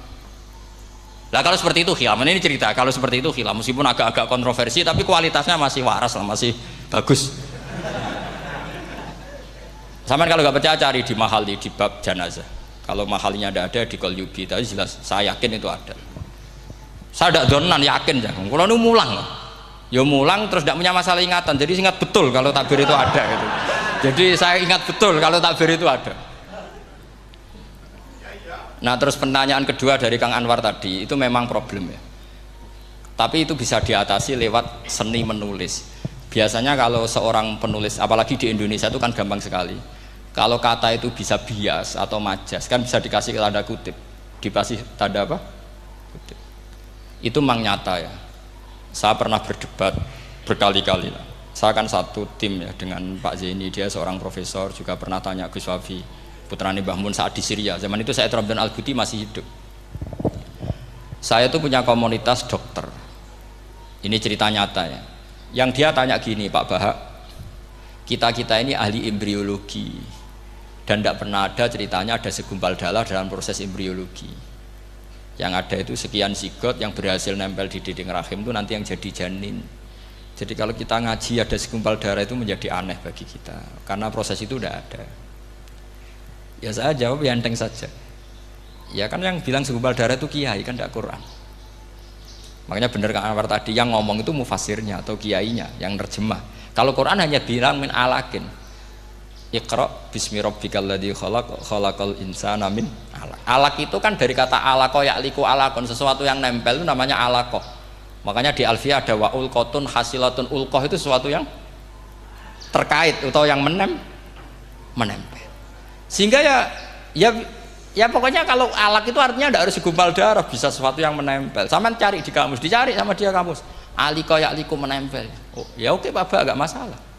Lah kalau seperti itu khilaf, ini cerita kalau seperti itu khilaf, meskipun agak-agak kontroversi tapi kualitasnya masih waras lah, masih bagus. Sampai kalau nggak percaya cari di mahali di bab jenazah. Kalau mahalinya ada di Qalyubi, tapi jelas saya yakin itu ada. Saya tidak donan yakin jangan. Kalau nu mulang, ya mulang terus tidak punya masalah ingatan, jadi ingat betul kalau takbir itu ada gitu. Jadi saya ingat betul kalau takbir itu ada. Nah terus pertanyaan kedua dari Kang Anwar tadi itu memang problem ya, tapi itu bisa diatasi lewat seni menulis. Biasanya kalau seorang penulis, apalagi di Indonesia itu kan gampang sekali, kalau kata itu bisa bias atau majas kan bisa dikasih tanda kutip, dikasih tanda apa? Kutip. Itu memang nyata ya. Saya pernah berdebat berkali-kali lah. Saya kan satu tim ya dengan Pak Zaini, dia seorang profesor, juga pernah tanya Gus Wafi putrane Mbah Mun saat di Syria. Zaman itu saya Abdul Al-Buti masih hidup. Saya itu punya komunitas dokter. Ini cerita nyata ya. Yang dia tanya gini, Pak Bahak, kita ini ahli embriologi dan tidak pernah ada ceritanya ada segumpal darah dalam proses embriologi. Yang ada itu sekian zigot yang berhasil nempel di dinding rahim itu nanti yang jadi janin. Jadi kalau kita ngaji ada segumpal darah itu menjadi aneh bagi kita karena proses itu tidak ada. Ya saya jawab ya enteng saja. Ya kan yang bilang segumpal darah itu kiai kan tidak Quran. Makanya benar Kang Anwar tadi yang ngomong itu mufasirnya atau kiainya yang terjemah. Kalau Quran hanya bilang min alakin. Iqra bismi rabbikal ladzi khalaq khalaqal insana min alaq. Alaq itu kan dari kata alaqa ya'liku alaqon, sesuatu yang nempel itu namanya alaqah. Makanya di Alfiyah ada wa ulqatun hasilatun, ulqah itu sesuatu yang terkait atau yang menempel. Sehingga ya pokoknya kalau alaq itu artinya tidak harus segumpal darah, bisa sesuatu yang menempel. Sama cari di kamus, dicari sama dia kamus. Alika ya'liku menempel. Oh, ya oke Pak, enggak masalah.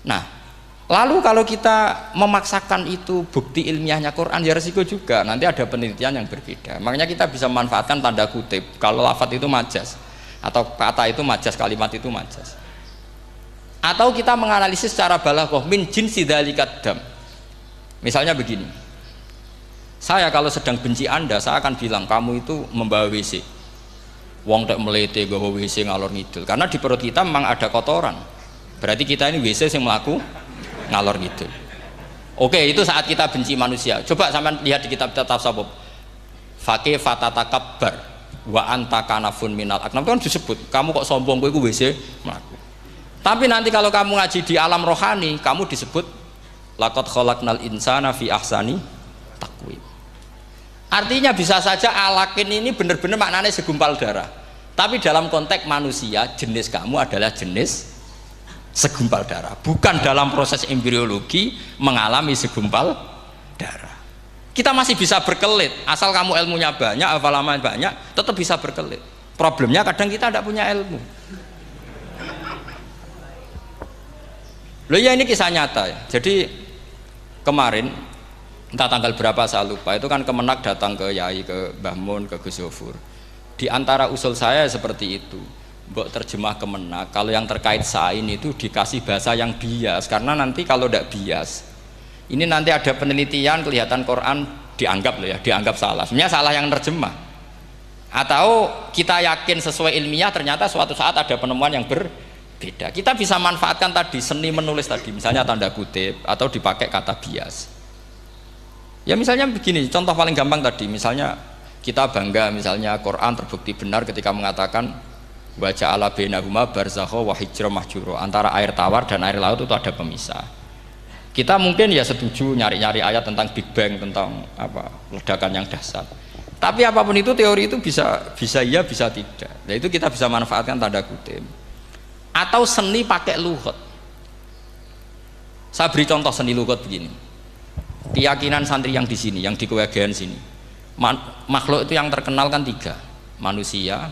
Nah, lalu kalau kita memaksakan itu bukti ilmiahnya Quran ya resiko juga. Nanti ada penelitian yang berbeda. Makanya kita bisa memanfaatkan tanda kutip. Kalau lafadz itu majas atau kata itu majas, kalimat itu majas. Atau kita menganalisis secara balaghah min jinsi dzalikat dam. Misalnya begini, saya kalau sedang benci Anda, saya akan bilang kamu itu membawa WC. Wong tak melete gawa WC ngalor ngidul, karena di perut kita memang ada kotoran. Berarti kita ini WC yang melaku ngalor ngidul. Oke, itu saat kita benci manusia. Coba sampean lihat di kitab tasawuf. Faqih fatatakabbar wa anta kanafun minal aknam, kan disebut kamu kok sombong kowe iku WC melaku. Tapi nanti kalau kamu ngaji di alam rohani, kamu disebut laqad khalaqnal insana fi ahsani taqwim. Artinya bisa saja alakin ini benar-benar maknanya segumpal darah, tapi dalam konteks manusia jenis kamu adalah jenis segumpal darah, bukan dalam proses embriologi mengalami segumpal darah. Kita masih bisa berkelit, asal kamu ilmunya banyak, hafalaman banyak, tetap bisa berkelit. Problemnya kadang kita tidak punya ilmu. Loh ya, ini kisah nyata ya. Jadi kemarin entah tanggal berapa saya lupa, itu kan Kemenak datang ke Yai, ke Mbah Mun, ke Gus Zofur. Di antara usul saya seperti itu, mbok terjemah Kemenak, kalau yang terkait sain itu dikasih bahasa yang bias, karena nanti kalau tidak bias, ini nanti ada penelitian kelihatan Quran dianggap loh ya, dianggap salah. Sebenarnya salah yang terjemah. Atau kita yakin sesuai ilmiah, ternyata suatu saat ada penemuan yang berbeda. Kita bisa manfaatkan tadi seni menulis tadi, misalnya tanda kutip atau dipakai kata bias. Ya misalnya begini, contoh paling gampang tadi, misalnya kita bangga misalnya Quran terbukti benar ketika mengatakan wa ja'ala bainahuma barzakha wa hijra mahjura, antara air tawar dan air laut itu ada pemisah. Kita mungkin ya setuju nyari-nyari ayat tentang Big Bang, tentang apa ledakan yang dahsyat. Tapi apapun itu teori itu bisa iya bisa tidak. Nah itu kita bisa manfaatkan tanda kutip. Atau seni pakai lughat. Saya beri contoh seni lughat begini. Keyakinan santri yang di sini, yang di kewegean sini, makhluk itu yang terkenal kan 3, manusia,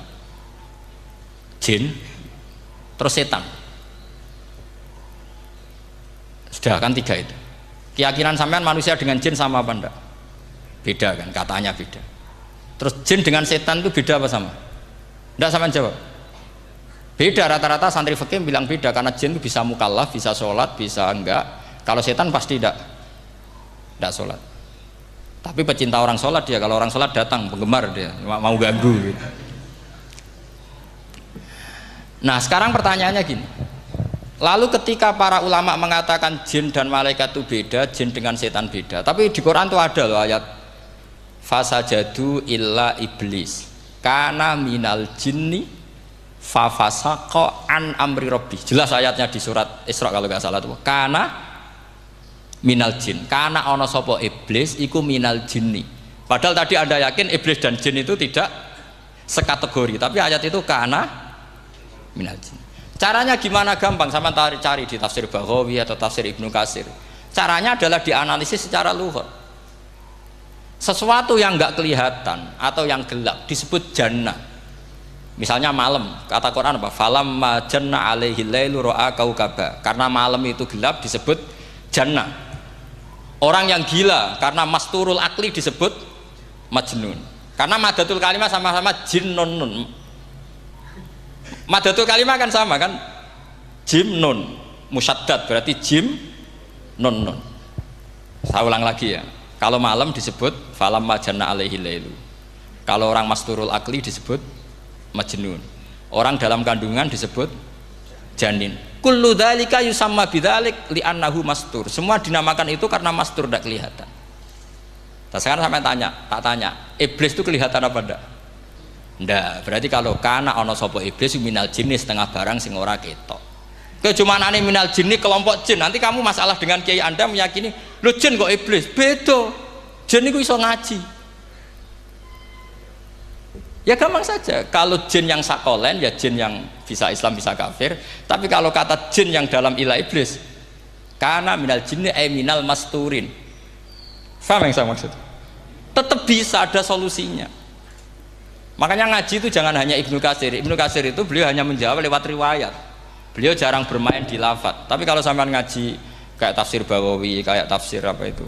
jin, terus setan. Sudah kan 3 itu. Keyakinan sampean manusia dengan jin sama apa enggak? Beda kan, katanya beda. Terus jin dengan setan itu beda apa sama? Enggak, sampean jawab. Beda, rata-rata santri fikih bilang beda, karena jin itu bisa mukallaf, bisa sholat, bisa enggak. Kalau setan pasti enggak sholat. Tapi pecinta orang sholat dia, kalau orang sholat datang, penggemar dia, mau ganggu gitu. Nah sekarang pertanyaannya gini, lalu ketika para ulama mengatakan jin dan malaikat itu beda, jin dengan setan beda, tapi di Quran itu ada loh ayat fasajadu illa iblis kana minal jinni fafasaqa an amri rabbi. Jelas ayatnya di surat Isra kalau nggak salah tuh, kana minal jin, karena ono sopo iblis iku minal jinni. Padahal tadi Anda yakin iblis dan jin itu tidak sekategori, tapi ayat itu karena minal jin. Caranya gimana? Gampang, sama cari di tafsir Baghawi atau tafsir Ibnu Katsir. Caranya adalah dianalisis secara lughat. Sesuatu yang enggak kelihatan atau yang gelap disebut jannah. Misalnya malam, kata Quran apa? Falamma janna alaihi lailu ra'a kaukaba. Karena malam itu gelap disebut jannah. Orang yang gila karena masturul akli disebut majnun. Karena madatul kalimah sama-sama jinnun. Madatul kalimah kan sama kan? Jim nun musyaddad berarti jim nun nun. Saya ulang lagi ya. Kalau malam disebut falamma janna alaihi lailu. Kalau orang masturul akli disebut majnun. Orang dalam kandungan disebut janin. Kullu dzalika yusamma bidzalik li'annahu mastur. Semua dinamakan itu karena mastur, tidak kelihatan. Nah, sekarang sampai tak tanya, iblis itu kelihatan apa enggak? Enggak. Berarti kalau kana ana sapa iblis minal jinni setengah barang sing ora ketok. Kecumanane minal jinni kelompok jin. Nanti kamu masalah dengan kiai Anda meyakini, "Lho jin kok iblis?" Beda. Jin iku iso ngaji. Ya gampang saja, kalau jin yang sakolen ya jin yang bisa Islam bisa kafir. Tapi kalau kata jin yang dalam ilah iblis, karena minal jinni minal masturin. Faham yang saya maksud? Tetap bisa ada solusinya. Makanya ngaji itu jangan hanya Ibnu Katsir. Ibnu Katsir itu beliau hanya menjawab lewat riwayat. Beliau jarang bermain di lafadz. Tapi kalau sampean ngaji kayak tafsir Baghawi, kayak tafsir apa itu,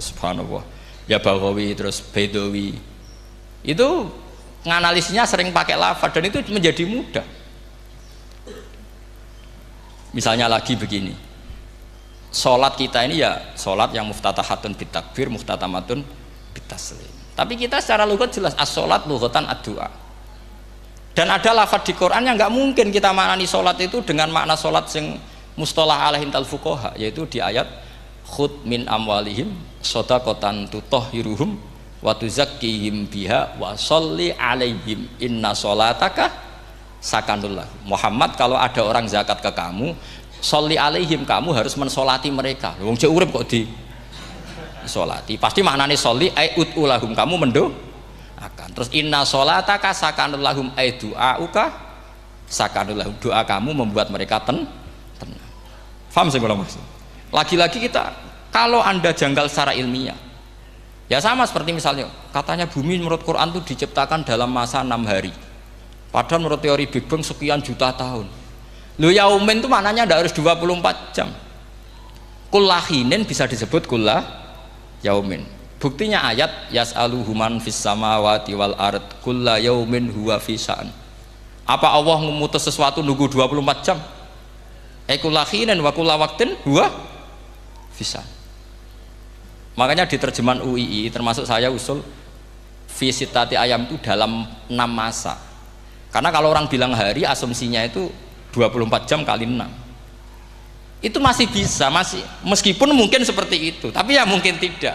subhanallah, ya Baghawi terus Bedawi, itu nganalisisnya sering pakai lafadz dan itu menjadi mudah. Misalnya lagi begini, sholat kita ini ya sholat yang muftatahatun bitakbir, muftatamatun bitaslim. Tapi kita secara lughat jelas as-sholat lughatan ad-du'a. Dan ada lafadz di Quran yang nggak mungkin kita maknani sholat itu dengan makna sholat yang mustalah alaihim tal fuqaha, yaitu di ayat khud min amwalihim shadaqatan tutahhiruhum wa tuzakkihim biha wa sholli alaihim inna sholataka sakanullah. Muhammad, kalau ada orang zakat ke kamu, sholli alaihim, kamu harus mensolati mereka. Wong cek urip kok sholati. Pasti maknane sholli ai ud'ulahum, kamu mendoakan. Terus inna sholataka sakanul lahum ai du'auka sakanul lahum, doa kamu membuat mereka tenang. Paham sih kalau maksud? Lagi-lagi kita, kalau Anda janggal secara ilmiah, ya sama seperti misalnya katanya bumi menurut Quran itu diciptakan dalam masa 6 hari. Padahal menurut teori Big Bang sekian juta tahun. Lu yaumin itu maknanya tidak harus 24 jam. Kullahinin bisa disebut kullah yaumin. Buktinya ayat yas'aluhu man fis samawati wal ard kulla yaumin huwa fi sa'an. Apa Allah memutus sesuatu nunggu 24 jam? Kullahinin wa kulla waqtin huwa fi sa'an. Makanya di terjemahan UII termasuk saya usul fi sitati ayam itu dalam 6 masa. Karena kalau orang bilang hari asumsinya itu 24 jam kali 6. Itu masih bisa, masih meskipun mungkin seperti itu, tapi ya mungkin tidak.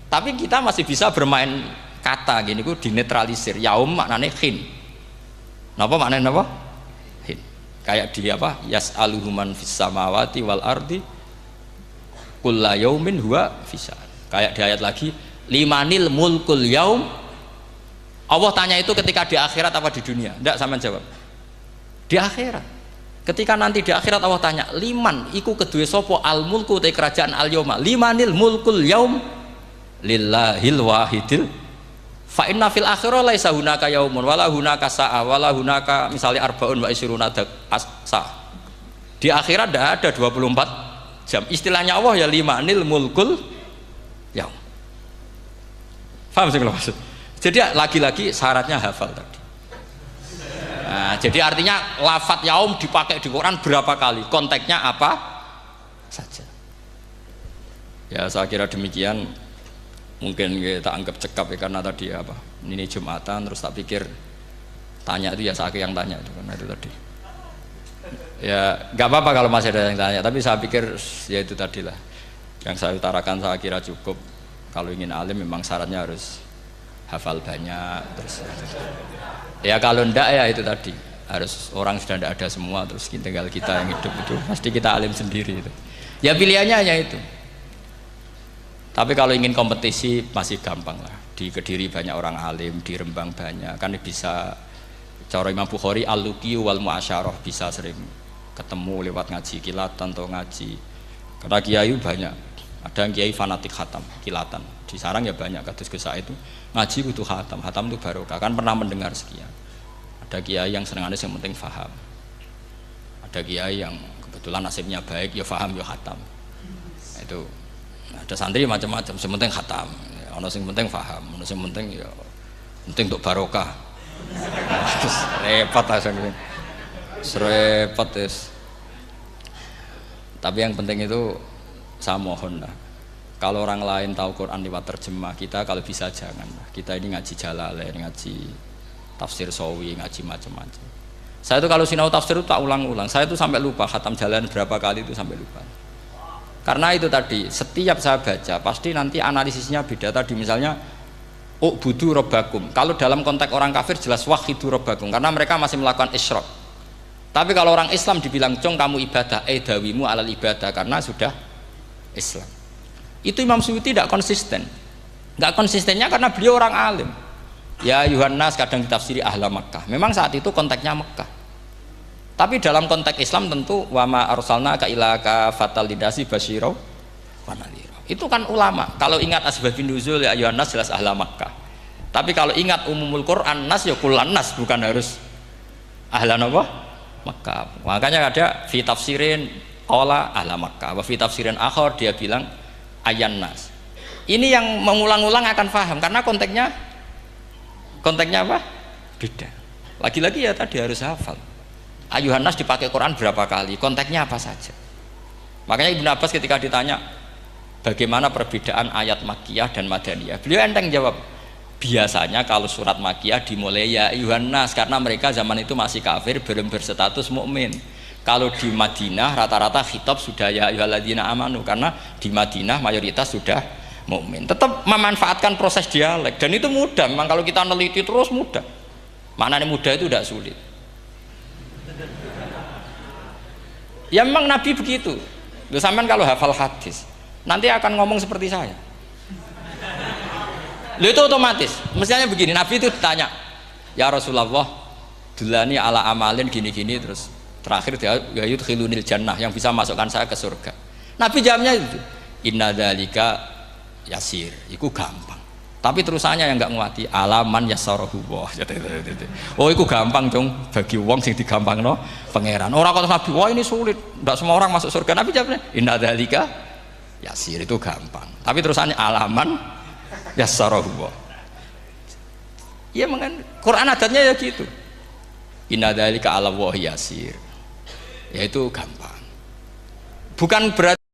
Tapi kita masih bisa bermain kata gini, ku dinetralisir. Yaum maknanya khin. Napa maknanya napa? Khin. Kayak di apa? Yas'aluhu man fis samawati wal ardi kulla yaumin huwa fisa'an. Kayak di ayat lagi, limanil mulkul yaum. Allah tanya itu ketika di akhirat apa di dunia? Enggak, sama jawab. Di akhirat. Ketika nanti di akhirat Allah tanya, liman iku kedue sopo al mulku te kerajaan al yauma, limanil mulkul yaum lillahil wahidil fa inna fil akhirah laisa hunaka yaumun wala hunaka sa'a wala hunaka misalnya arbaun wa isruna sa. Di akhirat tidak ada 24 jam. Istilahnya Allah ya limanil mulkul yaum. Paham sih kalau maksud? Jadi lagi-lagi syaratnya hafal tadi. Nah, jadi artinya lafadz yaum dipakai di Quran berapa kali, konteksnya apa saja. Ya saya kira demikian. Mungkin kita anggap cekap ya, karena tadi apa, ini Jumatan terus tak pikir tanya itu ya saya yang tanya itu, karena itu tadi ya nggak apa-apa kalau masih ada yang tanya, tapi saya pikir ya itu tadilah yang saya utarakan. Saya kira cukup. Kalau ingin alim memang syaratnya harus hafal banyak, terus ya kalau ndak ya itu tadi harus orang sudah ndak ada semua, terus tinggal kita yang hidup, itu pasti kita alim sendiri itu. Ya pilihannya hanya itu. Tapi kalau ingin kompetisi masih gampang lah. Di Kediri banyak orang alim, di Rembang banyak, kan bisa. Cara Imam Bukhari al-luqi wal mu'asyarah, bisa sering ketemu lewat ngaji kilatan atau ngaji. Karena kiai banyak. Ada yang kiai fanatik khatam, kilatan. Di sarang ya banyak, kados Gus Said itu ngaji butuh khatam. Khatam itu barokah, kan pernah mendengar sekian. Ada kiai yang senengannya yang penting faham. Ada kiai yang kebetulan nasibnya baik, ya faham ya khatam. Itu ada santri macam-macam, yang penting khatam. Ono sing penting faham, ono sing penting ya penting untuk barokah. Terus repot aja gitu. Repot terus. Tapi yang penting itu saya mohon lah, kalau orang lain tahu Quran lewat terjemah, kita kalau bisa jangan. Kita ini ngaji Jalalain, ngaji tafsir Sawi, ngaji macam-macam. Saya itu kalau sinau tafsir itu tak ulang-ulang. Saya itu sampai lupa khatam Jalalain berapa kali, itu sampai lupa. Karena itu tadi, setiap saya baca pasti nanti analisisnya beda. Tadi misalnya u'budu robbakum, kalau dalam konteks orang kafir jelas wahidu robbakum, karena mereka masih melakukan isyrak. Tapi kalau orang Islam dibilang cong kamu ibadah, dawimu alal ibadah, karena sudah Islam. Itu Imam Suyuti tidak konsisten. Nggak konsistennya karena beliau orang alim. Ya Yuhannas kadang ditafsiri ahla Makkah. Memang saat itu konteksnya Makkah. Tapi dalam konteks Islam tentu wama arsalnaka illa kafatal lidasi basyira wa nadhira. Itu kan ulama. Kalau ingat asbabun nuzul ya Yuhannas jelas ahla Makkah. Tapi kalau ingat umumul Quran nas ya kullan nas, bukan harus ahla apa? Makkah. Makanya ada fi tafsirin qala ahla Makkah, wa fi tafsirin akhar dia bilang ayan nas. Ini yang mengulang-ulang akan paham karena konteksnya apa? Beda. Lagi-lagi ya tadi harus hafal. Ayuhan nas dipakai Quran berapa kali? Konteksnya apa saja? Makanya Ibnu Abbas ketika ditanya bagaimana perbedaan ayat Makkiyah dan Madaniyah, beliau enteng jawab, biasanya kalau surat Makkiyah dimulai ya ayuhan nas karena mereka zaman itu masih kafir, belum berstatus mukmin. Kalau di Madinah rata-rata khitab sudah ya ayyuhalladzina amanu, karena di Madinah mayoritas sudah mukmin. Tetap memanfaatkan proses dialek dan itu mudah. Memang kalau kita neliti terus mudah. Maknanya mudah itu tidak sulit. Ya memang Nabi begitu. Loh, sampean kalau hafal hadis nanti akan ngomong seperti saya. Lo itu otomatis. Mestinya begini, Nabi itu ditanya, ya Rasulullah, dulani ala amalin gini-gini, terus terakhir dia yudkhilunil jannah, yang bisa masukkan saya ke surga. Nabi jawabnya itu, inna dzalika yasir, itu gampang. Tapi terusannya yang nggak nguati, alaman yassarahu wah. Oh, itu gampang dong bagi wong sing digampangno pangeran. Orang kata Nabi, wah ini sulit, tidak semua orang masuk surga. Nabi jawabnya, inna dzalika yasir, itu gampang. Tapi terusannya alaman yassarahu wah. Iya, mengen Quran adatnya ya gitu. Inna dzalika ala wahi yasir. Ya itu gampang. Bukan berarti